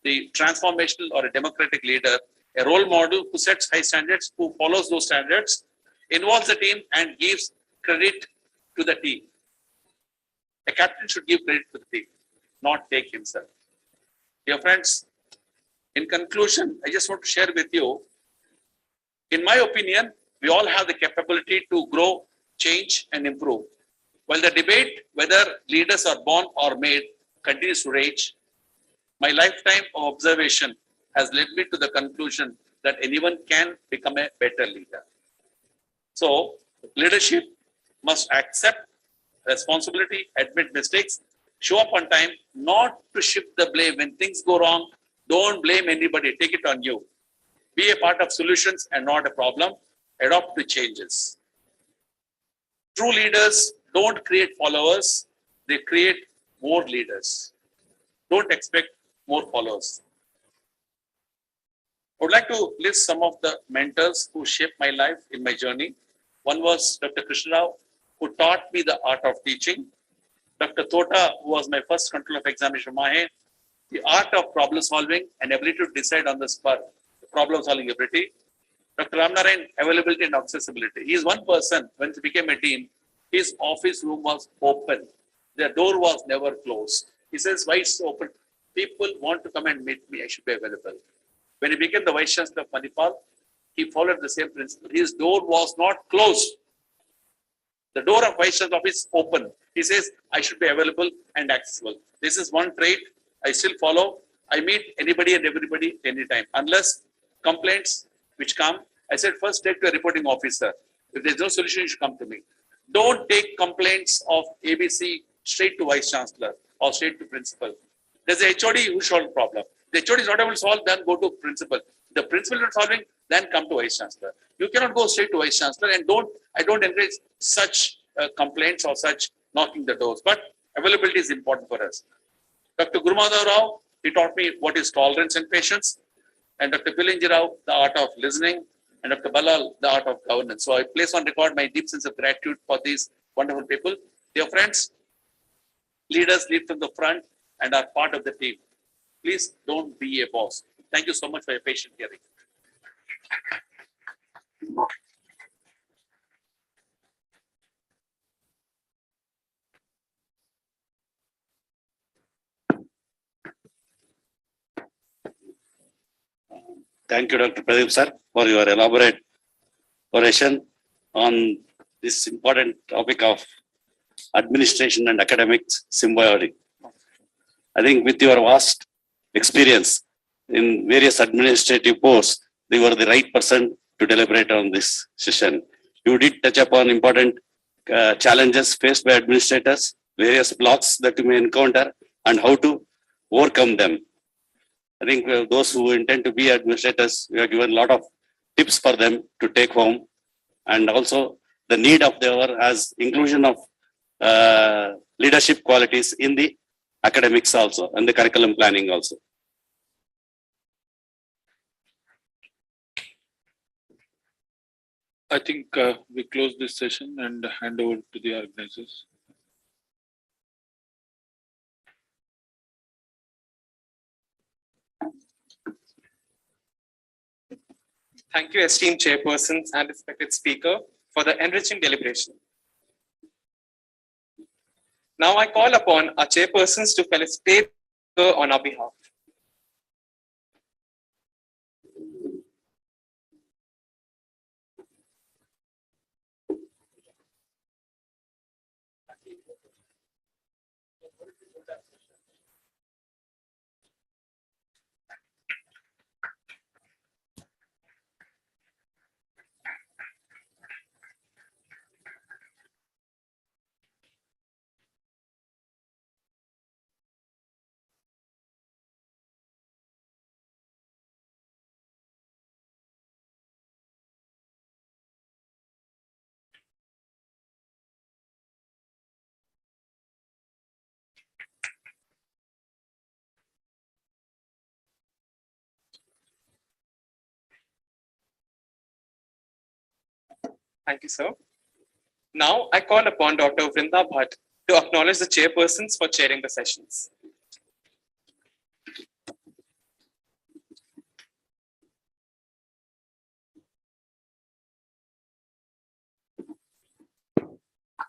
the transformational or a democratic leader, a role model who sets high standards, who follows those standards, involves the team and gives credit to the team. A captain should give credit to the team, not take himself. Dear friends, in conclusion, I just want to share with you, in my opinion, we all have the capability to grow, change, and improve. While the debate whether leaders are born or made continues to rage, my lifetime of observation has led me to the conclusion that anyone can become a better leader. So, leadership must accept responsibility, admit mistakes, show up on time, not to shift the blame. When things go wrong, don't blame anybody, take it on you. Be a part of solutions and not a problem. Adopt to changes. True leaders don't create followers, they create more leaders. Don't expect more followers. I would like to list some of the mentors who shaped my life in my journey. One was Dr. Krishna Rao, who taught me the art of teaching. Dr. Tota, who was my first control of examination, the art of problem solving and ability to decide on the spot, problem solving ability. Dr. Ramnarayan, availability and accessibility. He is one person, when he became a dean, his office room was open. The door was never closed. He says, why it's open? People want to come and meet me, I should be available. When he became the Vice Chancellor of Manipal, he followed the same principle. His door was not closed. The door of Vice Chancellor office is open. He says, I should be available and accessible. This is one trait I still follow. I meet anybody and everybody anytime. Unless complaints which come, I said, first take to a reporting officer. If there's no solution, you should come to me. Don't take complaints of ABC straight to Vice Chancellor or straight to principal. There's a HOD who solves the problem. The HOD is not able to solve, then go to principal. The principal is not solving, then come to Vice Chancellor. You cannot go straight to Vice Chancellor, and I don't encourage such complaints or such knocking the doors. But availability is important for us. Dr. Gurumada Rao, he taught me what is tolerance and patience. And Dr. Pilinji Rao, the art of listening. And Dr. Balal, the art of governance. So I place on record my deep sense of gratitude for these wonderful people. Dear friends, leaders lead from the front and are part of the team. Please don't be a boss. Thank you so much for your patient hearing. Thank you, Dr. Pradeep sir, for your elaborate oration on this important topic of administration and academics symbiotic. I think with your vast experience in various administrative posts, you were the right person to deliberate on this session. You did touch upon important challenges faced by administrators, various blocks that you may encounter, and how to overcome them. I think those who intend to be administrators, we have given a lot of tips for them to take home, and also the need of the hour as inclusion of leadership qualities in the academics also and the curriculum planning also. I think we close this session and hand over to the organizers. Thank you, esteemed chairpersons and respected speaker, for the enriching deliberation. Now I call upon our chairpersons to felicitate on our behalf. Thank you, sir. Now I call upon Dr. Vrinda Bhatt to acknowledge the chairpersons for chairing the sessions.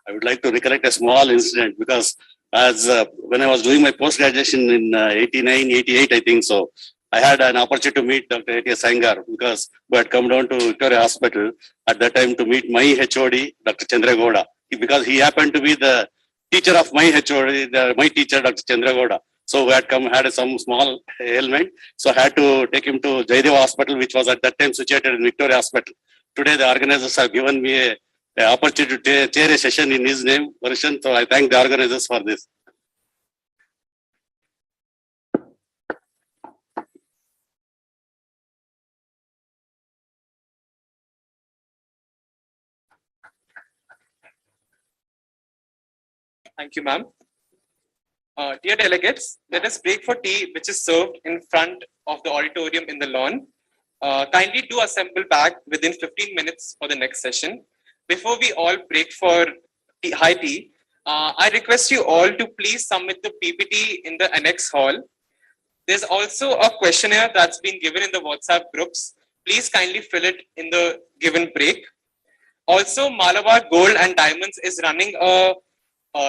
I would like to recollect a small incident because as when I was doing my post-graduation in 89, 88, I think so, I had an opportunity to meet Dr. A.T.S. Sangar because we had come down to Victoria Hospital at that time to meet my HOD, Dr. Chandragoda, because he happened to be the teacher of my HOD, my teacher, Dr. Chandragoda. So we had some small ailment. So I had to take him to Jaideva Hospital, which was at that time situated in Victoria Hospital. Today, the organizers have given me a opportunity to chair a session in his name, Varshan. So I thank the organizers for this. Thank you, ma'am. Dear delegates, let us break for tea, which is served in front of the auditorium in the lawn. Kindly do assemble back within 15 minutes for the next session. Before we all break for high tea, I request you all to please submit the PPT in the annex hall. There's also a questionnaire that's been given in the WhatsApp groups. Please kindly fill it in the given break. Also, Malabar Gold and Diamonds is running a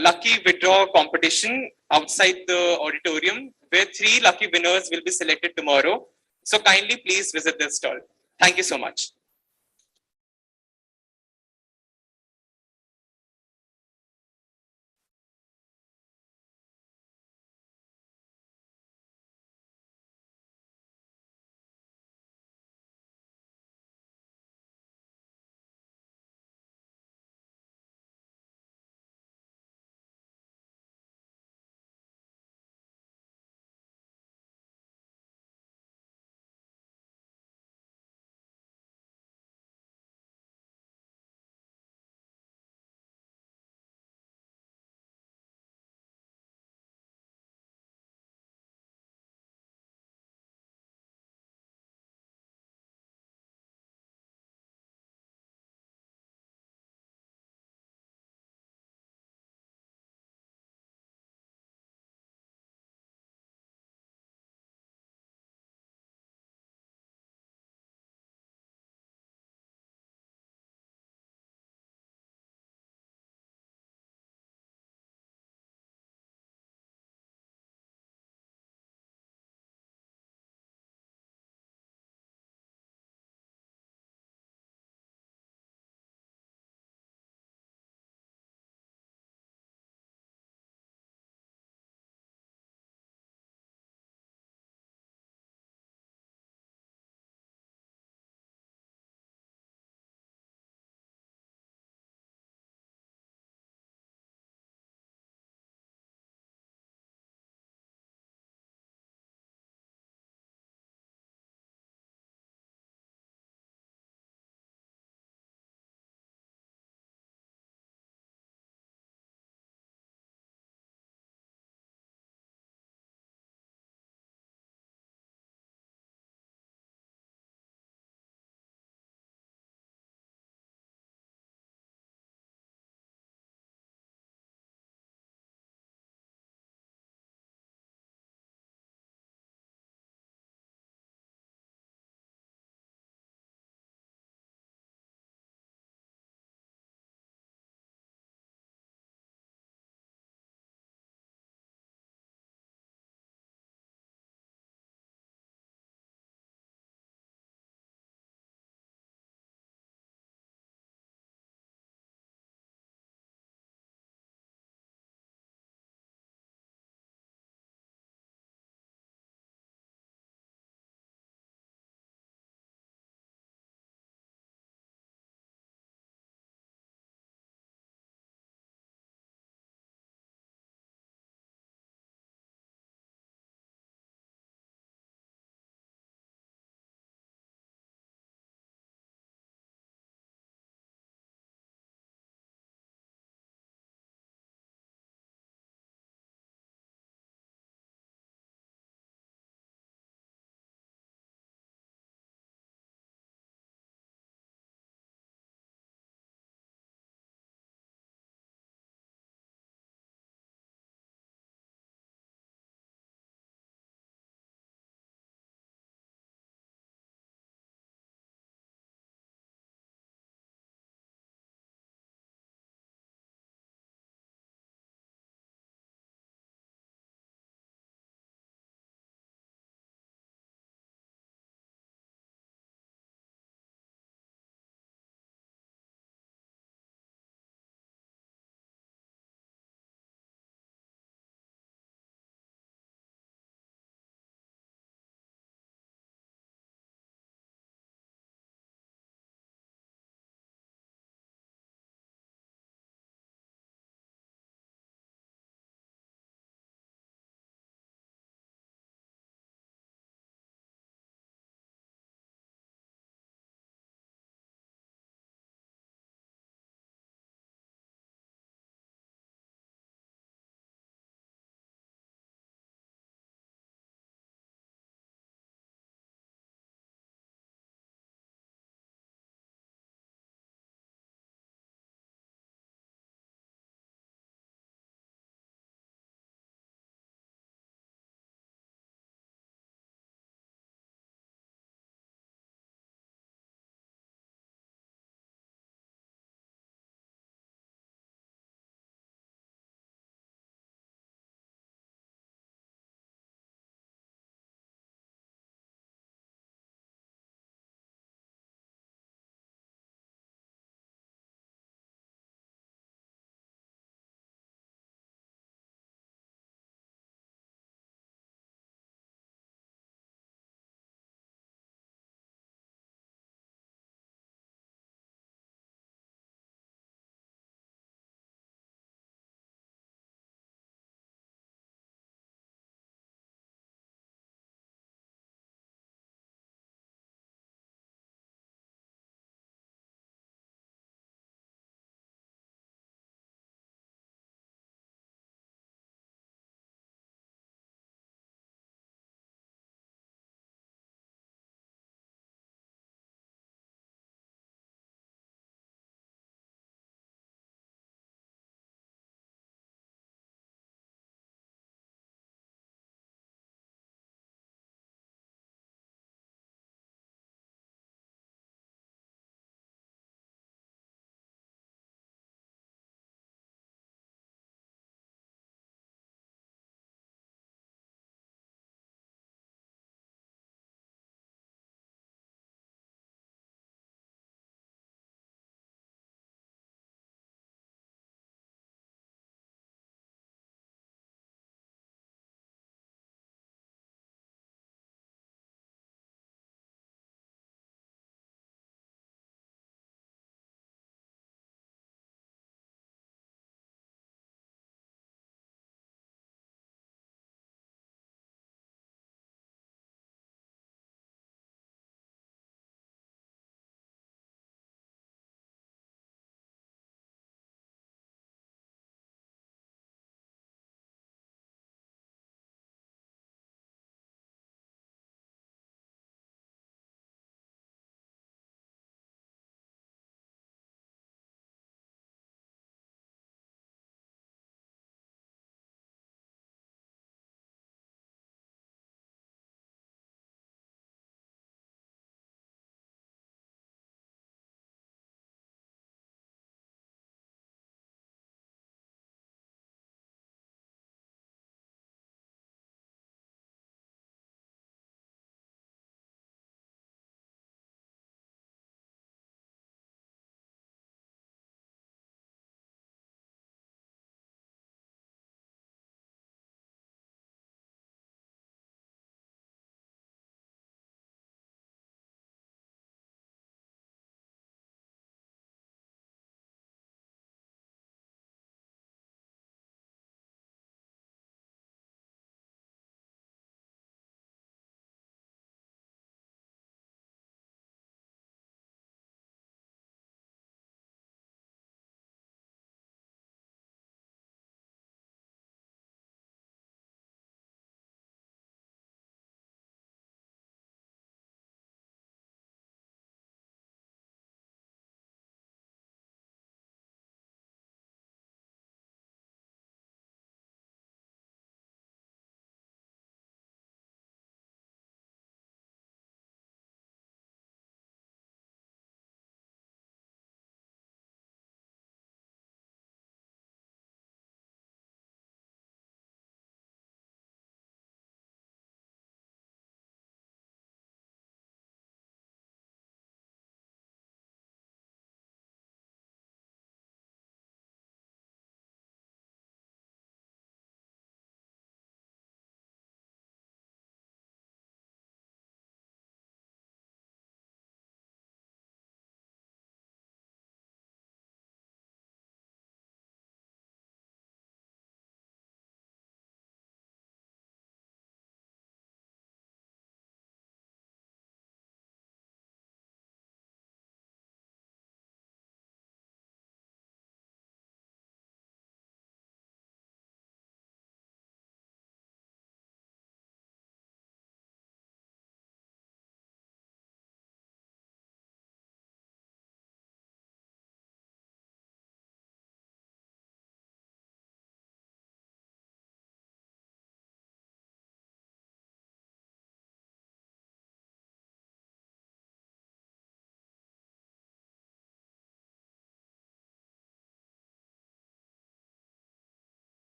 lucky withdraw competition outside the auditorium where 3 lucky winners will be selected tomorrow. So kindly please visit this stall. Thank you so much.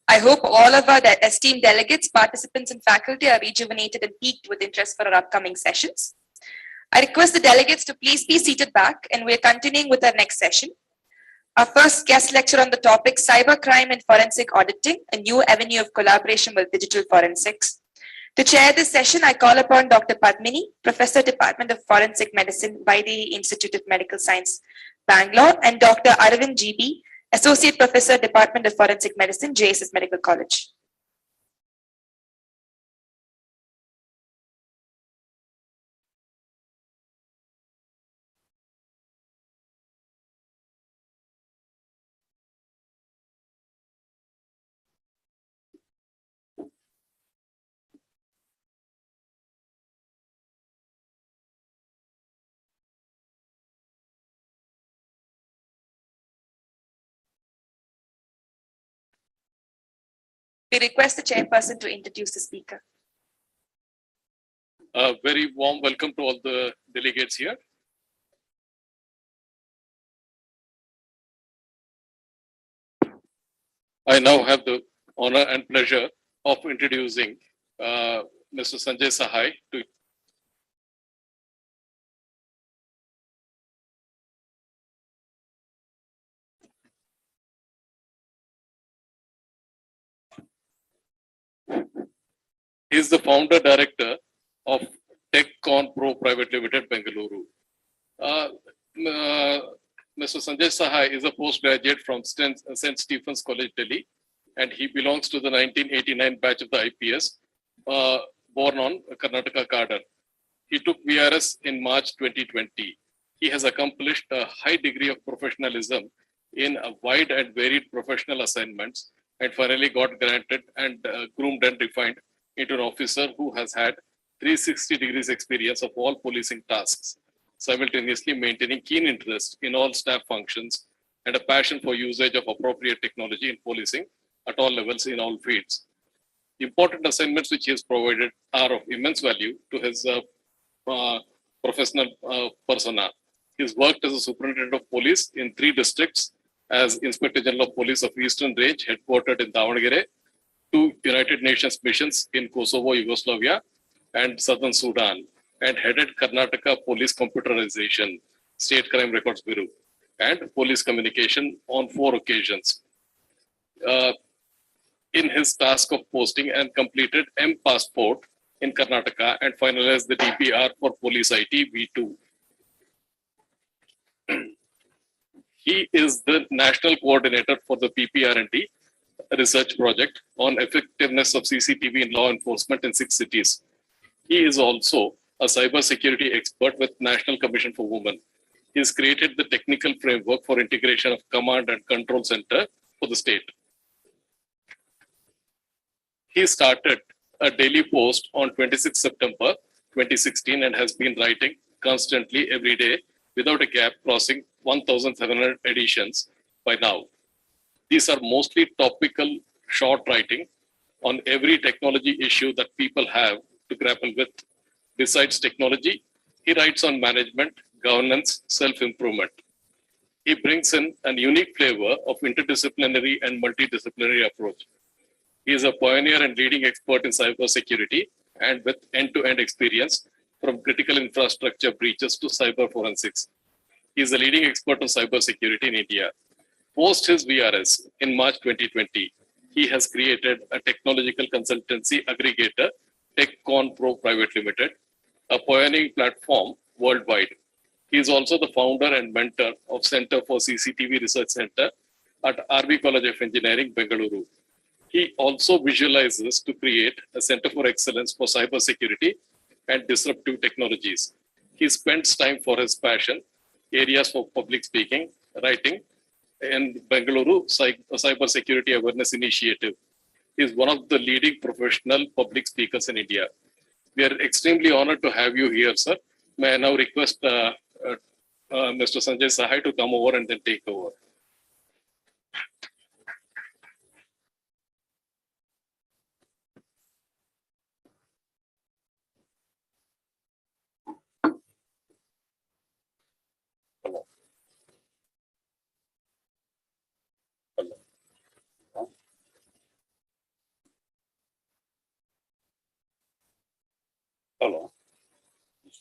I hope all of our esteemed delegates, participants, and faculty are rejuvenated and piqued with interest for our upcoming sessions. I request the delegates to please be seated back, and we're continuing with our next session. Our first guest lecture on the topic, Cybercrime and Forensic Auditing, a new avenue of collaboration with digital forensics. To chair this session, I call upon Dr. Padmini, Professor, Department of Forensic Medicine, Vaidhi Institute of Medical Science, Bangalore, and Dr. Arvind GB, Associate Professor, Department of Forensic Medicine, JSS Medical College. We request the chairperson to introduce the speaker. A very warm welcome to all the delegates here. I now have the honor and pleasure of introducing Mr. Sanjay Sahai to He is the founder director of TechCon Pro Private Limited, Bengaluru. Mr. Sanjay Sahai is a postgraduate from St. Stephen's College, Delhi, and he belongs to the 1989 batch of the IPS, born on Karnataka cadre. He took VRS in March 2020. He has accomplished a high degree of professionalism in a wide and varied professional assignments, and finally got granted and groomed and refined into an officer who has had 360 degrees experience of all policing tasks, simultaneously maintaining keen interest in all staff functions and a passion for usage of appropriate technology in policing at all levels in all fields. Important assignments which he has provided are of immense value to his professional persona. He has worked as a superintendent of police in 3 districts, as Inspector General of Police of Eastern Range, headquartered in Davangere, 2 United Nations missions in Kosovo, Yugoslavia, and Southern Sudan, and headed Karnataka Police Computerization, State Crime Records Bureau, and police communication on 4 occasions. In his task of posting and completed M-Passport in Karnataka and finalized the DPR for Police IT V2. He is the national coordinator for the PPR&D research project on effectiveness of CCTV in law enforcement in 6 cities. He is also a cybersecurity expert with National Commission for Women. He has created the technical framework for integration of command and control center for the state. He started a daily post on 26 September 2016 and has been writing constantly every day without a gap, crossing 1,700 editions by now. These are mostly topical, short writing on every technology issue that people have to grapple with. Besides technology, he writes on management, governance, self-improvement. He brings in a unique flavor of interdisciplinary and multidisciplinary approach. He is a pioneer and leading expert in cybersecurity and with end-to-end experience from critical infrastructure breaches to cyber forensics. He is a leading expert on cybersecurity in India. Post his VRS in March 2020, he has created a technological consultancy aggregator, TechCon Pro Private Limited, a pioneering platform worldwide. He is also the founder and mentor of Center for CCTV Research Center at RV College of Engineering, Bengaluru. He also visualizes to create a Center for Excellence for Cybersecurity and Disruptive Technologies. He spends time for his passion, areas for public speaking, writing, and Bengaluru Cybersecurity Awareness Initiative. He is one of the leading professional public speakers in India. We are extremely honored to have you here, sir. May I now request Mr. Sanjay Sahai to come over and then take over.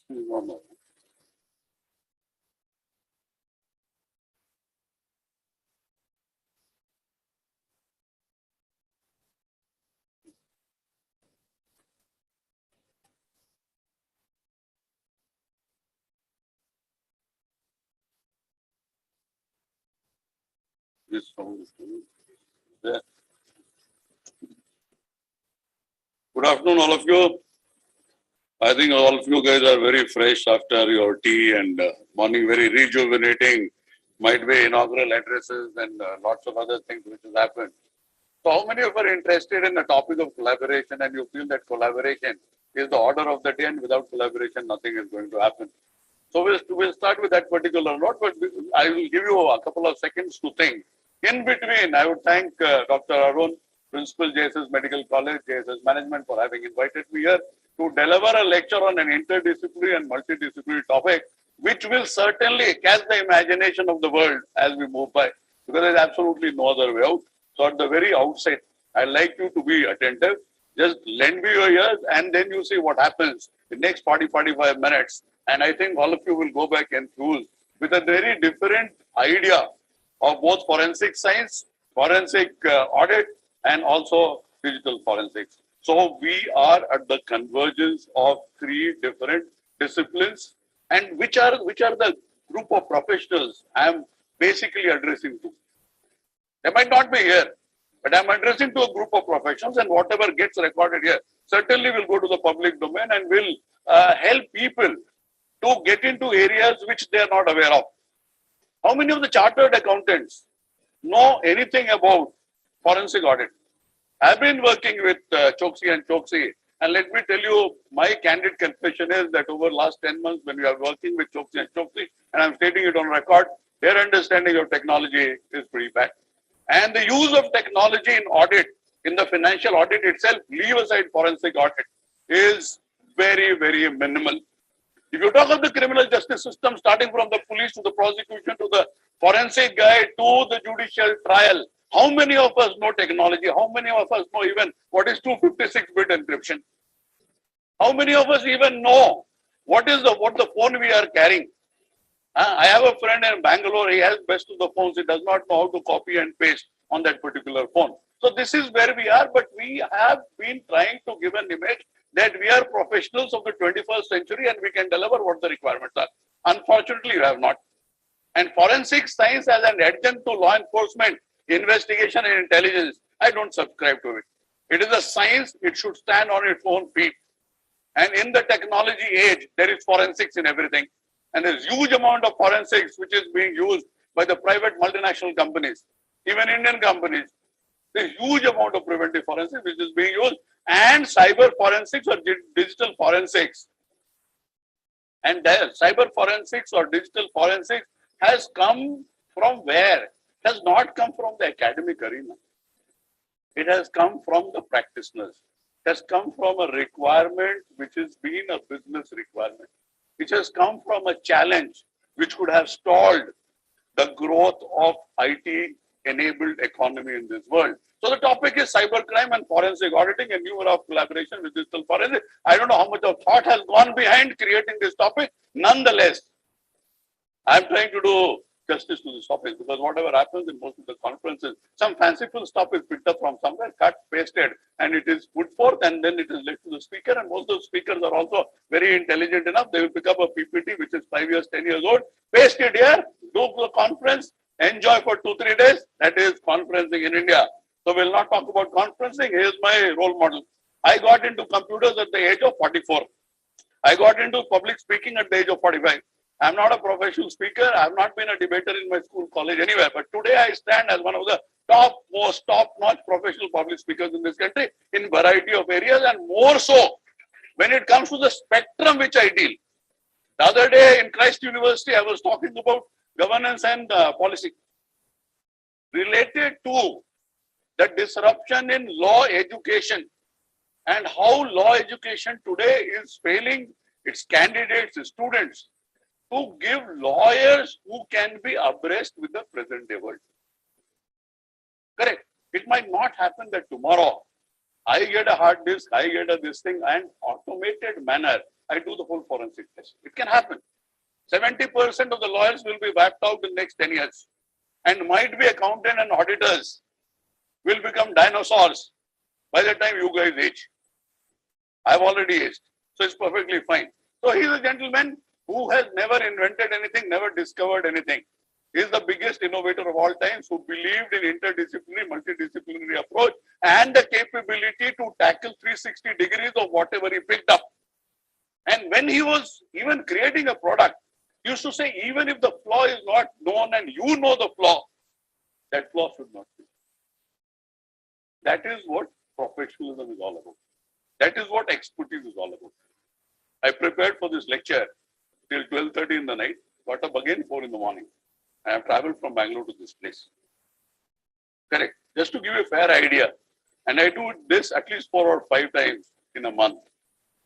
One more. This sound is there. Good afternoon, all of you. I think all of you guys are very fresh after your tea and morning, very rejuvenating. Might be inaugural addresses and lots of other things which has happened. So how many of you are interested in the topic of collaboration and you feel that collaboration is the order of the day and without collaboration nothing is going to happen? So we'll start with that particular note, but I will give you a couple of seconds to think. In between, I would thank Dr. Arun, Principal JSS Medical College, JSS Management for having invited me here to deliver a lecture on an interdisciplinary and multidisciplinary topic, which will certainly catch the imagination of the world as we move by, because there's absolutely no other way out. So at the very outset, I'd like you to be attentive. Just lend me your ears and then you see what happens in the next 40-45 minutes. And I think all of you will go back and enthused with a very different idea of both forensic science, forensic audit, and also digital forensics. So we are at the convergence of three different disciplines, and which are the group of professionals I am basically addressing to. They might not be here, but I'm addressing to a group of professionals, and whatever gets recorded here certainly will go to the public domain and will help people to get into areas which they are not aware of. How many of the chartered accountants know anything about forensic audit? I've been working with Choksi and Choksi, and let me tell you, my candid confession is that over the last 10 months, when we are working with Choksi and Choksi, and I'm stating it on record, their understanding of technology is pretty bad. And the use of technology in audit, in the financial audit itself, leave aside forensic audit, is very, very minimal. If you talk of the criminal justice system, starting from the police to the prosecution to the forensic guy to the judicial trial, how many of us know technology? How many of us know even what is 256-bit encryption? How many of us even know what the phone we are carrying? I have a friend in Bangalore, he has best of the phones, he does not know how to copy and paste on that particular phone. So this is where we are, but we have been trying to give an image that we are professionals of the 21st century and we can deliver what the requirements are. Unfortunately, we have not. And forensic science as an adjunct to law enforcement, investigation and intelligence, I don't subscribe to it. It is a science, it should stand on its own feet. And in the technology age, there is forensics in everything. And there's huge amount of forensics which is being used by the private multinational companies, even Indian companies. There's huge amount of preventive forensics which is being used, and cyber forensics or digital forensics. And cyber forensics or digital forensics has come from where? It has not come from the academic arena. It has come from the practitioners. It has come from a requirement which has been a business requirement. Which has come from a challenge which could have stalled the growth of IT-enabled economy in this world. So the topic is cybercrime and forensic auditing, a new era of collaboration with digital forensic. I don't know how much of thought has gone behind creating this topic. Nonetheless, I'm trying to do justice to this topic because whatever happens in most of the conferences, some fanciful stuff is picked up from somewhere, cut, pasted, and it is put forth, and then it is led to the speaker. And most of the speakers are also very intelligent enough. They will pick up a PPT which is 5 years, 10 years old, paste it here, do the conference, enjoy for 2-3 days. That is conferencing in India. So we'll not talk about conferencing. Here's my role model. I got into computers at the age of 44. I got into public speaking at the age of 45. I'm not a professional speaker. I've not been a debater in my school, college, anywhere. But today I stand as one of the top-notch professional public speakers in this country in variety of areas, and more so when it comes to the spectrum which I deal. The other day in Christ University, I was talking about governance and policy related to the disruption in law education and how law education today is failing its candidates, its students, to give lawyers who can be abreast with the present day world. Correct. It might not happen that tomorrow I get a hard disk, I get a this thing, and automated manner, I do the whole forensic test. It can happen. 70% of the lawyers will be wiped out in the next 10 years. And might be accountant and auditors will become dinosaurs by the time you guys age. I've already aged. So it's perfectly fine. So he's a gentleman who has never invented anything, never discovered anything. He's the biggest innovator of all times who believed in interdisciplinary, multidisciplinary approach and the capability to tackle 360 degrees of whatever he picked up. And when he was even creating a product, he used to say, even if the flaw is not known and you know the flaw, that flaw should not be. That is what professionalism is all about. That is what expertise is all about. I prepared for this lecture till 12:30 in the night, got up again 4 in the morning. I have traveled from Bangalore to this place. Correct. Just to give you a fair idea. And I do this at least 4 or 5 times in a month.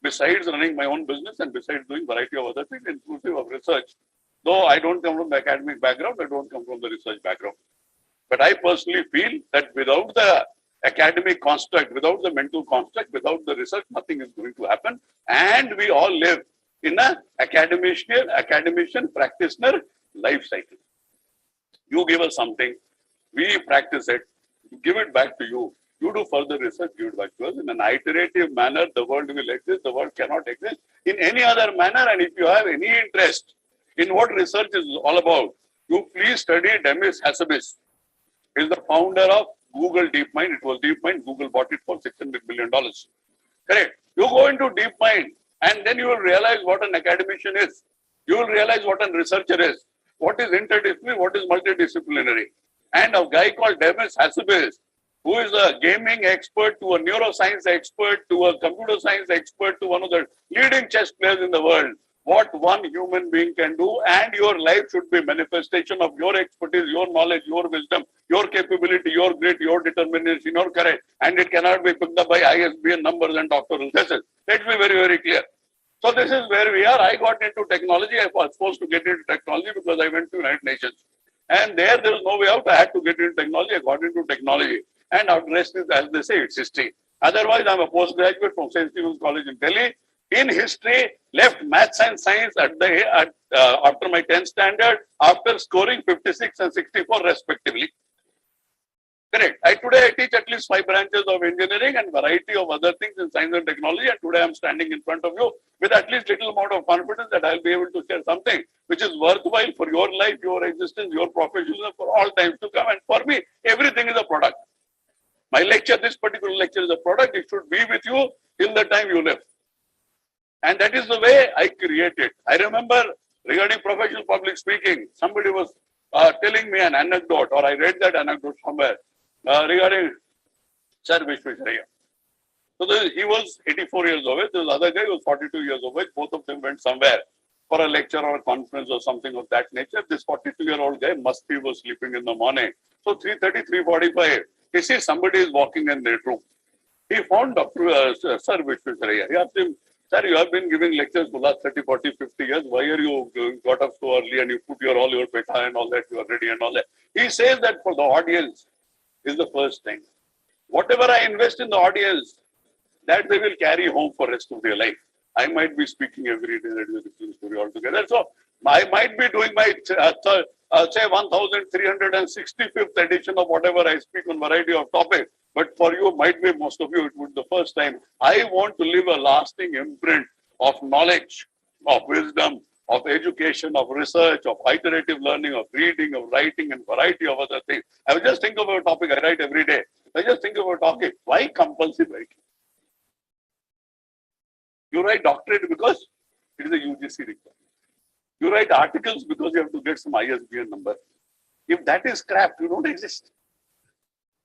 Besides running my own business and besides doing variety of other things, inclusive of research. Though I don't come from the academic background, I don't come from the research background. But I personally feel that without the academic construct, without the mental construct, without the research, nothing is going to happen. And we all live in an academician, practitioner life cycle. You give us something, we practice it, give it back to you. You do further research, give it back to us. In an iterative manner, the world will exist, the world cannot exist in any other manner. And if you have any interest in what research is all about, you please study Demis Hassabis. He is the founder of Google DeepMind. It was DeepMind. Google bought it for $600 billion. Correct. You go into DeepMind and then you will realize what an academician is. You will realize what a researcher is. What is interdisciplinary, what is multidisciplinary. And a guy called Demis Hassabis, who is a gaming expert to a neuroscience expert to a computer science expert to one of the leading chess players in the world. What one human being can do, and your life should be manifestation of your expertise, your knowledge, your wisdom, your capability, your grit, your determination, your courage, and it cannot be picked up by ISBN numbers and doctoral thesis. Let's be very, very clear. So this is where we are. I got into technology. I was supposed to get into technology because I went to United Nations. And there was no way out. I had to get into technology. I got into technology. And our rest is, as they say, it's history. Otherwise, I'm a postgraduate from St. Stephen's College in Delhi. In history, left maths and science after my 10th standard, after scoring 56 and 64 respectively. Correct. Today I teach at least 5 branches of engineering and variety of other things in science and technology. And today I'm standing in front of you with at least little amount of confidence that I'll be able to share something which is worthwhile for your life, your existence, your professionalism for all times to come. And for me, everything is a product. My lecture, this particular lecture is a product. It should be with you till the time you live. And that is the way I create it. I remember regarding professional public speaking, somebody was telling me an anecdote, or I read that anecdote somewhere regarding Sir Vishwesharaya. So he was 84 years of age. This other guy was 42 years of age. Both of them went somewhere for a lecture or a conference or something of that nature. This 42-year-old guy must be was sleeping in the morning. So 3:30, 3:45, he sees somebody is walking in their room. He found Sir Vishwesharaya. He asked him, sir, you have been giving lectures for the last 30, 40, 50 years. Why are you got up so early and you put all your peta and all that, you are ready and all that. He says that for the audience is the first thing. Whatever I invest in the audience, that they will carry home for the rest of their life. I might be speaking every day, that is a different story altogether. So I might be doing my, say 1365th edition of whatever I speak on variety of topics. But for you, might be most of you, it would be the first time. I want to leave a lasting imprint of knowledge, of wisdom, of education, of research, of iterative learning, of reading, of writing, and variety of other things. I will just think about a topic I write every day. I just think about a topic. Why compulsive writing? You write doctorate because it is a UGC requirement. You write articles because you have to get some ISBN number. If that is scrapped, you don't exist.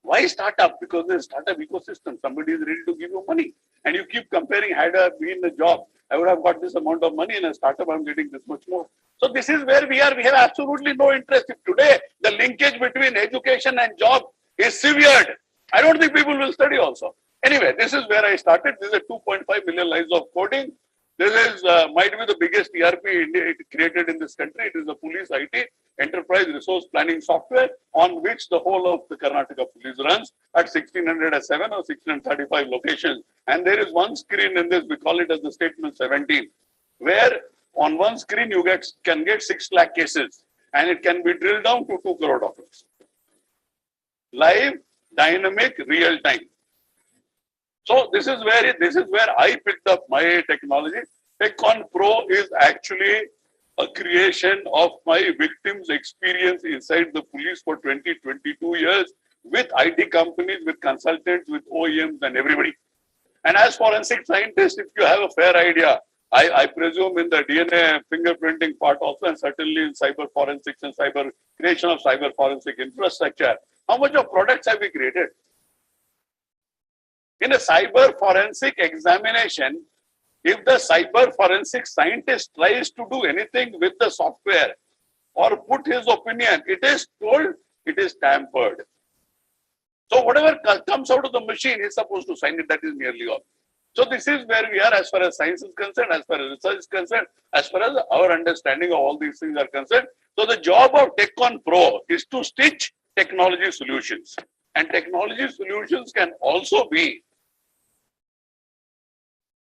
Why startup? Because there's a startup ecosystem. Somebody is ready to give you money. And you keep comparing, had I been in a job, I would have got this amount of money. In a startup, I'm getting this much more. So this is where we are. We have absolutely no interest. If today, the linkage between education and job is severed, I don't think people will study also. Anyway, this is where I started. This is a 2.5 million lines of coding. This is might be the biggest ERP created in this country. It is the police IT enterprise resource planning software on which the whole of the Karnataka police runs. at 1607 or 1635 locations. And there is one screen in this, we call it as the statement 17, where on one screen you can get 6 lakh cases and it can be drilled down to 2 crore documents. Live, dynamic, real time. So this is where I picked up my technology. TechCon Pro is actually a creation of my victims' experience inside the police for 22 years with IT companies, with consultants, with OEMs and everybody. And as forensic scientists, if you have a fair idea, I presume in the DNA fingerprinting part also, and certainly in cyber forensics and creation of cyber forensic infrastructure, how much of products have we created? In a cyber forensic examination, if the cyber forensic scientist tries to do anything with the software or put his opinion, it is told it is tampered. So whatever comes out of the machine, he's supposed to sign it. That is nearly all. So this is where we are as far as science is concerned, as far as research is concerned, as far as our understanding of all these things are concerned. So the job of TechCon Pro is to stitch technology solutions. And technology solutions can also be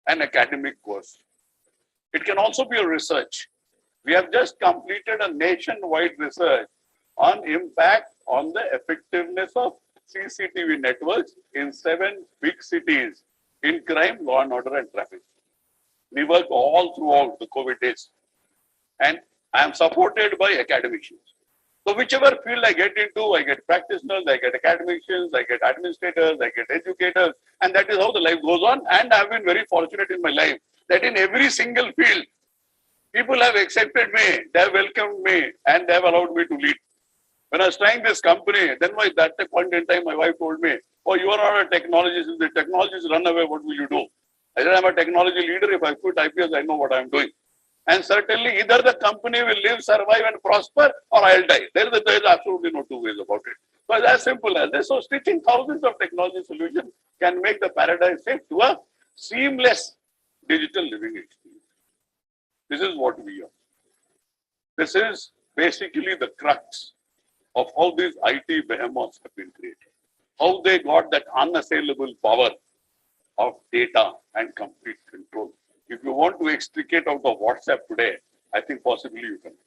an academic course. It can also be a research. We have just completed a nationwide research on impact on the effectiveness of CCTV networks in 7 big cities in crime, law and order and traffic. We work all throughout the COVID days. And I am supported by academicians. So whichever field I get into, I get practitioners, I get academicians, I get administrators, I get educators, and that is how the life goes on. And I have been very fortunate in my life that in every single field, people have accepted me, they have welcomed me, and they have allowed me to lead. When I was trying this company, then at that point in time, my wife told me, "Oh, you are not a technologist. If the technologists run away, what will you do?" I said, "I'm a technology leader. If I quit IPS, I know what I'm doing." And certainly, either the company will live, survive, and prosper, or I'll die. There is absolutely no two ways about it. So it's as simple as this. So stitching thousands of technology solutions can make the paradigm shift to a seamless digital living experience. This is what we are. This is basically the crux of how these IT behemoths have been created. How they got that unassailable power of data and complete control. If you want to extricate out of WhatsApp today, I think possibly you cannot.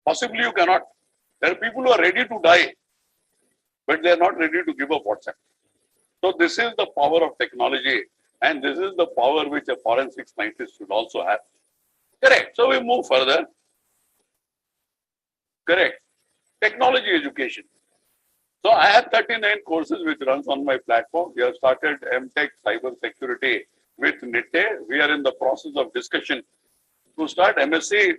Possibly you cannot. There are people who are ready to die, but they are not ready to give up WhatsApp. So this is the power of technology, and this is the power which a forensic scientist should also have. Correct. So we move further. Correct. Technology education. So I have 39 courses which runs on my platform. We have started MTech Cyber Security with NITE. We are in the process of discussion to start MSc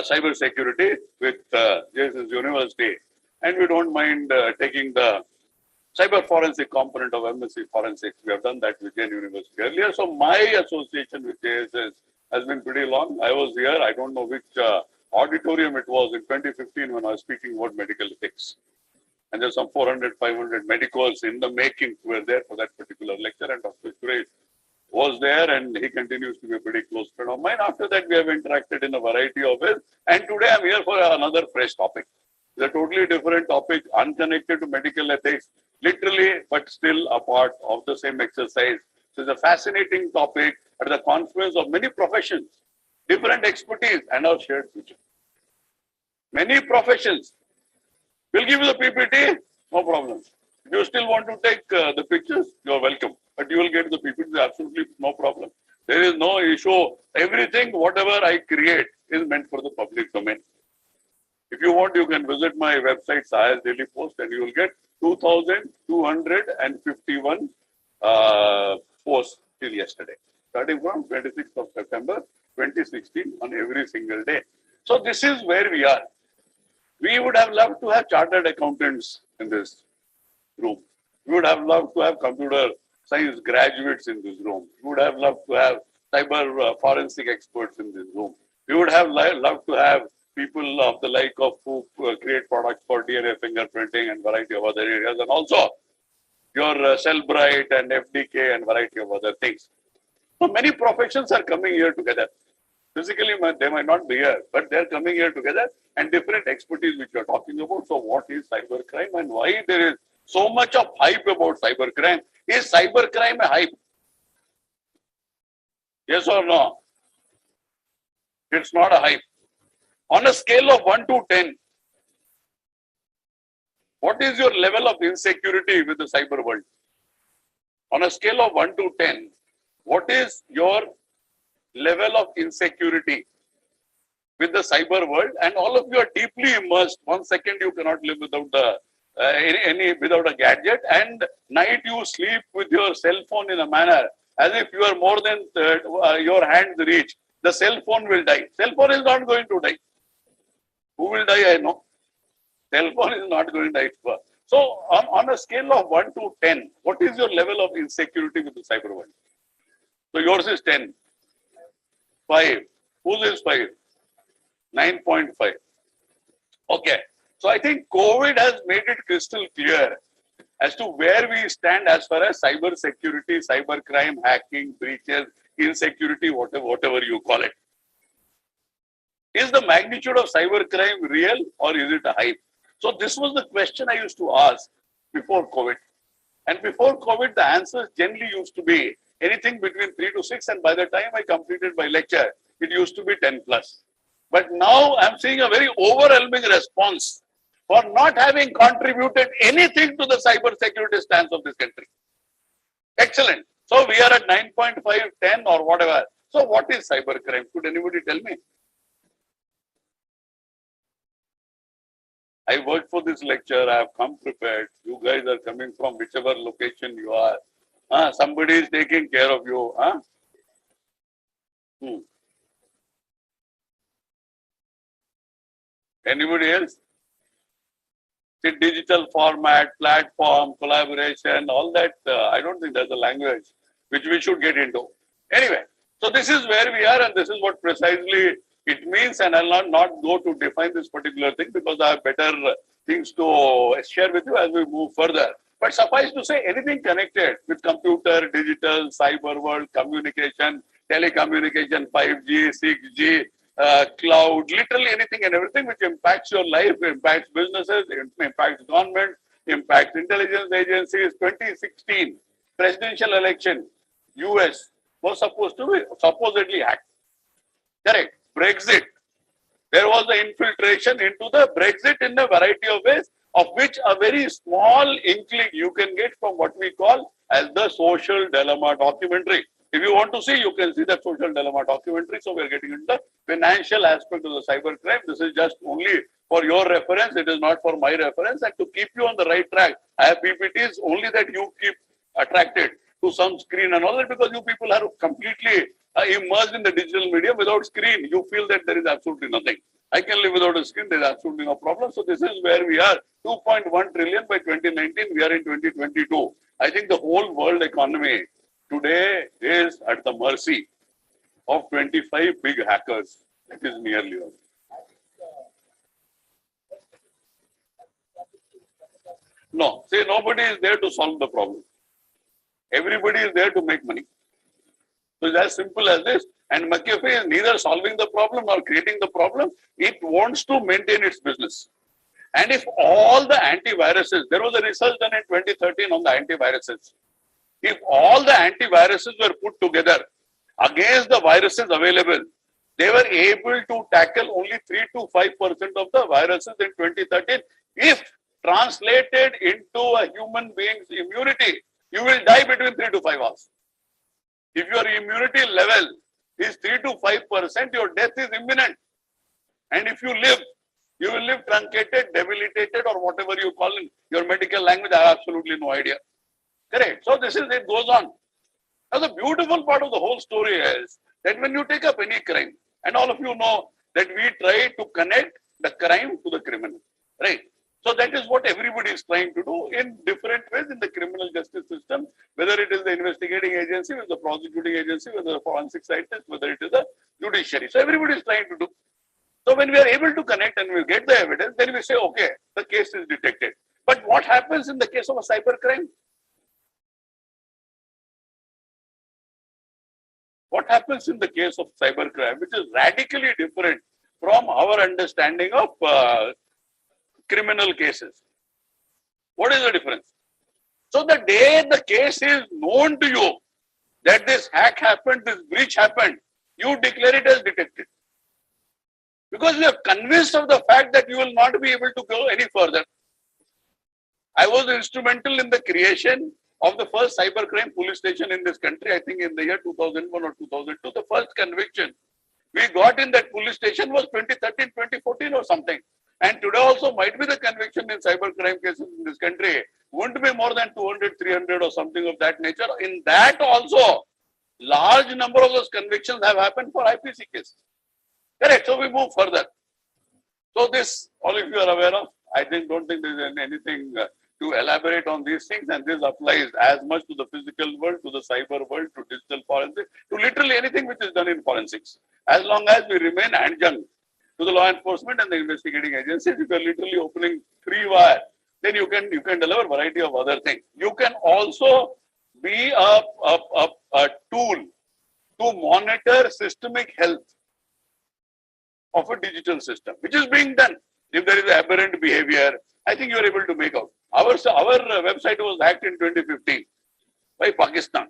Cyber Security with JSS University. And we don't mind taking the cyber forensic component of MSc Forensics. We have done that with Jain University earlier. So my association with JSS has been pretty long. I was here, I don't know which auditorium it was in 2015 when I was speaking about medical ethics. And there's some 400, 500 medicals in the making who were there for that particular lecture. And Dr. Suresh was there, and he continues to be a pretty close friend of mine. After that, we have interacted in a variety of ways. And today I'm here for another fresh topic. It's a totally different topic, unconnected to medical ethics, literally, but still a part of the same exercise. So it's a fascinating topic at the confluence of many professions, different expertise, and our shared future. Many professions. We'll give you the PPT, no problem. If you still want to take the pictures, you're welcome. But you will get the PPT, absolutely no problem. There is no issue. Everything, whatever I create, is meant for the public domain. If you want, you can visit my website, Saya's Daily Post, and you will get 2,251 posts till yesterday, starting from 26th of September 2016 on every single day. So this is where we are. We would have loved to have chartered accountants in this room. We would have loved to have computer science graduates in this room. We would have loved to have cyber forensic experts in this room. We would have loved to have people of the like of who create products for DNA fingerprinting and variety of other areas, and also your Cellbrite and FDK and variety of other things. So many professions are coming here together. Physically, they might not be here, but they're coming here together, and different expertise which you're talking about. So what is cybercrime and why there is So much of hype about cybercrime. Is cybercrime a hype? Yes or no? It's not a hype. On a scale of 1 to 10, what is your level of insecurity with the cyber world? On a scale of 1 to 10, what is your level of insecurity with the cyber world? And all of you are deeply immersed. 1 second you cannot live without the without a gadget, and night you sleep with your cell phone in a manner as if you are more than your hands reach. The cell phone will die. Cell phone is not going to die. Who will die? I know. Cell phone is not going to die. So on a scale of 1 to 10, what is your level of insecurity with the cyber world? So yours is 10. 5. Whose is 5? 9.5. Okay. So I think COVID has made it crystal clear as to where we stand as far as cyber security, cyber crime, hacking, breaches, insecurity, whatever you call it. Is the magnitude of cyber crime real or is it a hype? So this was the question I used to ask before COVID. And before COVID, the answers generally used to be anything between 3 to 6. And by the time I completed my lecture, it used to be 10 plus. But now I'm seeing a very overwhelming response for not having contributed anything to the cyber security stance of this country. Excellent. So we are at 9.5, 10 or whatever. So what is cyber crime? Could anybody tell me? I worked for this lecture. I have come prepared. You guys are coming from whichever location you are. Somebody is taking care of you. Anybody else? The digital format, platform, collaboration, all that. I don't think that's a language which we should get into. Anyway, so this is where we are, and this is what precisely it means. And I'll not go to define this particular thing because I have better things to share with you as we move further. But suffice to say, anything connected with computer, digital, cyber world, communication, telecommunication, 5G, 6G, cloud, literally anything and everything which impacts your life, impacts businesses, impacts government, impacts intelligence agencies. 2016 presidential election, US was supposed to be supposedly hacked. Correct. Brexit. There was an infiltration into the Brexit in a variety of ways, of which a very small inkling you can get from what we call as the social dilemma documentary. If you want to see, you can see the social dilemma documentary. So we're getting into the financial aspect of the cyber crime. This is just only for your reference. It is not for my reference. And to keep you on the right track, I have PPTs only that you keep attracted to some screen and all that, because you people are completely immersed in the digital medium. Without screen, you feel that there is absolutely nothing. I can live without a screen. There is absolutely no problem. So this is where we are. 2.1 trillion by 2019. We are in 2022. I think the whole world economy today is at the mercy of 25 big hackers. It is nearly all. No, say nobody is there to solve the problem. Everybody is there to make money. So it's as simple as this. And McAfee is neither solving the problem nor creating the problem. It wants to maintain its business. And if all the antiviruses, there was a research done in 2013 on the antiviruses. If all the antiviruses were put together against the viruses available, they were able to tackle only 3 to 5% of the viruses in 2013. If translated into a human being's immunity, you will die between 3 to 5 hours. If your immunity level is 3 to 5%, your death is imminent. And if you live, you will live truncated, debilitated, or whatever you call in your medical language. I have absolutely no idea. Correct. So this is, it goes on. Now the beautiful part of the whole story is that when you take up any crime, and all of you know that we try to connect the crime to the criminal, right? So that is what everybody is trying to do in different ways in the criminal justice system, whether it is the investigating agency, whether the prosecuting agency, whether the forensic scientist, whether it is the judiciary. So everybody is trying to do. So when we are able to connect and we get the evidence, then we say, okay, the case is detected. But what happens in the case of a cyber crime? What happens in the case of cybercrime, which is radically different from our understanding of criminal cases? What is the difference? So the day the case is known to you that this hack happened, this breach happened, you declare it as detected. Because you are convinced of the fact that you will not be able to go any further. I was instrumental in the creation of the first cybercrime police station in this country, I think in the year 2001 or 2002. The first conviction we got in that police station was 2013, 2014 or something. And today also might be the conviction in cybercrime cases in this country. Wouldn't be more than 200, 300 or something of that nature. In that also, large number of those convictions have happened for IPC cases. Correct. So we move further. So this, all of you are aware of. I don't think there is anything to elaborate on these things, and this applies as much to the physical world, to the cyber world, to digital forensics, to literally anything which is done in forensics. As long as we remain adjunct to the law enforcement and the investigating agencies, if you are literally opening free wire, then you can deliver a variety of other things. You can also be a tool to monitor systemic health of a digital system, which is being done. If there is aberrant behavior, I think you are able to make out. Our website was hacked in 2015 by Pakistan.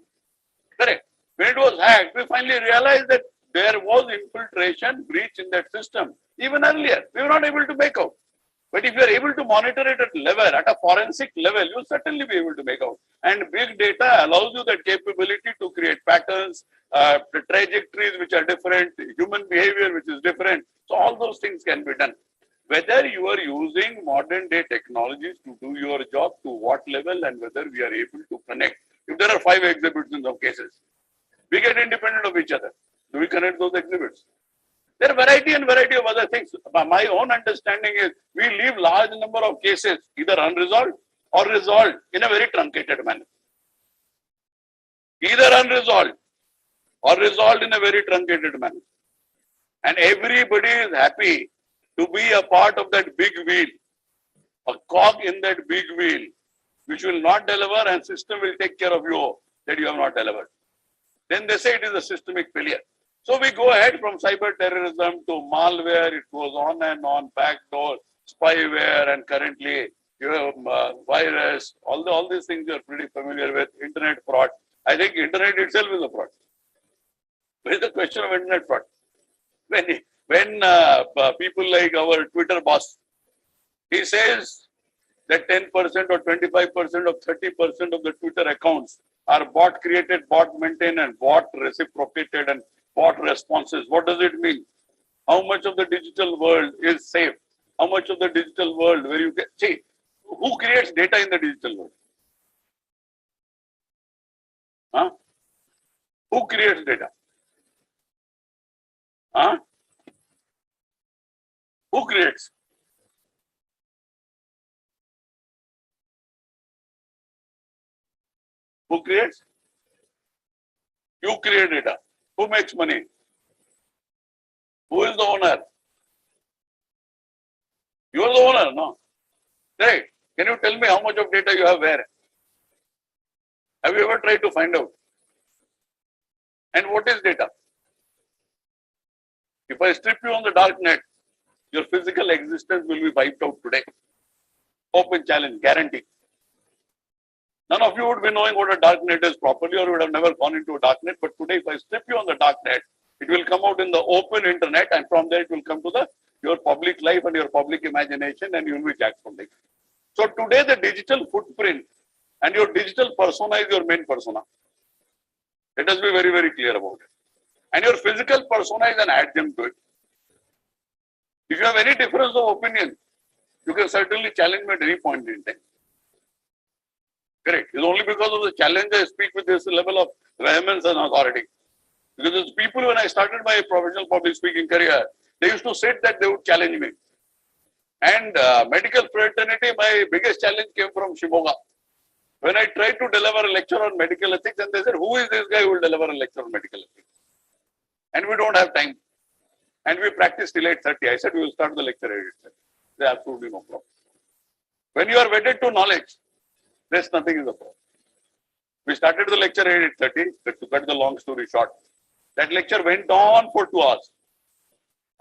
Correct. When it was hacked, we finally realized that there was infiltration breach in that system. Even earlier, we were not able to make out. But if you are able to monitor it at level, at a forensic level, you will certainly be able to make out. And big data allows you that capability to create patterns, trajectories which are different, human behavior which is different. So all those things can be done. Whether you are using modern day technologies to do your job, to what level, and whether we are able to connect. If there are 5 exhibits in some cases, we get independent of each other. Do we connect those exhibits? There are variety of other things. My own understanding is we leave large number of cases either unresolved or resolved in a very truncated manner. Either unresolved or resolved in a very truncated manner. And everybody is happy to be a part of that big wheel, a cog in that big wheel, which will not deliver and system will take care of you that you have not delivered. Then they say it is a systemic failure. So we go ahead from cyber terrorism to malware, it goes on and on, backdoor, spyware, and currently you have virus, all these things you are pretty familiar with, internet fraud. I think internet itself is a fraud. Where is the question of internet fraud? When people like our Twitter boss, he says that 10% or 25% or 30% of the Twitter accounts are bot created, bot maintained, and bot reciprocated and bot responses. What does it mean? How much of the digital world is safe? How much of the digital world where you get, see, who creates data in the digital world? Huh? Who creates data? Huh? Who creates? Who creates? You create data. Who makes money? Who is the owner? You are the owner, no? Right. Can you tell me how much of data you have where? Have you ever tried to find out? And what is data? If I strip you on the dark net, your physical existence will be wiped out today. Open challenge, guarantee. None of you would be knowing what a dark net is properly or would have never gone into a dark net. But today, if I strip you on the dark net, it will come out in the open internet, and from there it will come to your public life and your public imagination, and you will be jacked from there. So today, the digital footprint and your digital persona is your main persona. Let us be very, very clear about it. And your physical persona is an adjunct to it. If you have any difference of opinion, you can certainly challenge me at any point in time. Correct. It's only because of the challenge I speak with this level of vehemence and authority. Because those people, when I started my professional public speaking career, they used to say that they would challenge me. And medical fraternity, my biggest challenge came from Shimoga. When I tried to deliver a lecture on medical ethics, and they said, who is this guy who will deliver a lecture on medical ethics? And we don't have time. And we practiced till 8:30. I said, we will start the lecture at 8:30. There's absolutely no problem. When you are wedded to knowledge, there's nothing is a problem. We started the lecture at 8:30, to cut the long story short. That lecture went on for 2 hours.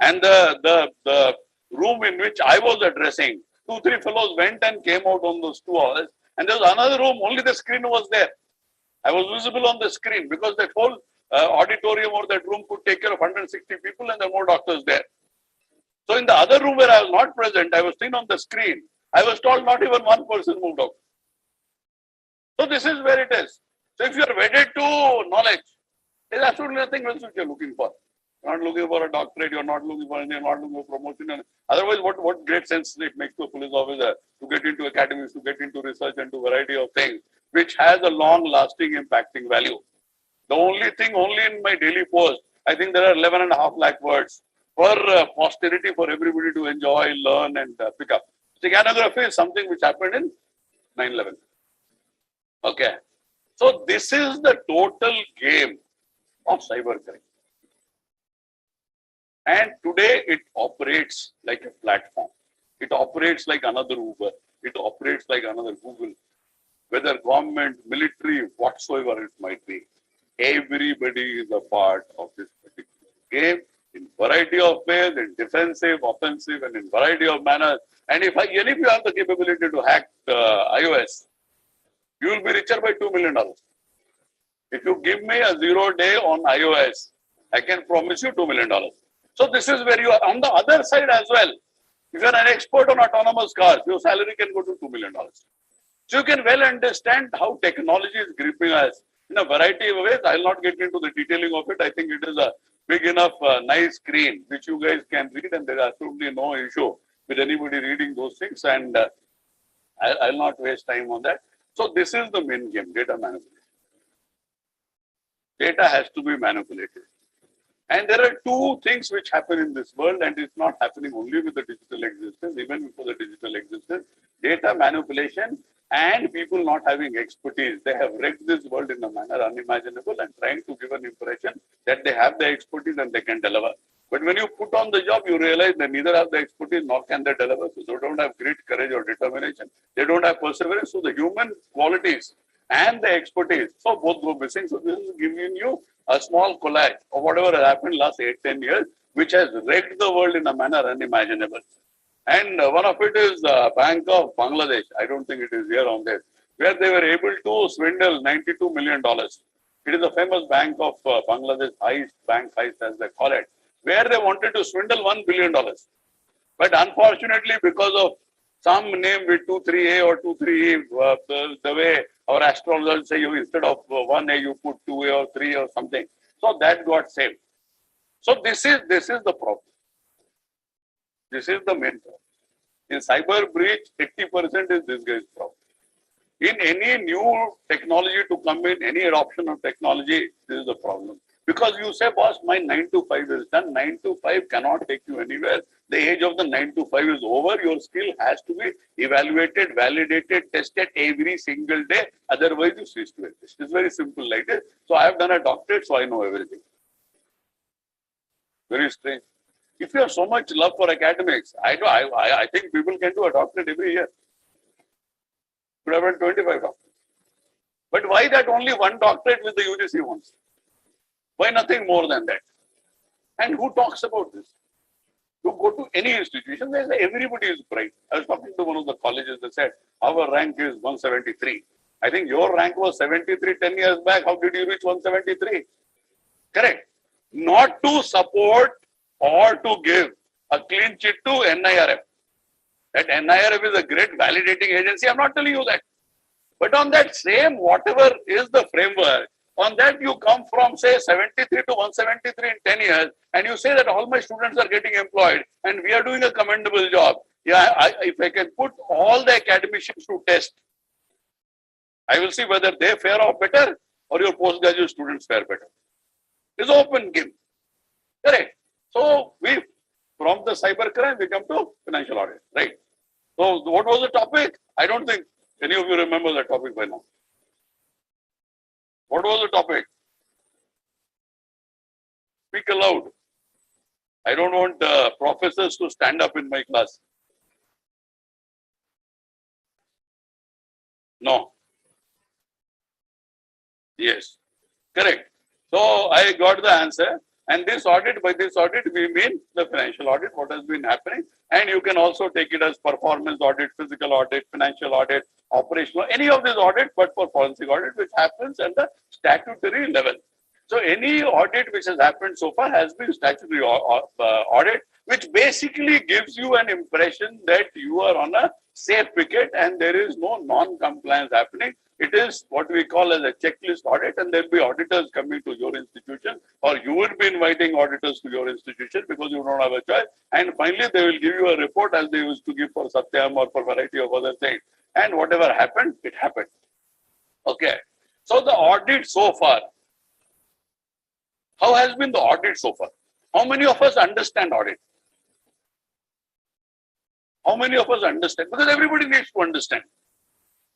And the room in which I was addressing, 2-3 fellows went and came out on those 2 hours And there was another room, only the screen was there. I was visible on the screen because that whole auditorium or that room could take care of 160 people and there were more doctors there. So in the other room where I was not present, I was seen on the screen. I was told not even one person moved out. So this is where it is. So if you are wedded to knowledge, there is absolutely nothing else which you are looking for. You're not looking for a doctorate, you're not looking for anything, you're not looking for promotion. Otherwise, what great sense it makes to a police officer to get into academies, to get into research and to a variety of things, which has a long-lasting impacting value. The only thing, only in my daily post, I think there are 11.5 lakh words for posterity for everybody to enjoy, learn and pick up. Steganography is something which happened in 9/11. Okay. So this is the total game of cybercrime. And today it operates like a platform. It operates like another Uber. It operates like another Google. Whether government, military, whatsoever it might be. Everybody is a part of this particular game in variety of ways, in defensive, offensive, and in variety of manners. And if you have the capability to hack iOS, you will be richer by $2 million. If you give me a 0 day on iOS, I can promise you $2 million. So this is where you are. On the other side as well, if you are an expert on autonomous cars, your salary can go to $2 million. So you can well understand how technology is gripping us in a variety of ways. I will not get into the detailing of it. I think it is a big enough, nice screen which you guys can read, and there is absolutely no issue with anybody reading those things. And I will not waste time on that. So this is the main game, data manipulation. Data has to be manipulated. And there are two things which happen in this world, and it's not happening only with the digital existence, even before the digital existence. Data manipulation and people not having expertise. They have wrecked this world in a manner unimaginable and trying to give an impression that they have the expertise and they can deliver. But when you put on the job, you realize they neither have the expertise nor can they deliver. So they don't have grit, courage, or determination. They don't have perseverance. So the human qualities and the expertise, so both go missing. So this is giving you a small collage of whatever has happened last 8-10 years, which has wrecked the world in a manner unimaginable. And one of it is Bank of Bangladesh. I don't think it is here on this, where they were able to swindle $92 million. It is a famous Bank of Bangladesh bank heist as they call it, where they wanted to swindle $1 billion. But unfortunately, because of some name with 23A or 23E, the way our astrologers say, you instead of 1A, you put 2A or 3 or something. So that got saved. So this is the problem. This is the main problem. In cyber breach, 80% is this guy's problem. In any new technology to come in, any adoption of technology, this is the problem. Because you say, boss, my 9 to 5 is done. 9 to 5 cannot take you anywhere. The age of the 9 to 5 is over. Your skill has to be evaluated, validated, tested every single day. Otherwise, you cease to exist. It's very simple like this. So I have done a doctorate, so I know everything. Very strange. If you have so much love for academics, I think people can do a doctorate every year. Could have done 25 doctorates. But why that only one doctorate with the UGC wants? Why nothing more than that? And who talks about this? You go to any institution, they say everybody is bright. I was talking to one of the colleges, they said, our rank is 173. I think your rank was 73 10 years back. How did you reach 173? Correct. Not to support or to give a clean chit to NIRF. That NIRF is a great validating agency. I'm not telling you that. But on that same, whatever is the framework, on that you come from, say, 73 to 173 in 10 years, and you say that all my students are getting employed, and we are doing a commendable job. Yeah, if I can put all the academicians to test, I will see whether they fare off better or your postgraduate students fare better. It's open game. Correct. So from the cybercrime, we come to financial audit, right? So what was the topic? I don't think any of you remember the topic by now. What was the topic? Speak aloud. I don't want professors to stand up in my class. No. Yes. Correct. So I got the answer. And this audit, by this audit, we mean the financial audit, what has been happening. And you can also take it as performance audit, physical audit, financial audit, operational, any of these audit, but for forensic audit, which happens at the statutory level. So any audit which has happened so far has been statutory audit, which basically gives you an impression that you are on a safe wicket and there is no non-compliance happening. It is what we call as a checklist audit, and there will be auditors coming to your institution, or you will be inviting auditors to your institution because you don't have a choice. And finally, they will give you a report as they used to give for Satyam or for variety of other things. And whatever happened, it happened. Okay. So the audit so far, how has been the audit so far? How many of us understand audit? How many of us understand? Because everybody needs to understand.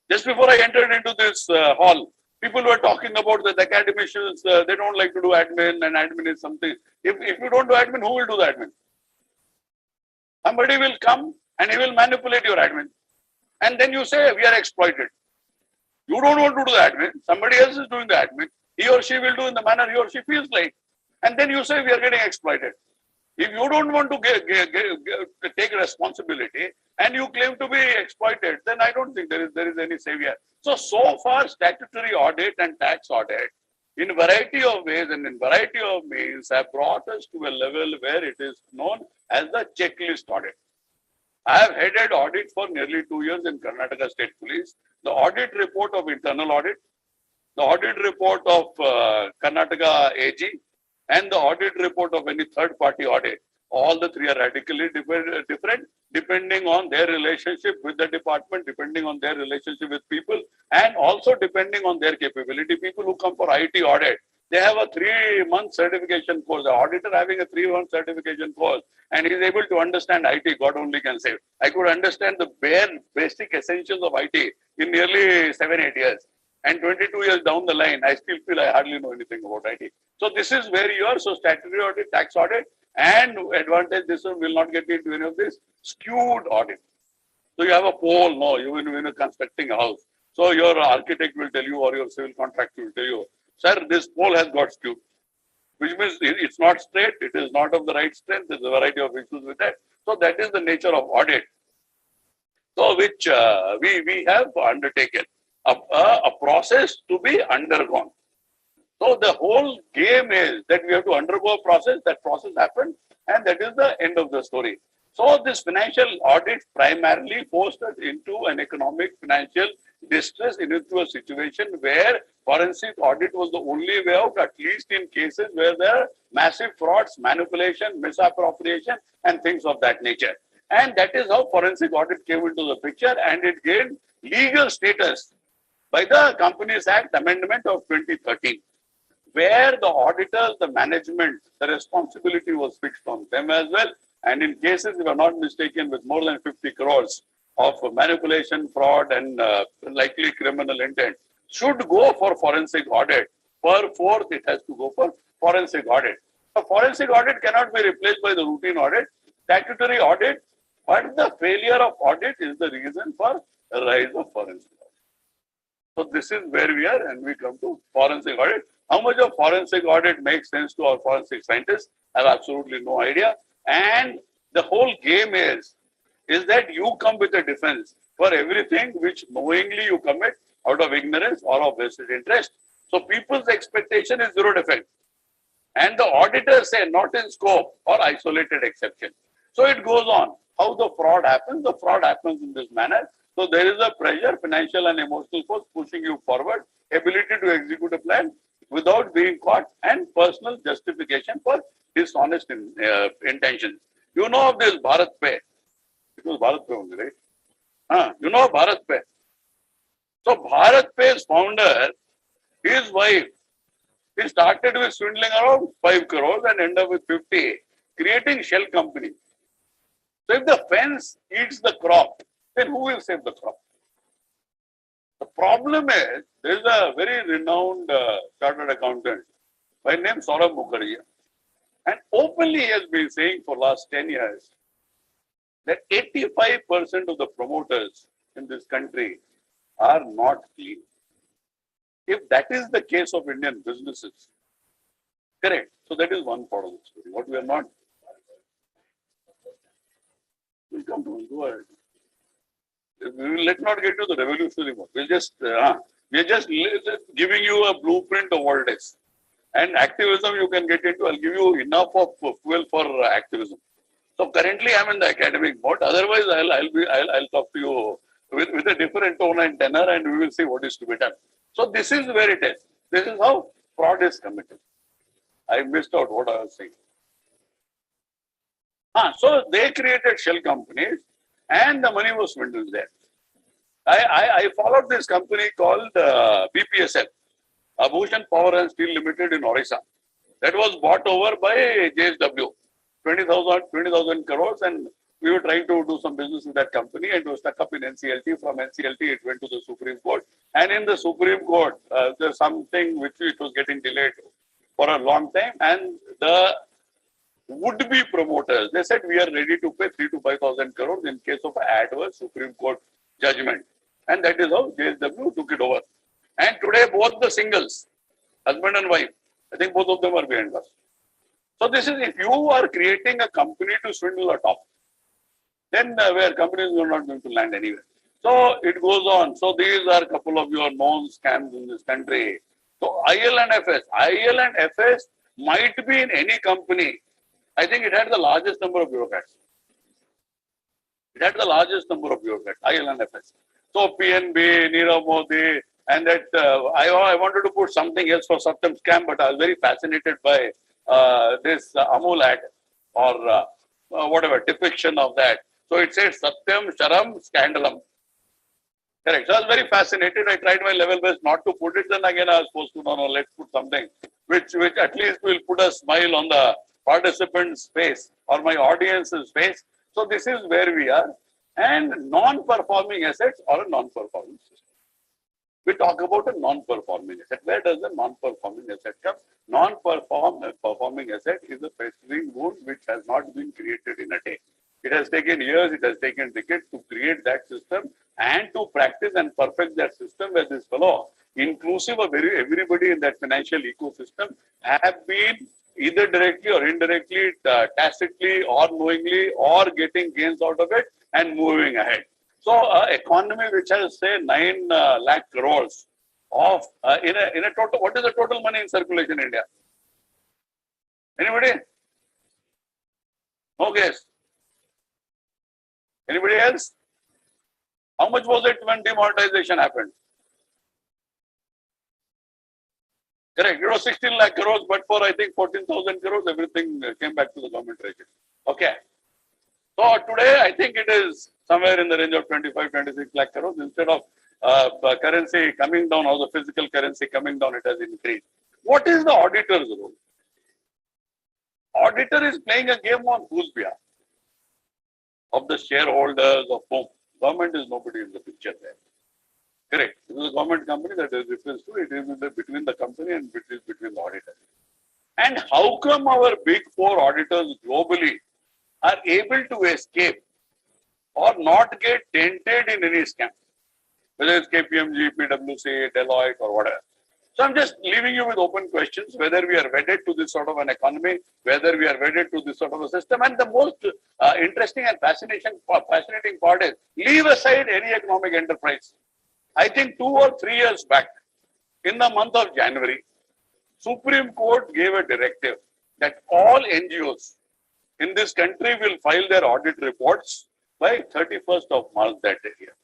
Just before I entered into this hall, people were talking about that academicians, they don't like to do admin, and admin is something. If you don't do admin, who will do the admin? Somebody will come and he will manipulate your admin. And then you say, we are exploited. You don't want to do the admin. Somebody else is doing the admin. He or she will do in the manner he or she feels like. And then you say, we are getting exploited. If you don't want to take responsibility and you claim to be exploited, then I don't think there is any savior. So far, statutory audit and tax audit, in variety of ways and in variety of means, have brought us to a level where it is known as the checklist audit. I have headed audit for nearly 2 years in Karnataka State Police. The audit report of internal audit, the audit report of Karnataka AG, and the audit report of any third-party audit. All the three are radically different, depending on their relationship with the department, depending on their relationship with people, and also depending on their capability. People who come for IT audit, they have a 3-month certification course. The auditor having a 3-month certification course, and he is able to understand IT, God only can save. I could understand the bare basic essentials of IT in nearly 7-8 years. And 22 years down the line, I still feel I hardly know anything about IT. So this is where you are. So statutory audit, tax audit, and advantage, this one will not get into any of this, skewed audit. So you have a pole, no, you when you're constructing a house. So your architect will tell you or your civil contractor will tell you, sir, this pole has got skewed, which means it's not straight, it is not of the right strength, there's a variety of issues with that. So that is the nature of audit. So which we have undertaken. A process to be undergone. So the whole game is that we have to undergo a process, that process happened, and that is the end of the story. So this financial audit primarily forced us into an economic financial distress, into a situation where forensic audit was the only way out, at least in cases where there are massive frauds, manipulation, misappropriation, and things of that nature. And that is how forensic audit came into the picture, and it gained legal status by the Companies Act Amendment of 2013, where the auditors, the management, the responsibility was fixed on them as well. And in cases, if I'm not mistaken, with more than 50 crores of manipulation, fraud, and likely criminal intent, should go for forensic audit. Per fourth, it has to go for forensic audit. A forensic audit cannot be replaced by the routine audit, statutory audit, but the failure of audit is the reason for the rise of forensic. So this is where we are, and we come to forensic audit. How much of forensic audit makes sense to our forensic scientists? I have absolutely no idea. And the whole game is that you come with a defense for everything which knowingly you commit out of ignorance or of vested interest. So people's expectation is zero defense. And the auditors say not in scope or isolated exception. So it goes on. How the fraud happens? The fraud happens in this manner. So there is a pressure, financial and emotional force pushing you forward, ability to execute a plan without being caught, and personal justification for dishonest intentions. You know of this Bharat Pay. It was Bharat Pay only, right? You know of Bharat Pay. So Bharat Pay's founder, his wife, he started with swindling around 5 crores and ended up with 50, creating shell companies. So if the fence eats the crop, then who will save the crop? The problem is, there is a very renowned chartered accountant by name Saurabh Mukherjee, and openly he has been saying for last 10 years that 85% of the promoters in this country are not clean. If that is the case of Indian businesses, Correct. So that is one part of the story. What we are not. We'll come to it. Go ahead. We will let not get to the revolutionary mode. We're just giving you a blueprint of what it is. And activism you can get into. I'll give you enough of fuel for activism. So currently I'm in the academic mode. Otherwise I'll talk to you with a different tone and tenor, and we will see what is to be done. So this is where it is. This is how fraud is committed. I missed out what I was saying. So they created shell companies and the money was swindled there. I followed this company called BPSL, Bhushan Power and Steel Limited in Orissa. That was bought over by JSW, 20,000 crores, and we were trying to do some business with that company, and it was stuck up in NCLT. From NCLT, it went to the Supreme Court, and in the Supreme Court, there's something which it was getting delayed for a long time, and the would-be promoters, they said we are ready to pay 3,000 to 5,000 crores in case of an adverse Supreme Court judgment, and that is how JSW took it over. And today, both the singles, husband and wife, I think both of them are behind us. So this is, if you are creating a company to swindle a top, then where companies are not going to land anywhere. So it goes on. So these are a couple of your known scams in this country. So IL and FS might be in any company. I think it had the largest number of bureaucrats. It had the largest number of bureaucrats, IL and FS. So PNB, Nirav Modi, and that I wanted to put something else for Satyam scam, but I was very fascinated by this Amul ad or whatever depiction of that. So it says Satyam Sharam Scandalam. Correct. So I was very fascinated. I tried my level best not to put it. Then again, I was supposed to, no, let's put something which at least will put a smile on the participant's face or my audience's face. So this is where we are. And non-performing assets or a non-performing system. We talk about a non-performing asset. Where does the non-performing asset come? Non-performing asset is a festering wound which has not been created in a day. It has taken years, it has taken decades to create that system and to practice and perfect that system where this fellow, inclusive of everybody in that financial ecosystem, have been either directly or indirectly, tacitly or knowingly or getting gains out of it and moving ahead. So, economy which has say 9 lakh crores of in a total, what is the total money in circulation in India? Anybody? No guess. Anybody else? How much was it when demonetization happened? Correct. It was 16 lakh crores, but for I think 14,000 crores, everything came back to the government treasury. Okay. So today, I think it is somewhere in the range of 25, 26 lakh crores. Instead of currency coming down, or the physical currency coming down, it has increased. What is the auditor's role? Auditor is playing a game on whose behalf? Of the shareholders of whom? Government is nobody in the picture there. Correct. This is a government company that is refers to. It is between the company and between the auditors. And how come our big 4 auditors globally are able to escape or not get tainted in any scam? Whether it's KPMG, PwC, Deloitte or whatever. So I'm just leaving you with open questions, whether we are wedded to this sort of an economy, whether we are wedded to this sort of a system. And the most interesting and fascinating part is, leave aside any economic enterprise. I think 2 or 3 years back, in the month of January, Supreme Court gave a directive that all NGOs in this country will file their audit reports by 31st of March that year.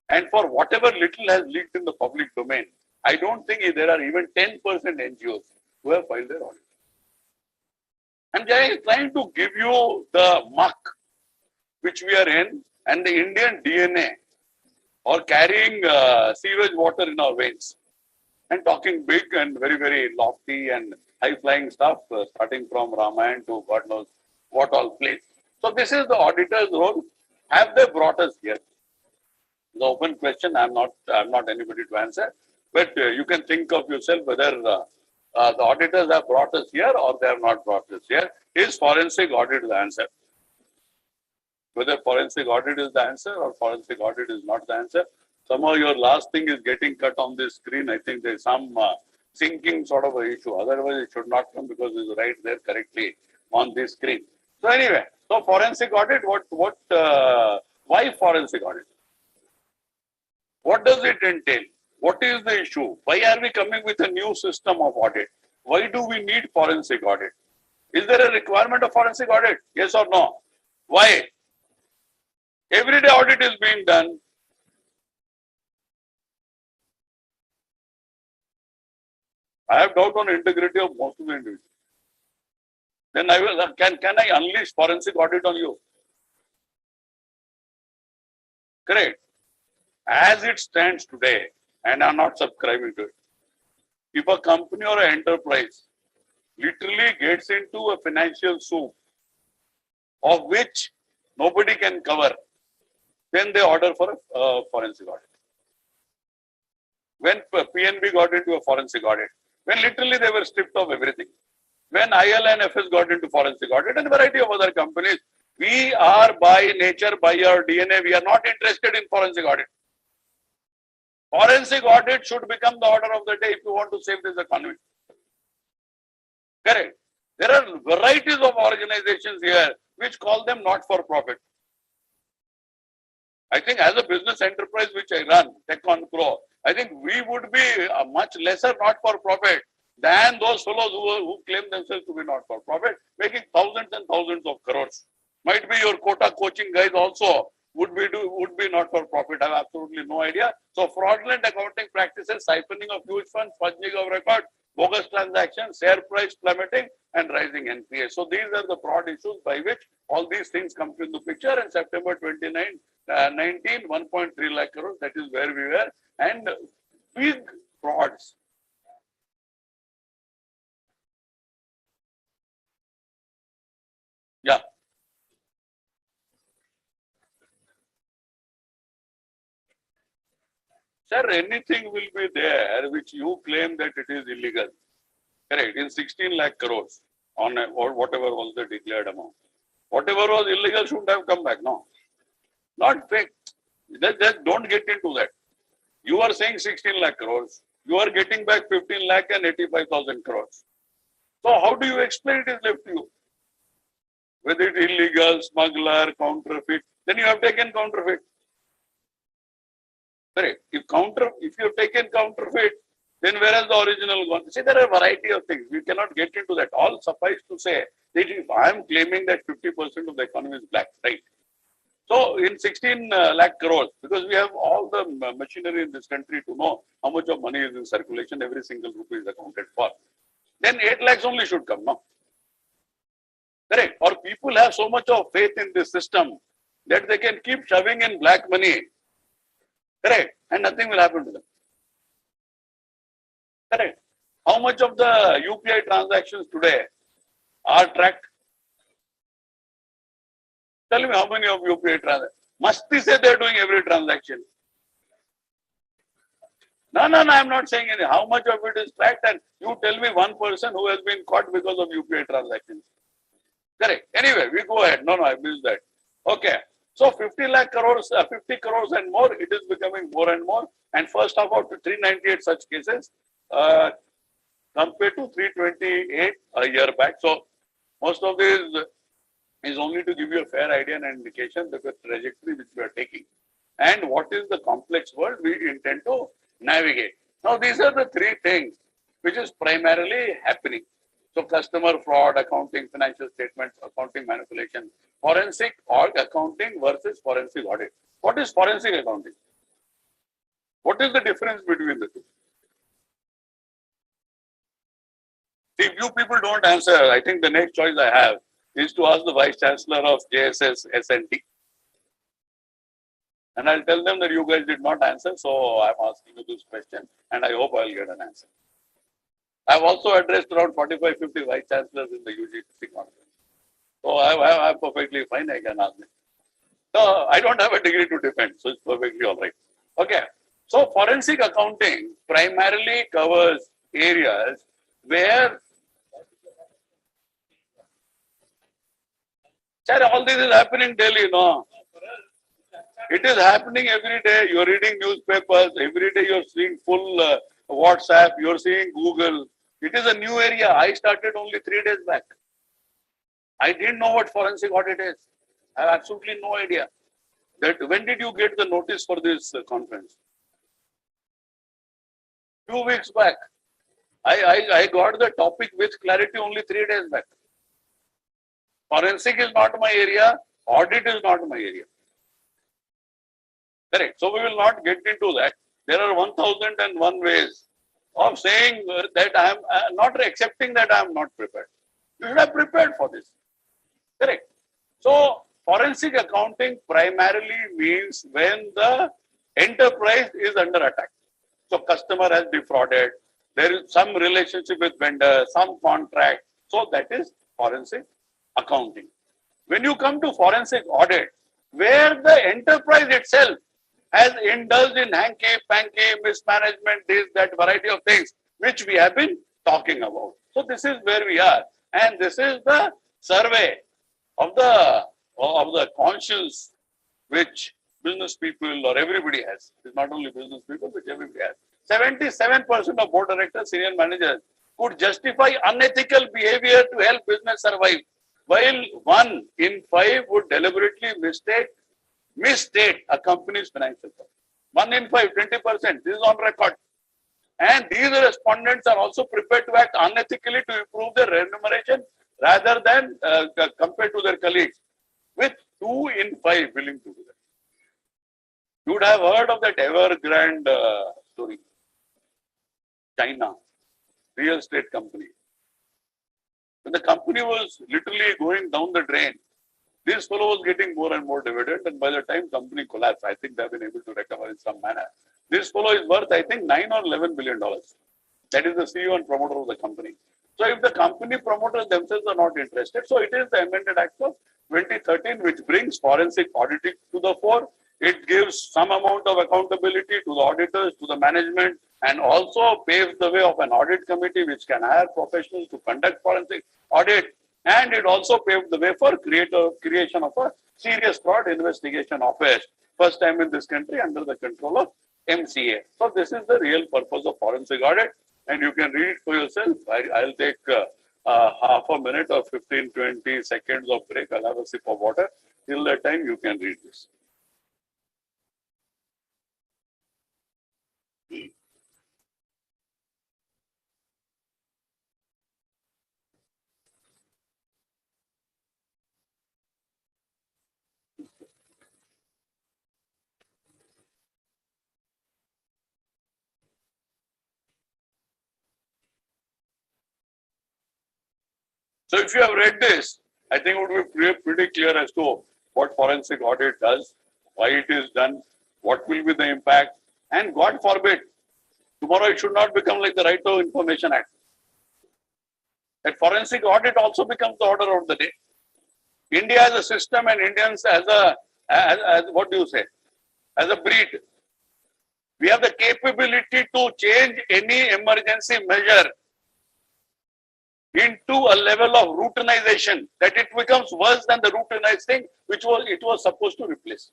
And for whatever little has leaked in the public domain, I don't think there are even 10% NGOs who have filed their audit. I'm just trying to give you the muck which we are in and the Indian DNA or carrying sewage water in our veins and talking big and very, very lofty and high-flying stuff, starting from Ramayana to God knows what all place. So this is the auditor's role. Have they brought us here? The open question. I'm not anybody to answer. But you can think of yourself whether the auditors have brought us here or they have not brought us here. Is forensic audit the answer? Whether forensic audit is the answer or forensic audit is not the answer. Somehow your last thing is getting cut on this screen. I think there's some syncing sort of an issue. Otherwise, it should not come because it's right there correctly on this screen. So anyway, so forensic audit, why forensic audit? What does it entail? What is the issue? Why are we coming with a new system of audit? Why do we need forensic audit? Is there a requirement of forensic audit? Yes or no? Why? Everyday audit is being done. I have doubt on integrity of most of the individuals. Then I will, can I unleash forensic audit on you? Correct. As it stands today, and I'm not subscribing to it, if a company or an enterprise literally gets into a financial soup of which nobody can cover, then they order for a forensic audit. When PNB got into a forensic audit, when literally they were stripped of everything, when IL and FS got into forensic audit and a variety of other companies, we are by nature, by our DNA, we are not interested in forensic audit. Forensic audit should become the order of the day if you want to save this economy. Correct. There are varieties of organizations here which call them not for profit. I think as a business enterprise which I run, Tech on Pro, I think we would be a much lesser not for profit than those fellows who claim themselves to be not for profit, making thousands and thousands of crores. Might be your quota coaching guys also would be not for profit. I have absolutely no idea. So fraudulent accounting practices, siphoning of huge funds, fudging of record, bogus transactions, share price plummeting, and rising NPA. So these are the broad issues by which all these things come into picture. And September 19, 1.3 lakh crores, that is where we were. And big frauds. Yeah. Sir, anything will be there which you claim that it is illegal. Correct. In 16 lakh crores on or whatever was the declared amount. Whatever was illegal shouldn't have come back. No. Not fake. Just don't get into that. You are saying 16 lakh crores. You are getting back 15 lakh and 85,000 crores. So how do you explain it is left to you? Whether it is illegal, smuggler, counterfeit, then you have taken counterfeit. Correct. If you have taken counterfeit, then where has the original gone? See, there are a variety of things. We cannot get into that. All suffice to say that if I am claiming that 50% of the economy is black, right? So in 16 lakh crores, because we have all the machinery in this country to know how much of money is in circulation, every single rupee is accounted for. Then 8 lakhs only should come, no? Correct. Or people have so much of faith in this system that they can keep shoving in black money. Correct. And nothing will happen to them. Correct. How much of the UPI transactions today are tracked? Tell me how many of UPI transactions. Must they say they're doing every transaction? No, I'm not saying anything. How much of it is tracked? And you tell me one person who has been caught because of UPI transactions. Correct. Anyway, we go ahead. No, I missed that. Okay. So 50 lakh crores, 50 crores and more, it is becoming more and more. And first of all, 398 such cases compared to 328 a year back. So most of this is only to give you a fair idea and an indication of the trajectory which we are taking. And what is the complex world we intend to navigate. Now, these are the three things which is primarily happening. So customer fraud, accounting, financial statements, accounting manipulation, forensic or accounting versus forensic audit. What is forensic accounting? What is the difference between the two? If you people don't answer, I think the next choice I have is to ask the Vice Chancellor of JSS SNT. And I'll tell them that you guys did not answer, so I'm asking you this question and I hope I'll get an answer. I've also addressed around 45-50 Vice Chancellors in the UGC conference. So I'm perfectly fine, I can ask them. So I don't have a degree to defend, so it's perfectly all right. Okay. So forensic accounting primarily covers areas where all this is happening daily, no? It is happening every day. You're reading newspapers, every day you're seeing full WhatsApp, you're seeing Google. It is a new area. I started only 3 days back. I didn't know what forensic audit is. I have absolutely no idea. That when did you get the notice for this conference? 2 weeks back. I got the topic with clarity only 3 days back. Forensic is not my area. Audit is not my area. Correct. So we will not get into that. There are 1001 ways of saying that I am not accepting that I am not prepared. You should have prepared for this. Correct. So forensic accounting primarily means when the enterprise is under attack. So customer has defrauded, there is some relationship with vendor, some contract. So that is forensic accounting. When you come to forensic audit, where the enterprise itself has indulged in hanky-panky, mismanagement, this, that variety of things, which we have been talking about. So this is where we are. And this is the survey of the conscience which business people or everybody has. It's not only business people, but everybody has. 77% of board directors, senior managers could justify unethical behavior to help business survive, while 1 in 5 would deliberately misstate a company's financial performance. 1 in 5, 20%. This is on record. And these respondents are also prepared to act unethically to improve their remuneration rather than compared to their colleagues, with 2 in 5 willing to do that. You would have heard of that Evergrande story. China, real estate company. When the company was literally going down the drain, this fellow was getting more and more dividend, and by the time company collapsed, I think they've been able to recover in some manner. This fellow is worth, I think, $9 or $11 billion. That is the CEO and promoter of the company. So if the company promoters themselves are not interested, so it is the amended Act of 2013 which brings forensic auditing to the fore. It gives some amount of accountability to the auditors, to the management, and also paves the way of an audit committee which can hire professionals to conduct forensic audit. And it also paved the way for creation of a serious fraud investigation office. First time in this country under the control of MCA. So this is the real purpose of forensic audit. And you can read it for yourself. I'll take half a minute or 15-20 seconds of break. I'll have a sip of water. Till that time, you can read this. So if you have read this, I think it would be pretty clear as to what forensic audit does, why it is done, what will be the impact, and God forbid, tomorrow it should not become like the Right to Information Act. That forensic audit also becomes the order of the day. India as a system and Indians as what do you say, as a breed, we have the capability to change any emergency measure into a level of routinization that it becomes worse than the routinized thing which it was supposed to replace.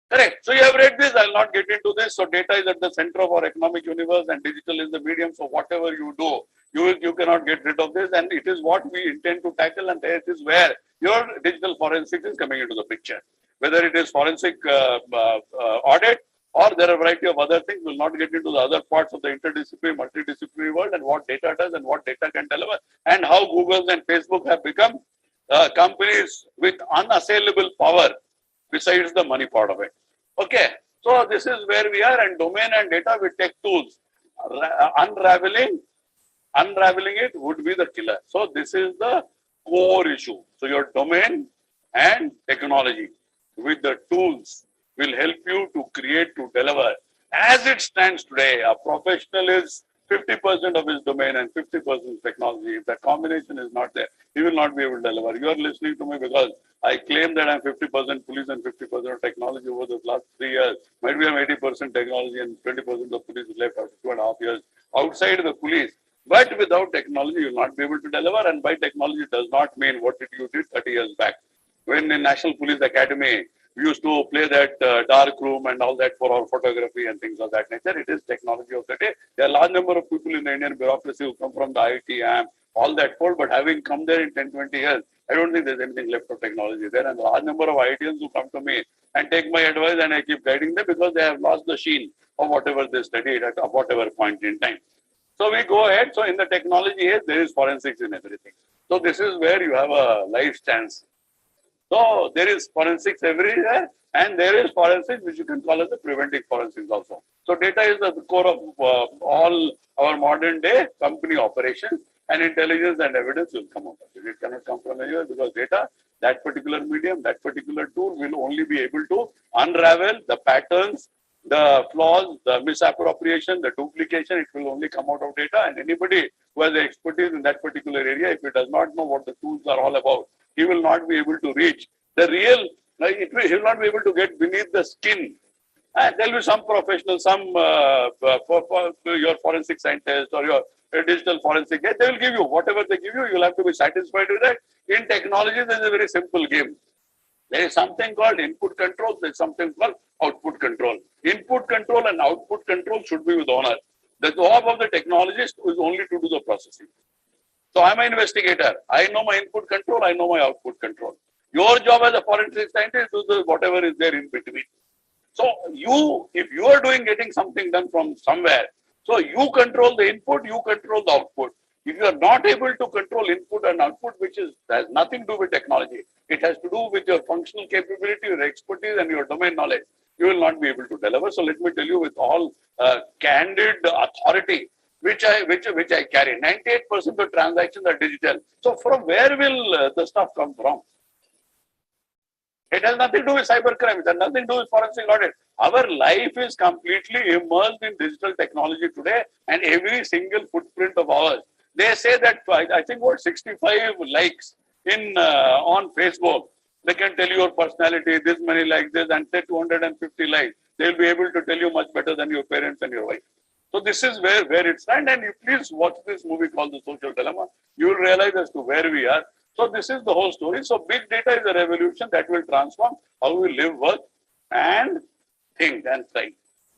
Correct. So you have read this. I'll not get into this. So data is at the center of our economic universe, and digital is the medium. So whatever you do, you cannot get rid of this, and it is what we intend to tackle. And it is where your digital forensics is coming into the picture. Whether it is forensic audit, or there are a variety of other things. We'll not get into the other parts of the interdisciplinary, multidisciplinary world, and what data does and what data can deliver, and how Google and Facebook have become companies with unassailable power besides the money part of it. Okay, so this is where we are, and domain and data with tech tools. Unraveling it would be the killer. So this is the core issue. So your domain and technology with the tools will help you to create, to deliver. As it stands today, a professional is 50% of his domain and 50% technology. If that combination is not there, he will not be able to deliver. You are listening to me because I claim that I'm 50% police and 50% technology over the last 3 years. Might be I'm 80% technology and 20% of police is left after 2.5 years outside the police. But without technology, you will not be able to deliver. And by technology does not mean what you did 30 years back. When in National Police Academy, we used to play that dark room and all that for our photography and things of that nature. It is technology of the day. There are a large number of people in the Indian bureaucracy who come from the IIT, all that fold, but having come there in 10, 20 years, I don't think there's anything left of technology there. And a large number of IITians who come to me and take my advice, and I keep guiding them because they have lost the sheen of whatever they studied at whatever point in time. So we go ahead. So in the technology age, there is forensics in everything. So this is where you have a life chance. So there is forensics everywhere, and there is forensics which you can call as the preventive forensics also. So data is the core of all our modern day company operations, and intelligence and evidence will come out of it. It cannot come from anywhere because data, that particular medium, that particular tool will only be able to unravel the patterns, the flaws, the misappropriation, the duplication. It will only come out of data, and anybody who has expertise in that particular area, if he does not know what the tools are all about, he will not be able to reach the real, he will not be able to get beneath the skin. And there will be some professional, some your forensic scientist or your digital forensic, they will give you whatever they give you, you'll have to be satisfied with that. In technology, there is a very simple game. There is something called input control, there is something called output control. Input control and output control should be with honor. The job of the technologist is only to do the processing. So I'm an investigator. I know my input control, I know my output control. Your job as a forensic scientist is to do whatever is there in between. So if you are getting something done from somewhere, so you control the input, you control the output. If you are not able to control input and output, which has nothing to do with technology, it has to do with your functional capability, your expertise, and your domain knowledge, you will not be able to deliver. So let me tell you with all candid authority, which I carry, 98% of transactions are digital. So from where will the stuff come from? It has nothing to do with cybercrime. It has nothing to do with forensic audit. Our life is completely immersed in digital technology today, and every single footprint of ours. They say that I think 65 likes on Facebook. They can tell you your personality, this many likes, this, and say 250 likes. They'll be able to tell you much better than your parents and your wife. So this is where it stands. And you please watch this movie called The Social Dilemma. You will realize as to where we are. So this is the whole story. So big data is a revolution that will transform how we live, work, and think and thrive.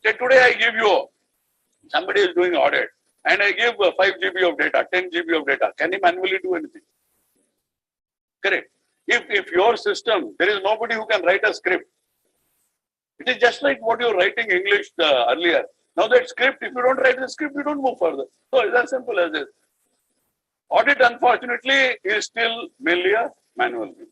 So today I give you, somebody is doing audit, and I give 5 GB of data, 10 GB of data. Can he manually do anything? Correct. If your system, there is nobody who can write a script. It is just like what you're writing English earlier. Now that script, if you don't write the script, you don't move further. So it's as simple as this. Audit, unfortunately, is still mainly a manual game.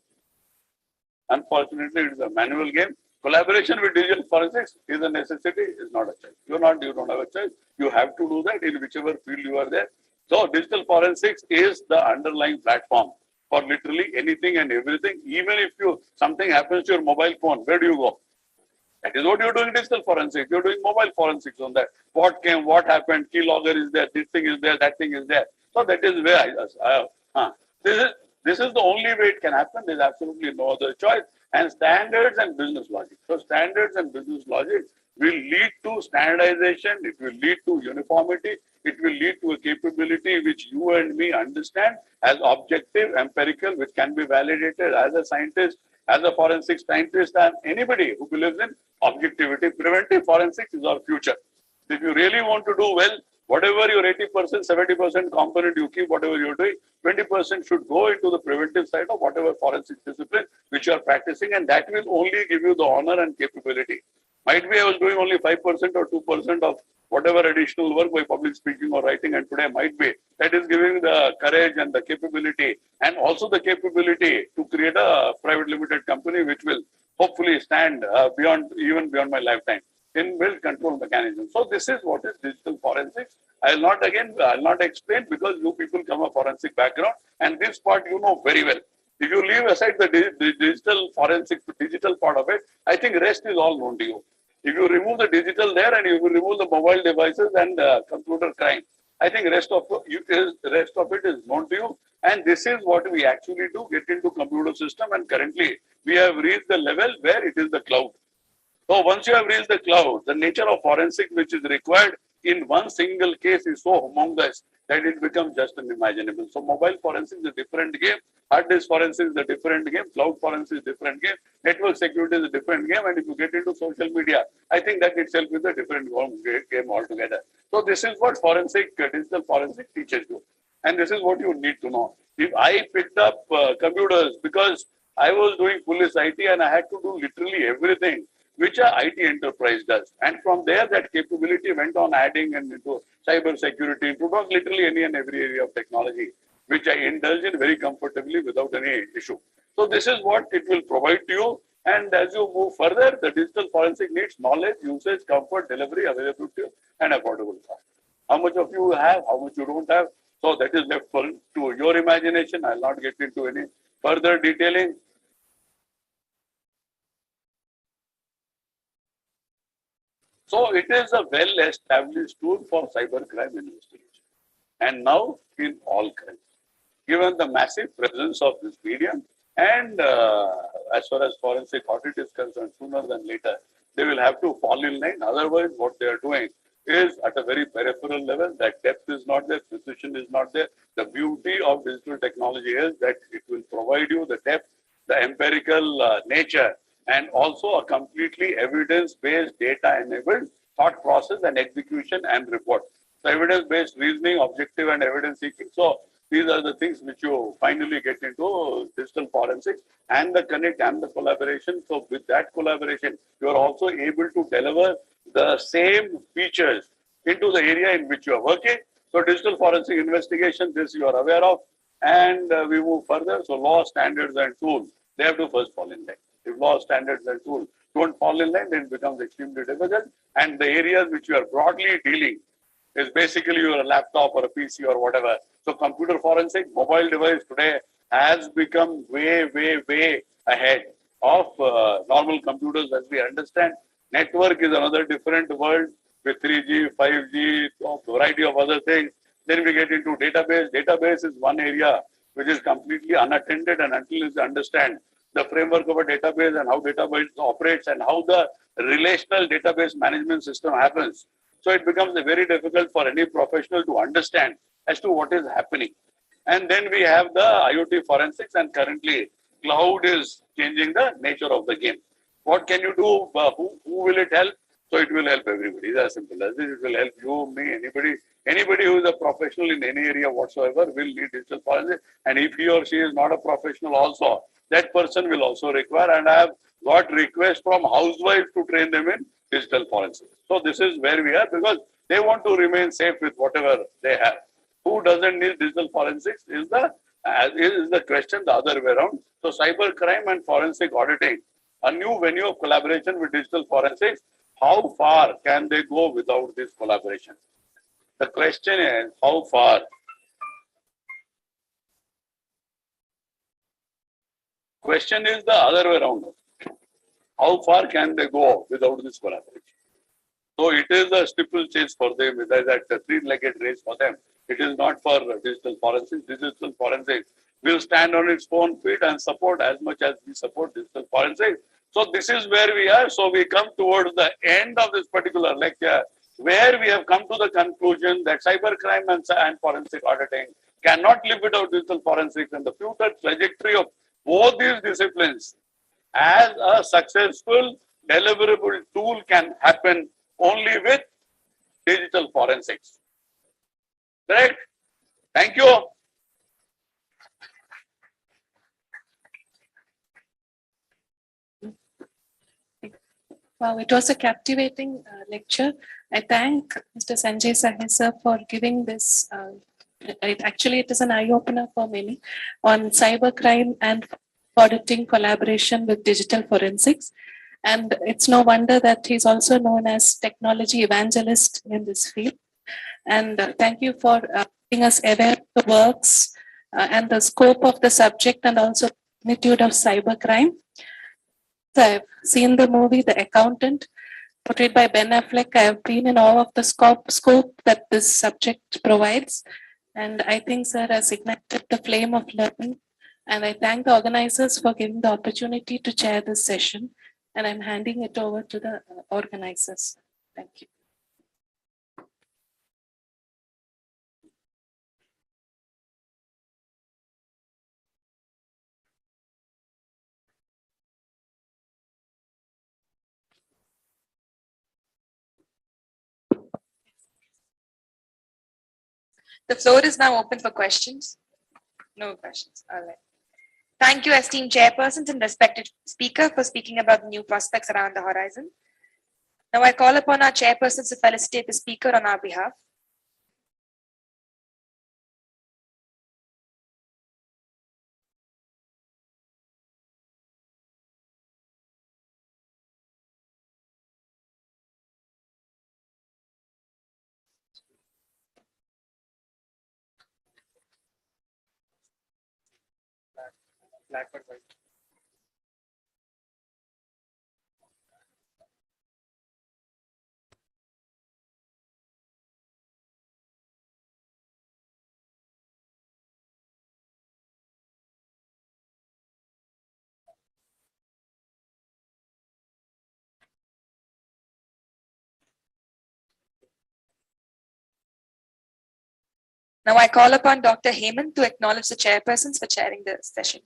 Unfortunately, it is a manual game. Collaboration with digital forensics is a necessity, is not a choice. You don't have a choice. You have to do that in whichever field you are there. So digital forensics is the underlying platform for literally anything and everything. Even if something happens to your mobile phone, where do you go? That is what you're doing digital forensics. You're doing mobile forensics on that. What came, what happened, keylogger is there, this thing is there, that thing is there. So that is where this is the only way it can happen. There's absolutely no other choice. And standards and business logic. So standards and business logic will lead to standardization. It will lead to uniformity. It will lead to a capability which you and me understand as objective, empirical, which can be validated as a scientist, as a forensic scientist, and anybody who believes in objectivity. Preventive forensics is our future. If you really want to do well, whatever your 80%, 70% component you keep, whatever you're doing, 20% should go into the preventive side of whatever forensic discipline which you are practicing, and that will only give you the honor and capability. Might be I was doing only 5% or 2% of whatever additional work by public speaking or writing, and today might be. That is giving the courage and the capability, and also the capability to create a private limited company which will hopefully stand even beyond my lifetime in build control mechanism. So this is what is digital forensics. I'll not explain because you people come a forensic background, and this part you know very well. If you leave aside the digital forensic, digital part of it, I think rest is all known to you. If you remove the digital there and you remove the mobile devices and computer crime, I think rest of it is known to you. And this is what we actually do, get into computer system. And currently we have reached the level where it is the cloud. So once you have reached the cloud, the nature of forensic which is required in one single case is so humongous that it becomes just unimaginable. So mobile forensics is a different game, hard disk forensics is a different game, cloud forensics is a different game, network security is a different game, and if you get into social media, I think that itself is a different game altogether. So this is what digital forensic teaches you. And this is what you need to know. If I picked up computers because I was doing police IT and I had to do literally everything which a IT enterprise does. And from there, that capability went on adding and into cyber security, into literally any and every area of technology, which I indulge in very comfortably without any issue. So this is what it will provide to you. And as you move further, the digital forensic needs knowledge, usage, comfort, delivery, availability, and affordable cost. How much of you have, how much you don't have. So that is left to your imagination. I'll not get into any further detailing. So it is a well-established tool for cybercrime investigation. And now in all crimes, given the massive presence of this medium, and as far as forensic audit is concerned, sooner than later, they will have to fall in line. Otherwise, what they are doing is at a very peripheral level, that depth is not there, precision is not there. The beauty of digital technology is that it will provide you the depth, the empirical nature, and also a completely evidence-based, data-enabled thought process and execution and report. So evidence-based reasoning, objective and evidence seeking. So these are the things which you finally get into digital forensics, and the connect and the collaboration. So with that collaboration, you are also able to deliver the same features into the area in which you are working. So digital forensic investigation, this you are aware of. And we move further. So law, standards and tools, they have to first fall in line. If law, standards and tools don't fall in line, then it becomes extremely difficult. And the areas which you are broadly dealing is basically your laptop or a PC or whatever. So computer forensic, mobile device today has become way, way, way ahead of normal computers as we understand. Network is another different world with 3G, 5G, a variety of other things. Then we get into database. Database is one area which is completely unattended, and until you understand the framework of a database and how database operates and how the relational database management system happens. So it becomes very difficult for any professional to understand as to what is happening. And then we have the IoT forensics, and currently cloud is changing the nature of the game. What can you do? Who will it help? So it will help everybody. It's as simple as this. It will help you, me, anybody who is a professional in any area whatsoever will need digital forensics. And if he or she is not a professional also, that person will also require, and I have got requests from housewives to train them in digital forensics. So this is where we are, because they want to remain safe with whatever they have. Who doesn't need digital forensics is the question the other way around. So cyber crime and forensic auditing, a new venue of collaboration with digital forensics. How far can they go without this collaboration? The question is, how far? Question is the other way around. How far can they go without this collaboration? So it is a steeplechase for them. It is a three-legged race for them. It is not for digital forensics. Digital forensics will stand on its own feet and support as much as we support digital forensics. So this is where we are. So we come towards the end of this particular lecture, where we have come to the conclusion that cybercrime and forensic auditing cannot live without digital forensics, and the future trajectory of both these disciplines as a successful deliverable tool can happen only with digital forensics. Correct? Thank you. Wow, it was a captivating lecture. I thank Mr. Sanjay Sahay sir for giving this. It is an eye-opener for many on cybercrime and auditing collaboration with digital forensics. And it's no wonder that he's also known as technology evangelist in this field. And thank you for making us aware of the works and the scope of the subject, and also magnitude of cybercrime. So I've seen the movie The Accountant, portrayed by Ben Affleck. I have been in awe of the scope that this subject provides. And I think sir has ignited the flame of learning. And I thank the organizers for giving the opportunity to chair this session. And I'm handing it over to the organizers. Thank you. The floor is now open for questions. No questions. All right. Thank you, esteemed chairpersons and respected speaker, for speaking about the new prospects around the horizon. Now I call upon our chairpersons to felicitate the speaker on our behalf. Black or white? Now I call upon Dr. Hemant to acknowledge the chairpersons for chairing the session.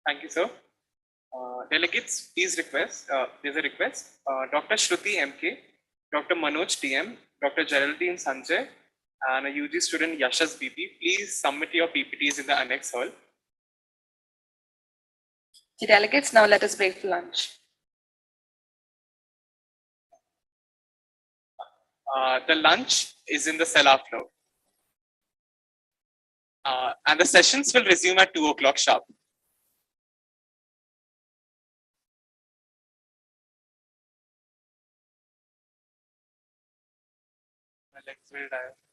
Thank you, sir. Delegates, please request, there's a request. Dr. Shruti MK, Dr. Manoj TM, Dr. Geraldine Sanjay, and a UG student Yashas BP, please submit your PPTs in the annex hall. The delegates, now let us break for lunch. The lunch is in the cellar floor. And the sessions will resume at 2 o'clock sharp. Alex will die.